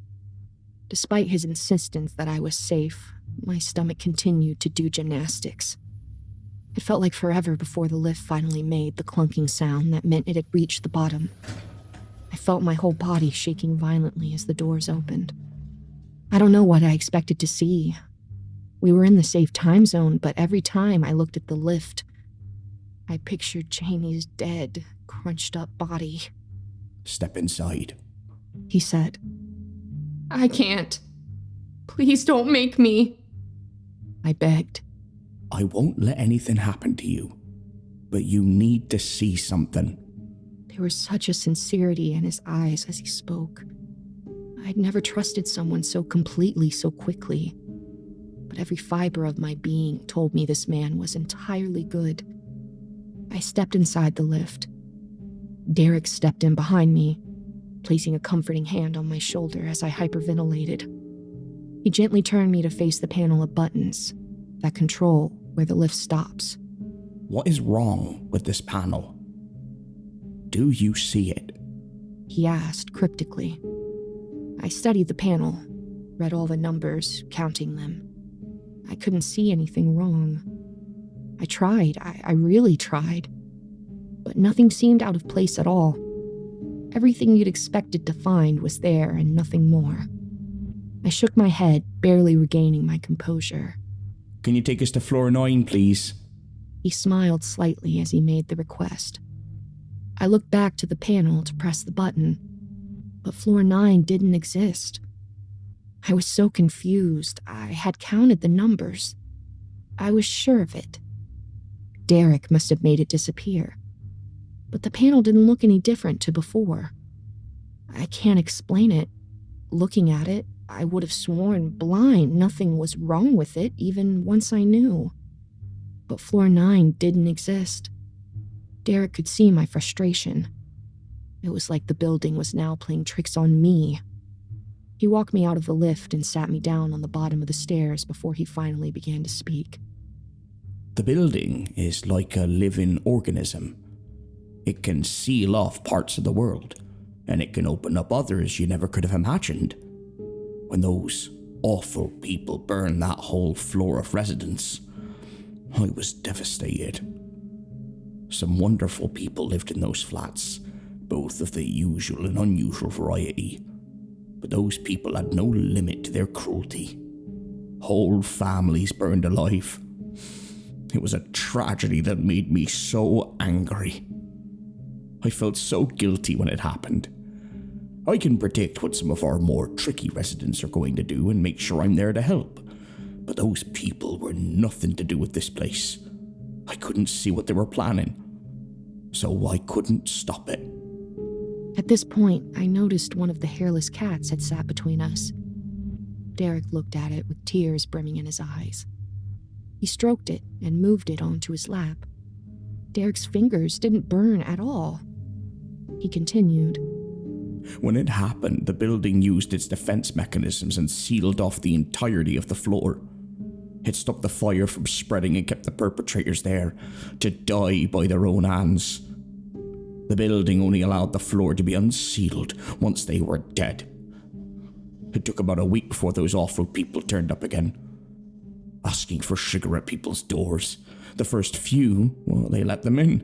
Despite his insistence that I was safe, my stomach continued to do gymnastics. It felt like forever before the lift finally made the clunking sound that meant it had reached the bottom. I felt my whole body shaking violently as the doors opened. I don't know what I expected to see. We were in the safe time zone, but every time I looked at the lift, I pictured Jamie's dead, crunched-up body. Step inside, he said. I can't. Please don't make me. I begged. I won't let anything happen to you, but you need to see something. There was such a sincerity in his eyes as he spoke. I'd never trusted someone so completely, so quickly. But every fiber of my being told me this man was entirely good. I stepped inside the lift. Derek stepped in behind me, placing a comforting hand on my shoulder as I hyperventilated. He gently turned me to face the panel of buttons that control where the lift stops. What is wrong with this panel? Do you see it? He asked cryptically. I studied the panel, read all the numbers, counting them. I couldn't see anything wrong. I tried, I really tried. But nothing seemed out of place at all. Everything you'd expected to find was there and nothing more. I shook my head, barely regaining my composure. Can you take us to floor 9, please? He smiled slightly as he made the request. I looked back to the panel to press the button, but floor 9 didn't exist. I was so confused. I had counted the numbers. I was sure of it. Derek must have made it disappear. But the panel didn't look any different to before. I can't explain it. Looking at it, I would have sworn blind nothing was wrong with it, even once I knew. But floor 9 didn't exist. Derek could see my frustration. It was like the building was now playing tricks on me. He walked me out of the lift and sat me down on the bottom of the stairs before he finally began to speak. The building is like a living organism. It can seal off parts of the world, and it can open up others you never could have imagined. When those awful people burned that whole floor of residence, I was devastated. Some wonderful people lived in those flats, both of the usual and unusual variety. But those people had no limit to their cruelty. Whole families burned alive. It was a tragedy that made me so angry. I felt so guilty when it happened. I can predict what some of our more tricky residents are going to do and make sure I'm there to help. But those people were nothing to do with this place. I couldn't see what they were planning, so I couldn't stop it. At this point, I noticed one of the hairless cats had sat between us. Derek looked at it with tears brimming in his eyes. He stroked it and moved it onto his lap. Derek's fingers didn't burn at all. He continued. When it happened, the building used its defense mechanisms and sealed off the entirety of the floor. It stopped the fire from spreading and kept the perpetrators there to die by their own hands. The building only allowed the floor to be unsealed once they were dead. It took about a week before those awful people turned up again, asking for sugar at people's doors. The first few, well, they let them in.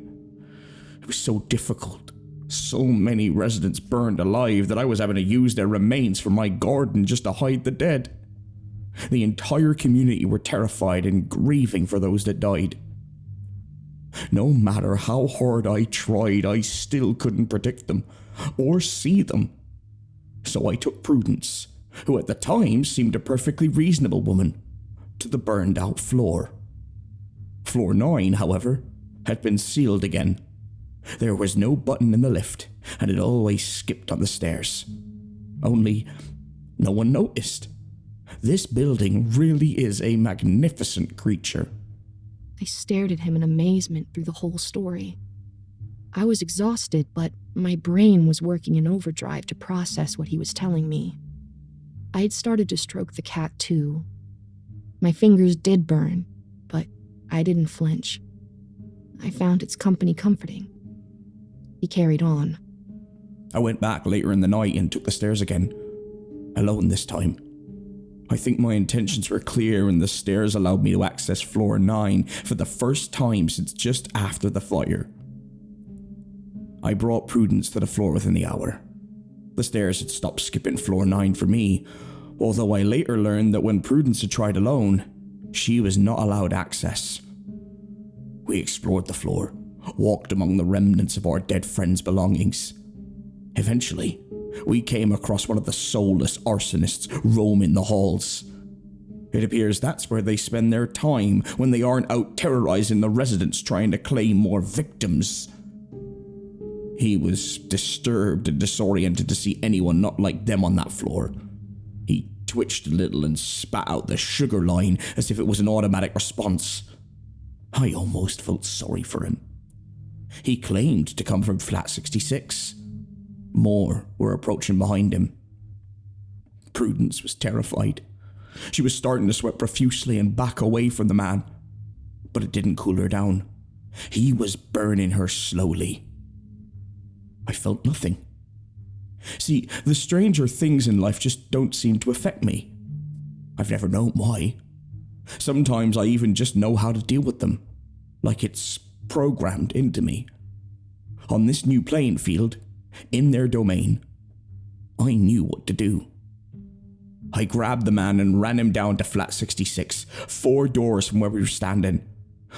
It was so difficult. So many residents burned alive that I was having to use their remains for my garden just to hide the dead. The entire community were terrified and grieving for those that died. No matter how hard I tried, I still couldn't predict them or see them. So I took Prudence, who at the time seemed a perfectly reasonable woman, to the burned out floor. Floor 9, however, had been sealed again. There was no button in the lift, and it always skipped on the stairs. Only, no one noticed. This building really is a magnificent creature. I stared at him in amazement through the whole story. I was exhausted, but my brain was working in overdrive to process what he was telling me. I had started to stroke the cat too. My fingers did burn, but I didn't flinch. I found its company comforting. He carried on. I went back later in the night and took the stairs again. Alone this time. I think my intentions were clear and the stairs allowed me to access floor 9 for the first time since just after the fire. I brought Prudence to the floor within the hour. The stairs had stopped skipping floor 9 for me, although I later learned that when Prudence had tried alone, she was not allowed access. We explored the floor, walked among the remnants of our dead friends' belongings. Eventually, we came across one of the soulless arsonists roaming the halls. It appears that's where they spend their time when they aren't out terrorizing the residents trying to claim more victims. He was disturbed and disoriented to see anyone not like them on that floor. He twitched a little and spat out the sugar line as if it was an automatic response. I almost felt sorry for him. He claimed to come from flat 66. More were approaching behind him. Prudence was terrified. She was starting to sweat profusely and back away from the man. But it didn't cool her down. He was burning her slowly. I felt nothing. See, the stranger things in life just don't seem to affect me. I've never known why. Sometimes I even just know how to deal with them, like it's programmed into me. On this new playing field, in their domain, I knew what to do. I grabbed the man and ran him down to flat 66, 4 doors from where we were standing.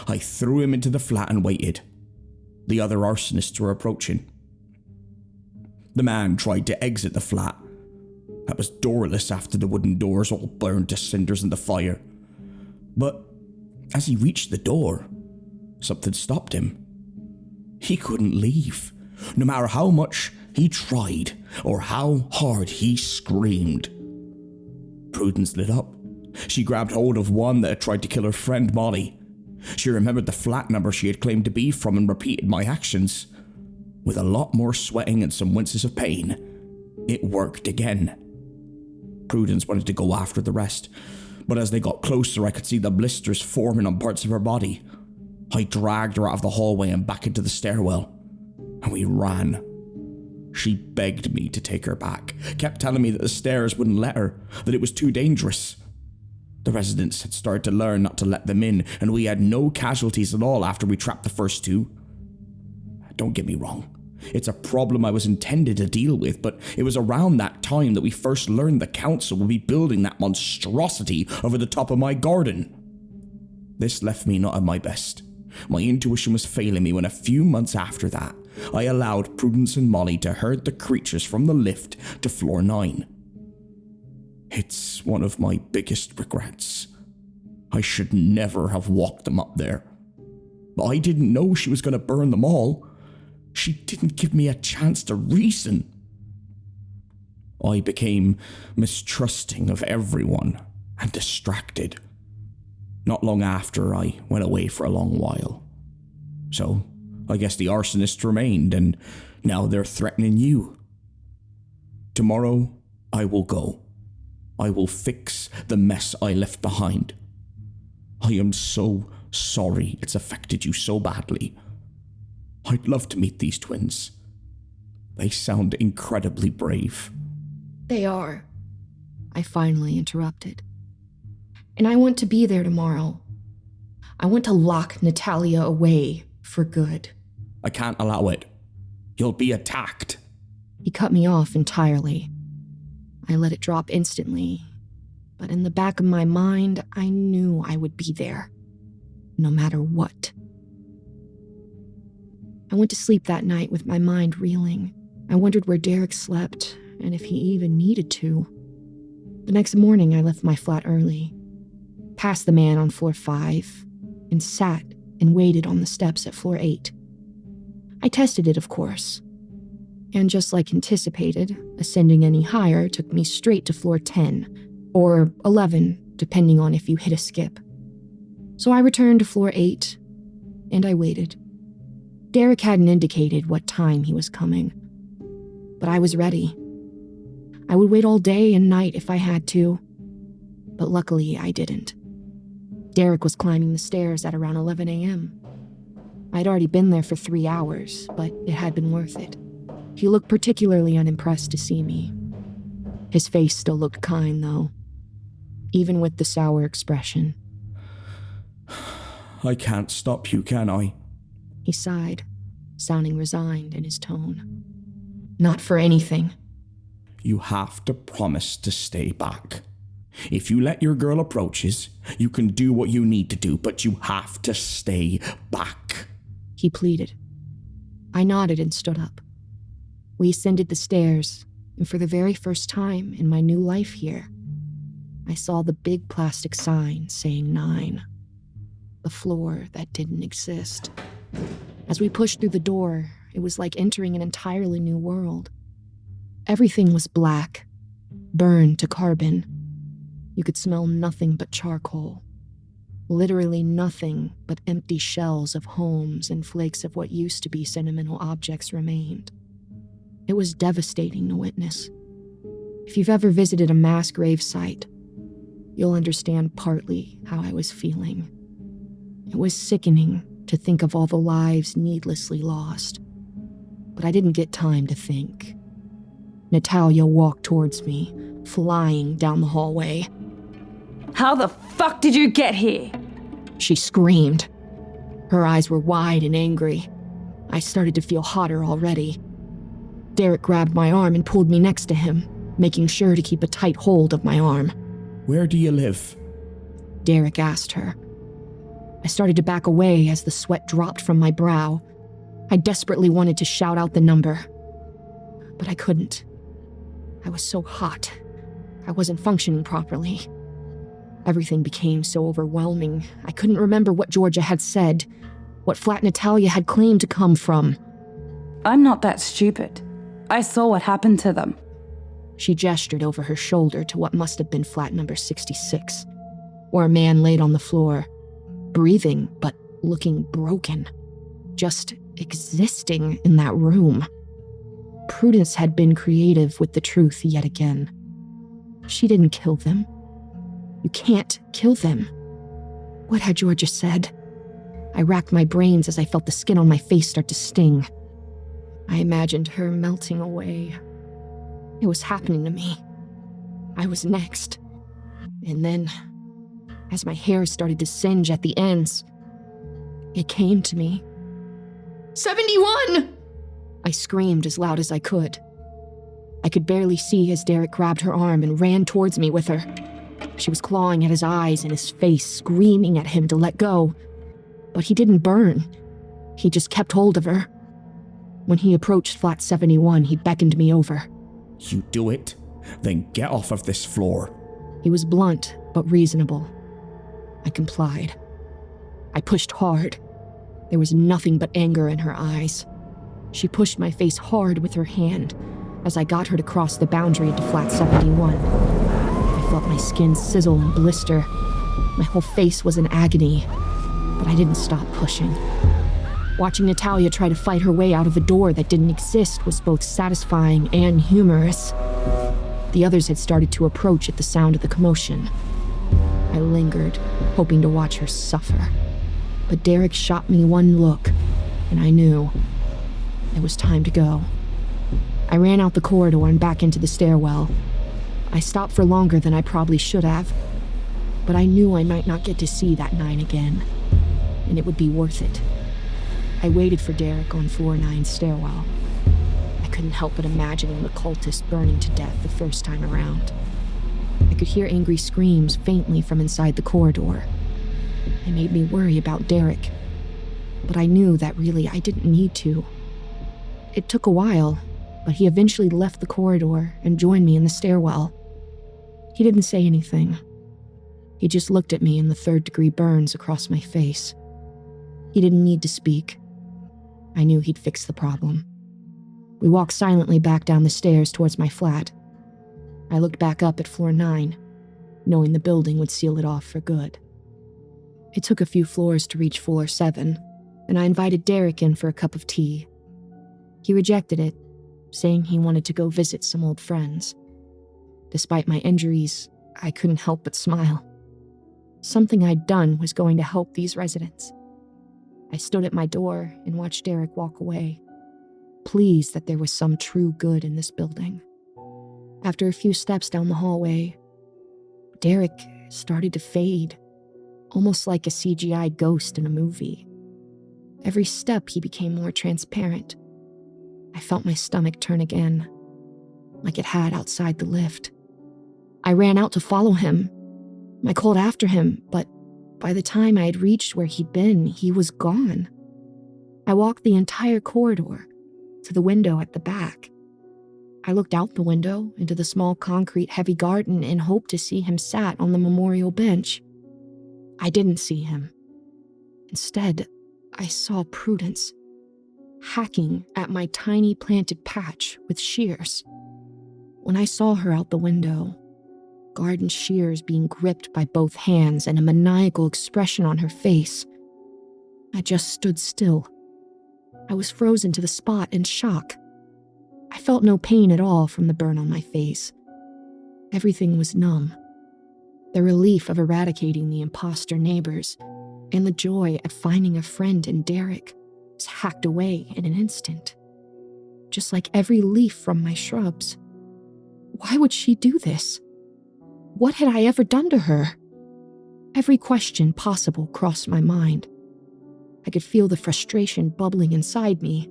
I threw him into the flat and waited. The other arsonists were approaching. The man tried to exit the flat. That was doorless after the wooden doors all burned to cinders in the fire. But as he reached the door, something stopped him. He couldn't leave, no matter how much he tried or how hard he screamed. Prudence lit up. She grabbed hold of one that had tried to kill her friend Molly. She remembered the flat number she had claimed to be from and repeated my actions. With a lot more sweating and some winces of pain, it worked again. Prudence wanted to go after the rest, but as they got closer I could see the blisters forming on parts of her body. I dragged her out of the hallway and back into the stairwell, and we ran. She begged me to take her back, kept telling me that the stairs wouldn't let her, that it was too dangerous. The residents had started to learn not to let them in, and we had no casualties at all after we trapped the first 2. Don't get me wrong. It's a problem I was intended to deal with, but it was around that time that we first learned the council would be building that monstrosity over the top of my garden. This left me not at my best. My intuition was failing me when a few months after that, I allowed Prudence and Molly to herd the creatures from the lift to floor 9. It's one of my biggest regrets. I should never have walked them up there. But I didn't know she was going to burn them all. She didn't give me a chance to reason. I became mistrusting of everyone and distracted. Not long after, I went away for a long while. So, I guess the arsonists remained, and now they're threatening you. Tomorrow, I will go. I will fix the mess I left behind. I am so sorry it's affected you so badly. I'd love to meet these twins. They sound incredibly brave. They are. I finally interrupted. And I want to be there tomorrow. I want to lock Natalia away for good. I can't allow it. You'll be attacked. He cut me off entirely. I let it drop instantly, but in the back of my mind, I knew I would be there, no matter what. I went to sleep that night with my mind reeling. I wondered where Derek slept, and if he even needed to. The next morning, I left my flat early, passed the man on floor 5, and sat and waited on the steps at floor 8. I tested it, of course. And just like anticipated, ascending any higher took me straight to floor 10, or 11, depending on if you hit a skip. So I returned to floor 8, and I waited. Derek hadn't indicated what time he was coming, but I was ready. I would wait all day and night if I had to, but luckily I didn't. Derek was climbing the stairs at around 11 a.m. I'd already been there for 3 hours, but it had been worth it. He looked particularly unimpressed to see me. His face still looked kind, though, even with the sour expression. I can't stop you, can I? He sighed, sounding resigned in his tone. Not for anything. You have to promise to stay back. If you let your girl approaches, you can do what you need to do, but you have to stay back. He pleaded. I nodded and stood up. We ascended the stairs, and for the very first time in my new life here, I saw the big plastic sign saying 9, the floor that didn't exist. As we pushed through the door, it was like entering an entirely new world. Everything was black, burned to carbon. You could smell nothing but charcoal. Literally nothing but empty shells of homes and flakes of what used to be sentimental objects remained. It was devastating to witness. If you've ever visited a mass grave site, you'll understand partly how I was feeling. It was sickening to think of all the lives needlessly lost. But I didn't get time to think. Natalia walked towards me, flying down the hallway. How the fuck did you get here? She screamed. Her eyes were wide and angry. I started to feel hotter already. Derek grabbed my arm and pulled me next to him, making sure to keep a tight hold of my arm. Where do you live? Derek asked her. I started to back away as the sweat dropped from my brow. I desperately wanted to shout out the number, but I couldn't. I was so hot. I wasn't functioning properly. Everything became so overwhelming. I couldn't remember what Georgia had said, what flat Natalia had claimed to come from. I'm not that stupid. I saw what happened to them. She gestured over her shoulder to what must have been flat number 66, where a man laid on the floor, breathing but looking broken, just existing in that room. Prudence had been creative with the truth yet again. She didn't kill them. You can't kill them. What had Georgia said? I racked my brains as I felt the skin on my face start to sting. I imagined her melting away. It was happening to me. I was next. And then, as my hair started to singe at the ends, it came to me. 71! I screamed as loud as I could. I could barely see as Derek grabbed her arm and ran towards me with her. She was clawing at his eyes and his face, screaming at him to let go. But he didn't burn. He just kept hold of her. When he approached flat 71, he beckoned me over. You do it, then get off of this floor. He was blunt, but reasonable. I complied. I pushed hard. There was nothing but anger in her eyes. She pushed my face hard with her hand, As I got her to cross the boundary into flat 71, I felt my skin sizzle and blister. My whole face was in agony, but I didn't stop pushing. Watching Natalia try to fight her way out of a door that didn't exist was both satisfying and humorous. The others had started to approach at the sound of the commotion. I lingered, hoping to watch her suffer. But Derek shot me one look, and I knew it was time to go. I ran out the corridor and back into the stairwell. I stopped for longer than I probably should have, but I knew I might not get to see that 9 again, and it would be worth it. I waited for Derek on floor 9's stairwell. I couldn't help but imagining the cultist burning to death the first time around. I could hear angry screams faintly from inside the corridor. It made me worry about Derek, but I knew that really I didn't need to. It took a while, but he eventually left the corridor and joined me in the stairwell. He didn't say anything. He just looked at me in the 3rd-degree burns across my face. He didn't need to speak. I knew he'd fix the problem. We walked silently back down the stairs towards my flat. I looked back up at floor 9, knowing the building would seal it off for good. It took a few floors to reach floor 7, and I invited Derek in for a cup of tea. He rejected it, saying he wanted to go visit some old friends. Despite my injuries, I couldn't help but smile. Something I'd done was going to help these residents. I stood at my door and watched Derek walk away, pleased that there was some true good in this building. After a few steps down the hallway, Derek started to fade, almost like a CGI ghost in a movie. Every step he became more transparent. I felt my stomach turn again, like it had outside the lift. I ran out to follow him. I called after him, but by the time I had reached where he'd been, he was gone. I walked the entire corridor to the window at the back. I looked out the window into the small concrete heavy garden and hoped to see him sat on the memorial bench. I didn't see him. Instead, I saw Prudence hacking at my tiny planted patch with shears. When I saw her out the window, garden shears being gripped by both hands and a maniacal expression on her face, I just stood still. I was frozen to the spot in shock. I felt no pain at all from the burn on my face. Everything was numb. The relief of eradicating the imposter neighbors and the joy at finding a friend in Derek was hacked away in an instant. Just like every leaf from my shrubs. Why would she do this? What had I ever done to her? Every question possible crossed my mind. I could feel the frustration bubbling inside me.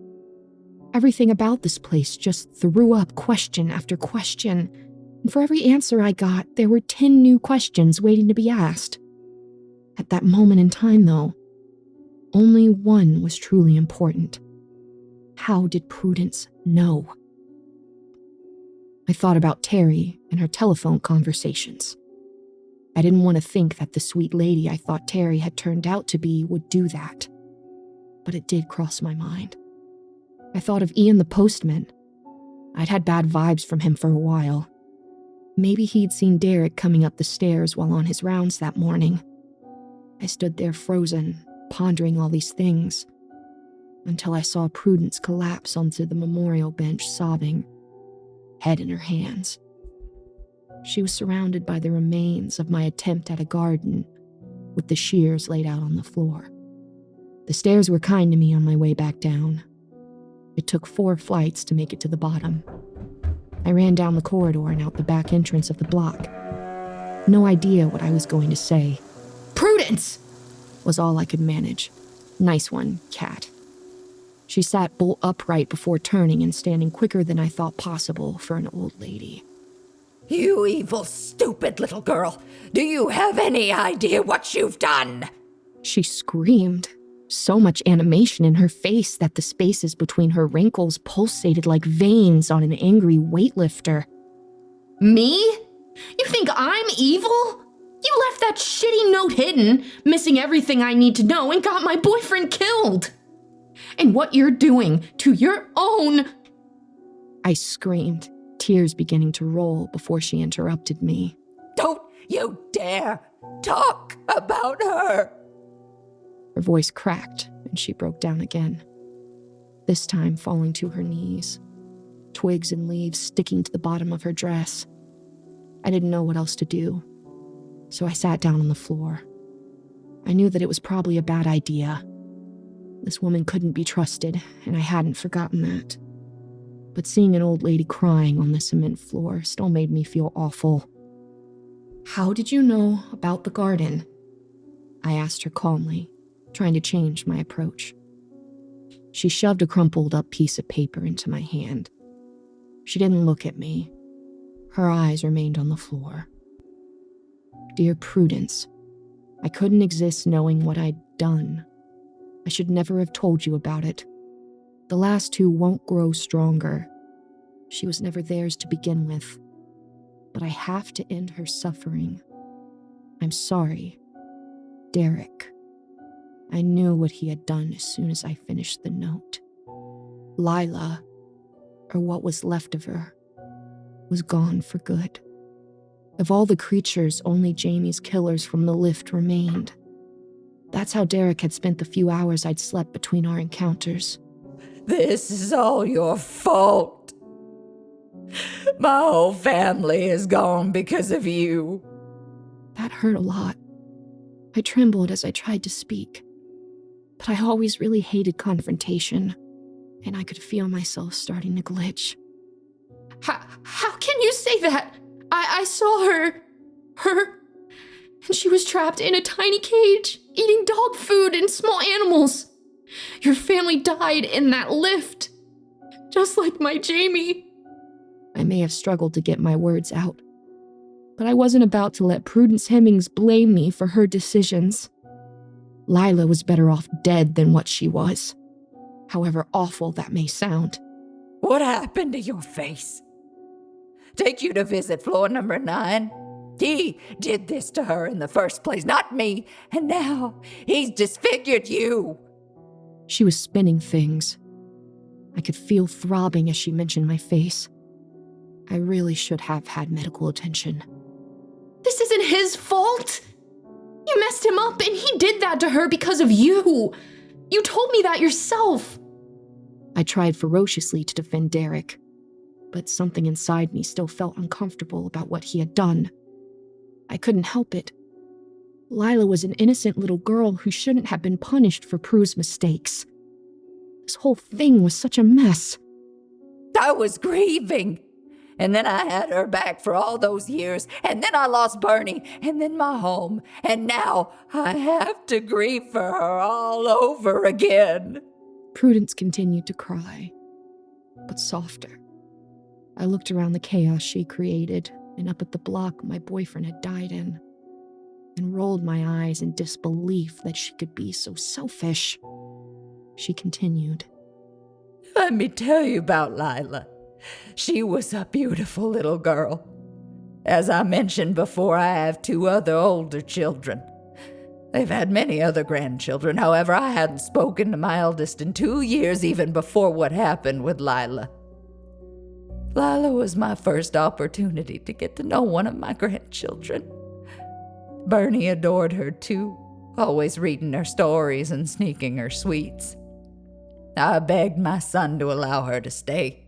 Everything about this place just threw up question after question, and for every answer I got, there were 10 new questions waiting to be asked. At that moment in time, though, only one was truly important. How did Prudence know? I thought about Terry and her telephone conversations. I didn't want to think that the sweet lady I thought Terry had turned out to be would do that. But it did cross my mind. I thought of Ian the postman. I'd had bad vibes from him for a while. Maybe he'd seen Derek coming up the stairs while on his rounds that morning. I stood there frozen, pondering all these things, until I saw Prudence collapse onto the memorial bench sobbing, head in her hands. She was surrounded by the remains of my attempt at a garden, with the shears laid out on the floor. The stairs were kind to me on my way back down. It took 4 flights to make it to the bottom. I ran down the corridor and out the back entrance of the block. No idea what I was going to say. "Prudence!" was all I could manage. "Nice one, cat." She sat bolt upright before turning and standing quicker than I thought possible for an old lady. "You evil, stupid little girl. Do you have any idea what you've done?" She screamed, so much animation in her face that the spaces between her wrinkles pulsated like veins on an angry weightlifter. "Me? You think I'm evil? You left that shitty note hidden, missing everything I need to know, and got my boyfriend killed. And what you're doing to your own..." I screamed, tears beginning to roll before she interrupted me. Don't you dare talk about her! Her voice cracked, and she broke down again, this time falling to her knees, twigs and leaves sticking to the bottom of her dress. I didn't know what else to do, so I sat down on the floor. I knew that it was probably a bad idea. This woman couldn't be trusted, and I hadn't forgotten that. But seeing an old lady crying on the cement floor still made me feel awful. "How did you know about the garden?" I asked her calmly, trying to change my approach. She shoved a crumpled up piece of paper into my hand. She didn't look at me. Her eyes remained on the floor. "Dear Prudence, I couldn't exist knowing what I'd done. I should never have told you about it. The last two won't grow stronger. She was never theirs to begin with. But I have to end her suffering. I'm sorry. Derek." I knew what he had done as soon as I finished the note. Lila, or what was left of her, was gone for good. Of all the creatures, only Jamie's killers from the lift remained. That's how Derek had spent the few hours I'd slept between our encounters. This is all your fault. My whole family is gone because of you. That hurt a lot. I trembled as I tried to speak. But I always really hated confrontation, and I could feel myself starting to glitch. How can you say that? I saw her, and she was trapped in a tiny cage, eating dog food and small animals. Your family died in that lift, just like my Jamie. I may have struggled to get my words out, but I wasn't about to let Prudence Hemmings blame me for her decisions. Lila was better off dead than what she was, however awful that may sound. What happened to your face? Take you to visit floor number 9? He did this to her in the first place, not me, and now he's disfigured you. She was spinning things. I could feel throbbing as she mentioned my face. I really should have had medical attention. This isn't his fault. You messed him up, and he did that to her because of you. You told me that yourself. I tried ferociously to defend Derek, but something inside me still felt uncomfortable about what he had done. I couldn't help it. Lila was an innocent little girl who shouldn't have been punished for Prue's mistakes. This whole thing was such a mess. I was grieving. And then I had her back for all those years, and then I lost Bernie, and then my home, and now I have to grieve for her all over again. Prudence continued to cry, but softer. I looked around the chaos she created and up at the block my boyfriend had died in, and rolled my eyes in disbelief that she could be so selfish. She continued. Let me tell you about Lila. She was a beautiful little girl. As I mentioned before, I have 2 other older children. They've had many other grandchildren. However, I hadn't spoken to my eldest in 2 years, even before what happened with Lila. Lila was my first opportunity to get to know one of my grandchildren. Bernie adored her too, always reading her stories and sneaking her sweets. I begged my son to allow her to stay.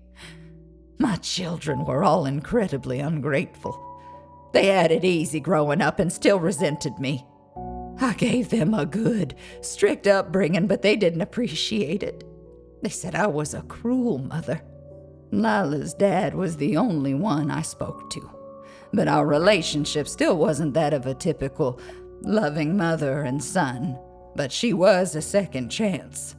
My children were all incredibly ungrateful. They had it easy growing up and still resented me. I gave them a good, strict upbringing, but they didn't appreciate it. They said I was a cruel mother. Lila's dad was the only one I spoke to, but our relationship still wasn't that of a typical loving mother and son, but she was a second chance.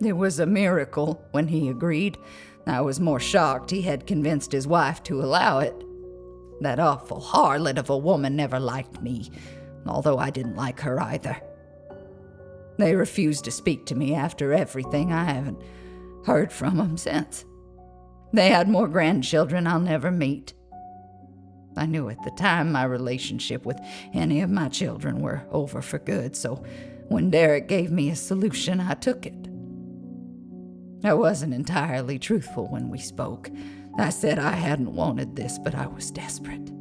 It was a miracle when he agreed. I was more shocked he had convinced his wife to allow it. That awful harlot of a woman never liked me, although I didn't like her either. They refused to speak to me after everything. I haven't heard from them since. They had more grandchildren I'll never meet. I knew at the time my relationship with any of my children were over for good, so when Derek gave me a solution, I took it. I wasn't entirely truthful when we spoke. I said I hadn't wanted this, but I was desperate.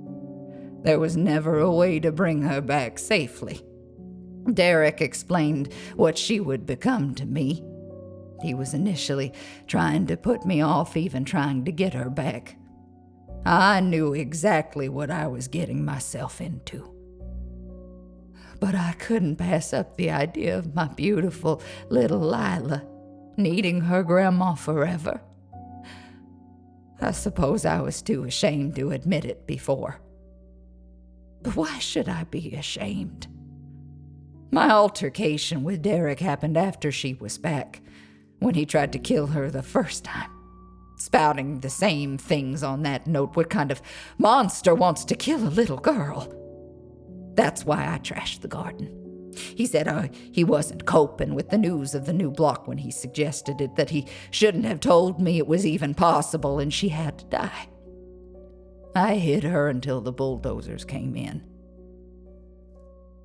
There was never a way to bring her back safely. Derek explained what she would become to me. He was initially trying to put me off even trying to get her back. I knew exactly what I was getting myself into. But I couldn't pass up the idea of my beautiful little Lila needing her grandma forever. I suppose I was too ashamed to admit it before. But why should I be ashamed? My altercation with Derek happened after she was back, when he tried to kill her the first time, spouting the same things on that note. What kind of monster wants to kill a little girl? That's why I trashed the garden. He said he wasn't coping with the news of the new block when he suggested it, that he shouldn't have told me it was even possible and she had to die. I hid her until the bulldozers came in.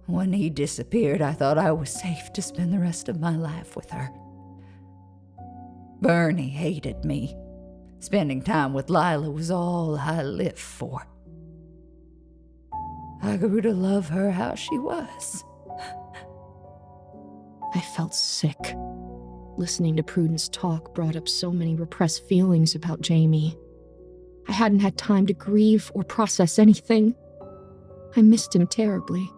When he disappeared, I thought I was safe to spend the rest of my life with her. Bernie hated me. Spending time with Lila was all I lived for. I grew to love her how she was. I felt sick. Listening to Prudence talk brought up so many repressed feelings about Jamie. I hadn't had time to grieve or process anything. I missed him terribly.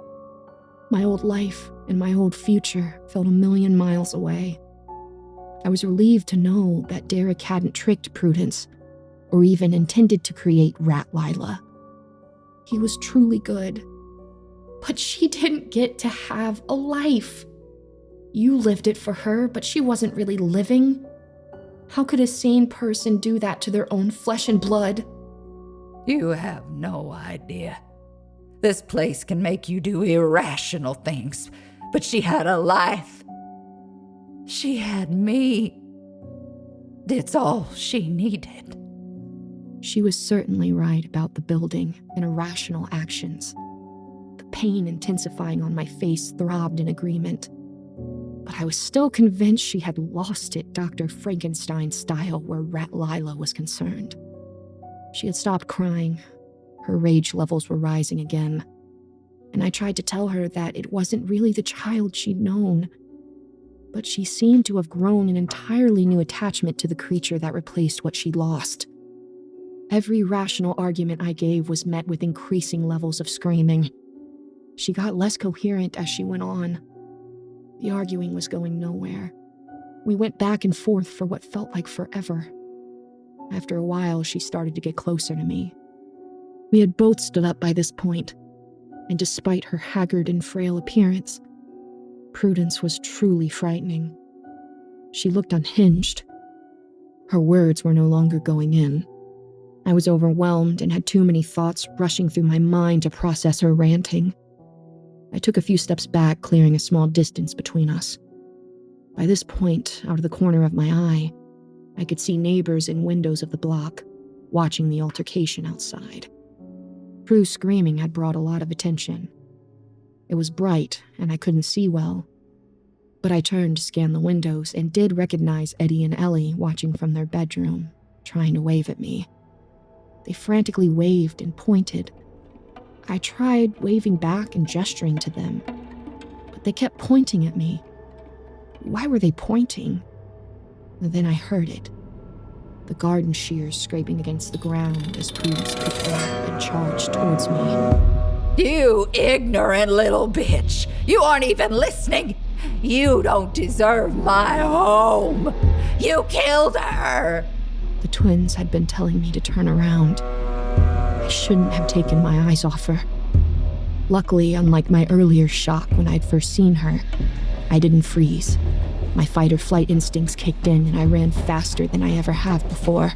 My old life and my old future felt a million miles away. I was relieved to know that Derek hadn't tricked Prudence or even intended to create Rat Lila. He was truly good. But she didn't get to have a life. You lived it for her, but she wasn't really living. How could a sane person do that to their own flesh and blood? You have no idea. This place can make you do irrational things, but she had a life. She had me. It's all she needed. She was certainly right about the building and irrational actions. The pain intensifying on my face throbbed in agreement. But I was still convinced she had lost it Dr. Frankenstein style where Rat Lila was concerned. She had stopped crying. Her rage levels were rising again. And I tried to tell her that it wasn't really the child she'd known. But she seemed to have grown an entirely new attachment to the creature that replaced what she'd lost. Every rational argument I gave was met with increasing levels of screaming. She got less coherent as she went on. The arguing was going nowhere. We went back and forth for what felt like forever. After a while, she started to get closer to me. We had both stood up by this point, and despite her haggard and frail appearance, Prudence was truly frightening. She looked unhinged. Her words were no longer going in. I was overwhelmed and had too many thoughts rushing through my mind to process her ranting. I took a few steps back, clearing a small distance between us. By this point, out of the corner of my eye, I could see neighbors in windows of the block, watching the altercation outside. Prue's screaming had brought a lot of attention. It was bright, and I couldn't see well. But I turned to scan the windows and did recognize Eddie and Ellie watching from their bedroom, trying to wave at me. They frantically waved and pointed. I tried waving back and gesturing to them, but they kept pointing at me. Why were they pointing? And then I heard it. The garden shears scraping against the ground as Prudence picked them up and charged towards me. You ignorant little bitch! You aren't even listening! You don't deserve my home! You killed her! The twins had been telling me to turn around. I shouldn't have taken my eyes off her. Luckily, unlike my earlier shock when I'd first seen her, I didn't freeze. My fight-or-flight instincts kicked in and I ran faster than I ever have before.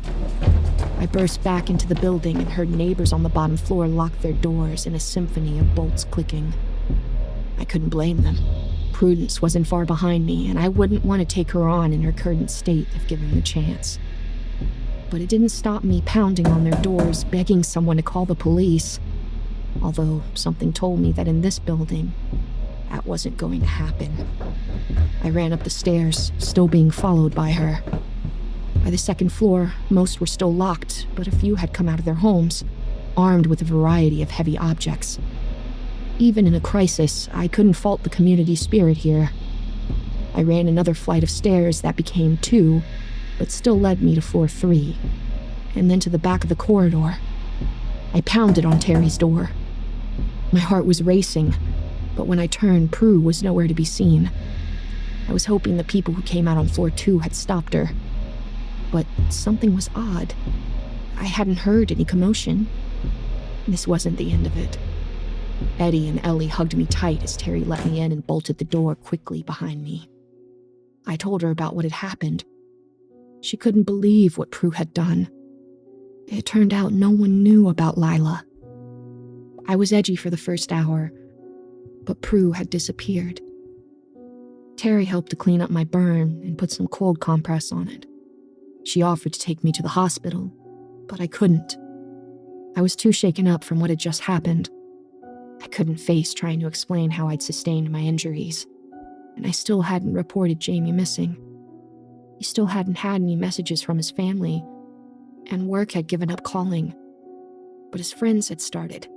I burst back into the building and heard neighbors on the bottom floor lock their doors in a symphony of bolts clicking. I couldn't blame them. Prudence wasn't far behind me, and I wouldn't want to take her on in her current state if given the chance. But it didn't stop me pounding on their doors, begging someone to call the police. Although something told me that in this building, that wasn't going to happen. I ran up the stairs, still being followed by her. By the second floor, most were still locked, but a few had come out of their homes, armed with a variety of heavy objects. Even in a crisis, I couldn't fault the community spirit here. I ran another flight of stairs that became 2, but still led me to floor 3, and then to the back of the corridor. I pounded on Terry's door. My heart was racing, but when I turned, Prue was nowhere to be seen. I was hoping the people who came out on floor 2 had stopped her. But something was odd. I hadn't heard any commotion. This wasn't the end of it. Eddie and Ellie hugged me tight as Terry let me in and bolted the door quickly behind me. I told her about what had happened. She couldn't believe what Prue had done. It turned out no one knew about Lila. I was edgy for the first hour, but Prue had disappeared. Terry helped to clean up my burn and put some cold compress on it. She offered to take me to the hospital, but I couldn't. I was too shaken up from what had just happened. I couldn't face trying to explain how I'd sustained my injuries, and I still hadn't reported Jamie missing. He still hadn't had any messages from his family, and work had given up calling. But his friends had started.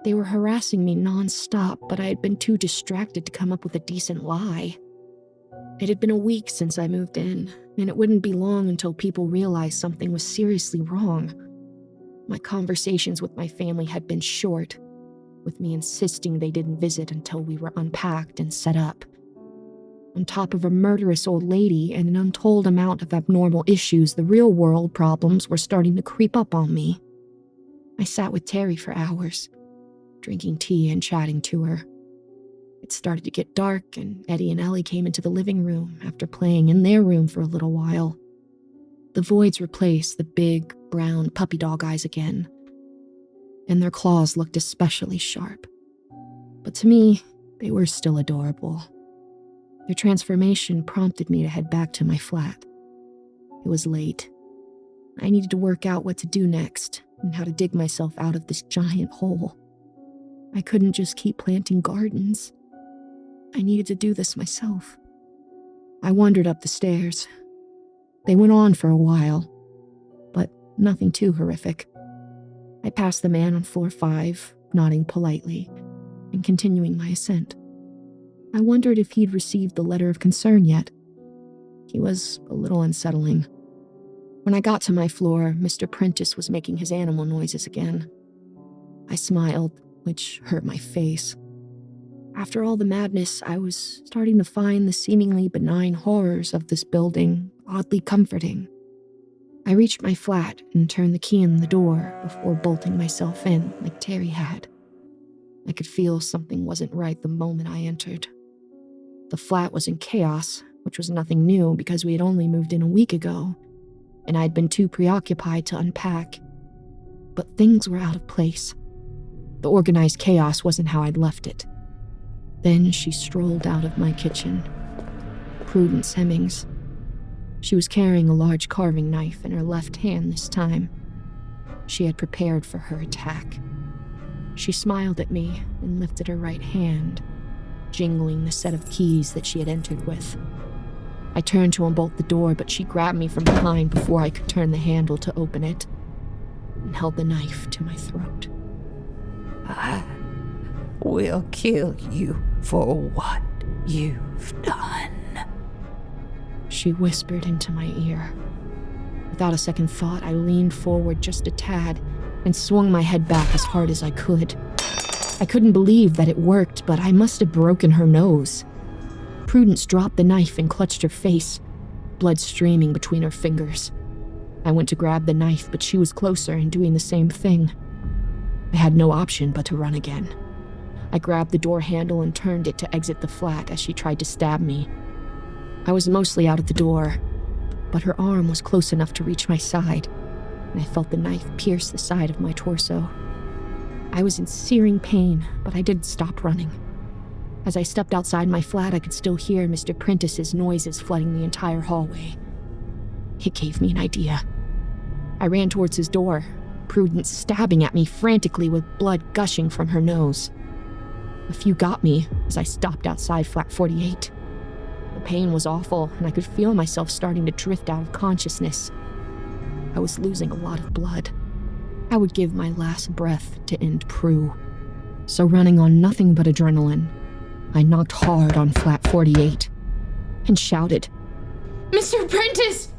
They were harassing me non-stop, but I had been too distracted to come up with a decent lie. It had been a week since I moved in, and it wouldn't be long until people realized something was seriously wrong. My conversations with my family had been short, with me insisting they didn't visit until we were unpacked and set up. On top of a murderous old lady and an untold amount of abnormal issues, the real-world problems were starting to creep up on me. I sat with Terry for hours, drinking tea and chatting to her. It started to get dark, and Eddie and Ellie came into the living room after playing in their room for a little while. The voids replaced the big, brown puppy dog eyes again, and their claws looked especially sharp. But to me, they were still adorable. Their transformation prompted me to head back to my flat. It was late. I needed to work out what to do next and how to dig myself out of this giant hole. I couldn't just keep planting gardens. I needed to do this myself. I wandered up the stairs. They went on for a while, but nothing too horrific. I passed the man on floor 5, nodding politely, and continuing my ascent. I wondered if he'd received the letter of concern yet. He was a little unsettling. When I got to my floor, Mr. Prentice was making his animal noises again. I smiled, which hurt my face. After all the madness, I was starting to find the seemingly benign horrors of this building oddly comforting. I reached my flat and turned the key in the door before bolting myself in like Terry had. I could feel something wasn't right the moment I entered. The flat was in chaos, which was nothing new because we had only moved in a week ago, and I'd been too preoccupied to unpack. But things were out of place. The organized chaos wasn't how I'd left it. Then she strolled out of my kitchen. Prudence Hemmings. She was carrying a large carving knife in her left hand this time. She had prepared for her attack. She smiled at me and lifted her right hand, jingling the set of keys that she had entered with. I turned to unbolt the door, but she grabbed me from behind before I could turn the handle to open it, and held the knife to my throat. I will kill you for what you've done, she whispered into my ear. Without a second thought, I leaned forward just a tad and swung my head back as hard as I could. I couldn't believe that it worked, but I must have broken her nose. Prudence dropped the knife and clutched her face, blood streaming between her fingers. I went to grab the knife, but she was closer and doing the same thing. I had no option but to run again. I grabbed the door handle and turned it to exit the flat as she tried to stab me. I was mostly out of the door, but her arm was close enough to reach my side, and I felt the knife pierce the side of my torso. I was in searing pain, but I didn't stop running. As I stepped outside my flat, I could still hear Mr. Prentice's noises flooding the entire hallway. It gave me an idea. I ran towards his door, Prudence stabbing at me frantically with blood gushing from her nose. A few got me as I stopped outside flat 48. The pain was awful, and I could feel myself starting to drift out of consciousness. I was losing a lot of blood. I would give my last breath to end Prue. So running on nothing but adrenaline, I knocked hard on flat 48 and shouted, Mr. Prentice!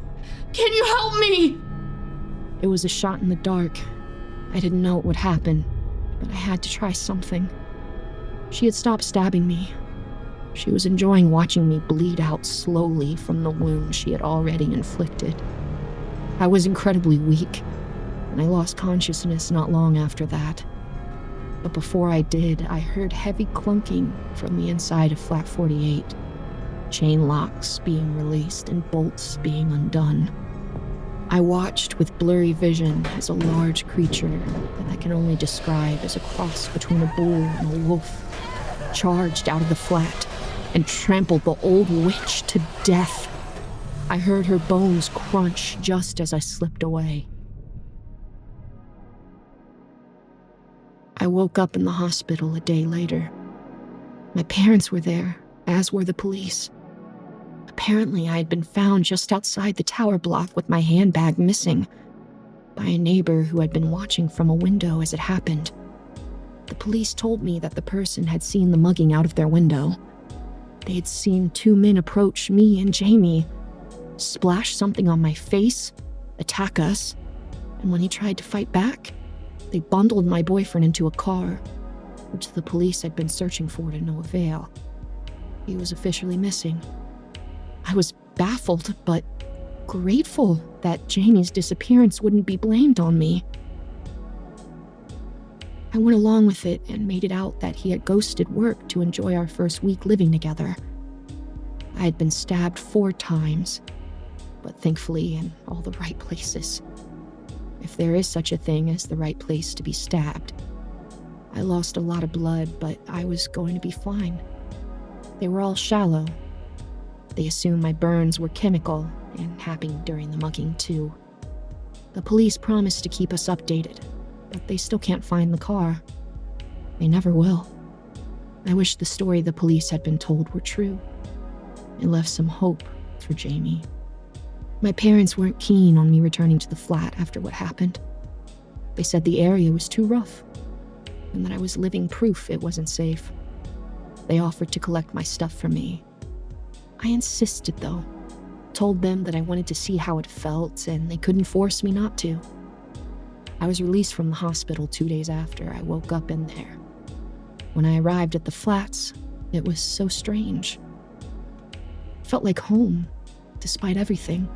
Can you help me? It was a shot in the dark. I didn't know what would happen, but I had to try something. She had stopped stabbing me. She was enjoying watching me bleed out slowly from the wound she had already inflicted. I was incredibly weak, and I lost consciousness not long after that. But before I did, I heard heavy clunking from the inside of flat 48, chain locks being released and bolts being undone. I watched with blurry vision as a large creature that I can only describe as a cross between a bull and a wolf charged out of the flat and trampled the old witch to death. I heard her bones crunch just as I slipped away. I woke up in the hospital a day later. My parents were there, as were the police. Apparently, I had been found just outside the tower block with my handbag missing by a neighbor who had been watching from a window as it happened. The police told me that the person had seen the mugging out of their window. They had seen two men approach me and Jamie, splash something on my face, attack us, and when he tried to fight back, they bundled my boyfriend into a car, which the police had been searching for to no avail. He was officially missing. I was baffled, but grateful that Jamie's disappearance wouldn't be blamed on me. I went along with it and made it out that he had ghosted work to enjoy our first week living together. I had been stabbed 4 times, but thankfully in all the right places. If there is such a thing as the right place to be stabbed. I lost a lot of blood, but I was going to be fine. They were all shallow. They assumed my burns were chemical and happened during the mugging too. The police promised to keep us updated, but they still can't find the car. They never will. I wish the story the police had been told were true. It left some hope for Jamie. My parents weren't keen on me returning to the flat after what happened. They said the area was too rough, and that I was living proof it wasn't safe. They offered to collect my stuff for me. I insisted, though. Told them that I wanted to see how it felt, and they couldn't force me not to. I was released from the hospital 2 days after I woke up in there. When I arrived at the flats, it was so strange. It felt like home, despite everything.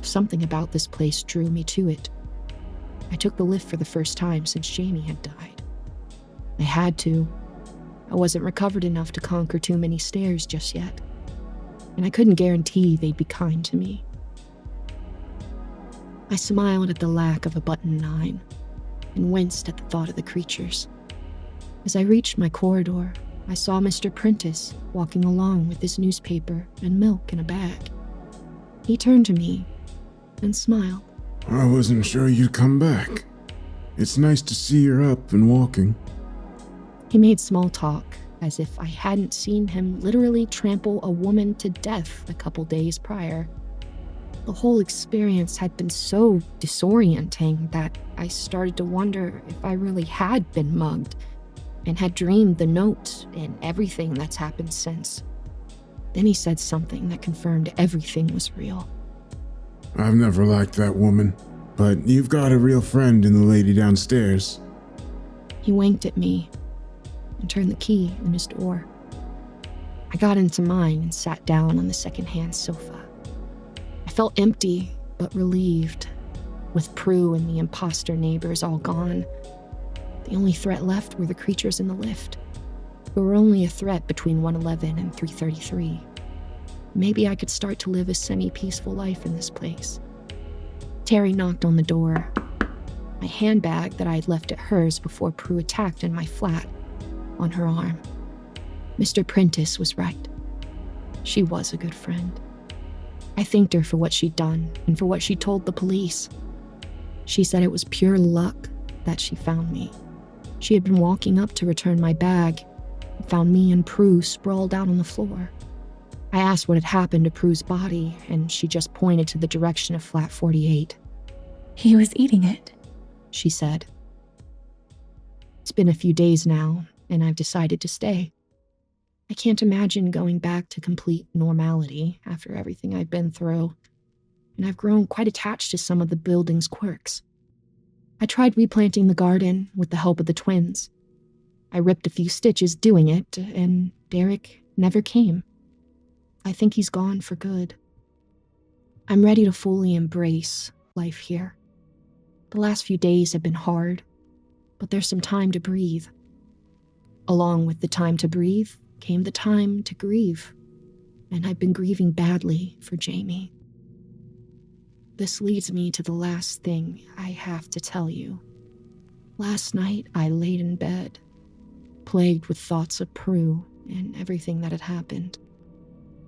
Something about this place drew me to it. I took the lift for the first time since Jamie had died. I had to. I wasn't recovered enough to conquer too many stairs just yet, and I couldn't guarantee they'd be kind to me. I smiled at the lack of a button 9 and winced at the thought of the creatures. As I reached my corridor, I saw Mr. Prentice walking along with his newspaper and milk in a bag. He turned to me and smiled. I wasn't sure you'd come back. It's nice to see you're up and walking. He made small talk, as if I hadn't seen him literally trample a woman to death a couple days prior. The whole experience had been so disorienting that I started to wonder if I really had been mugged and had dreamed the note and everything that's happened since. Then he said something that confirmed everything was real. I've never liked that woman, but you've got a real friend in the lady downstairs. He winked at me and turned the key in his door. I got into mine and sat down on the second-hand sofa. I felt empty, but relieved. With Prue and the imposter neighbors all gone, the only threat left were the creatures in the lift, who were only a threat between 111 and 333. Maybe I could start to live a semi-peaceful life in this place. Terry knocked on the door. My handbag that I had left at hers before Prue attacked in my flat, on her arm. Mr. Prentice was right. She was a good friend. I thanked her for what she'd done and for what she told the police. She said it was pure luck that she found me. She had been walking up to return my bag and found me and Prue sprawled out on the floor. I asked what had happened to Prue's body, and she just pointed to the direction of flat 48. He was eating it, she said. It's been a few days now, and I've decided to stay. I can't imagine going back to complete normality after everything I've been through, and I've grown quite attached to some of the building's quirks. I tried replanting the garden with the help of the twins. I ripped a few stitches doing it, and Derek never came. I think he's gone for good. I'm ready to fully embrace life here. The last few days have been hard, but there's some time to breathe. Along with the time to breathe came the time to grieve, and I've been grieving badly for Jamie. This leads me to the last thing I have to tell you. Last night I laid in bed, plagued with thoughts of Prue and everything that had happened.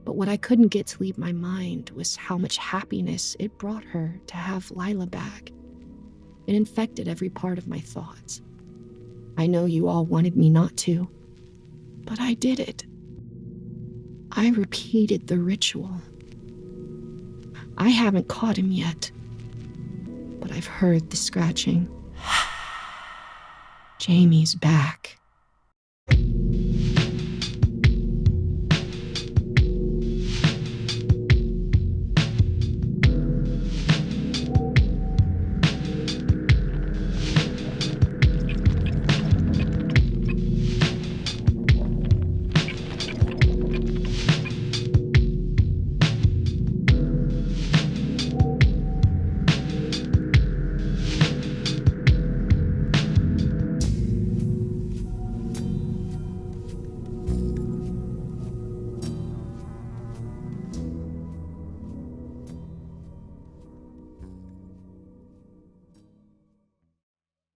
But what I couldn't get to leave my mind was how much happiness it brought her to have Lila back. It infected every part of my thoughts. I know you all wanted me not to, but I did it. I repeated the ritual. I haven't caught him yet, but I've heard the scratching. Jamie's back.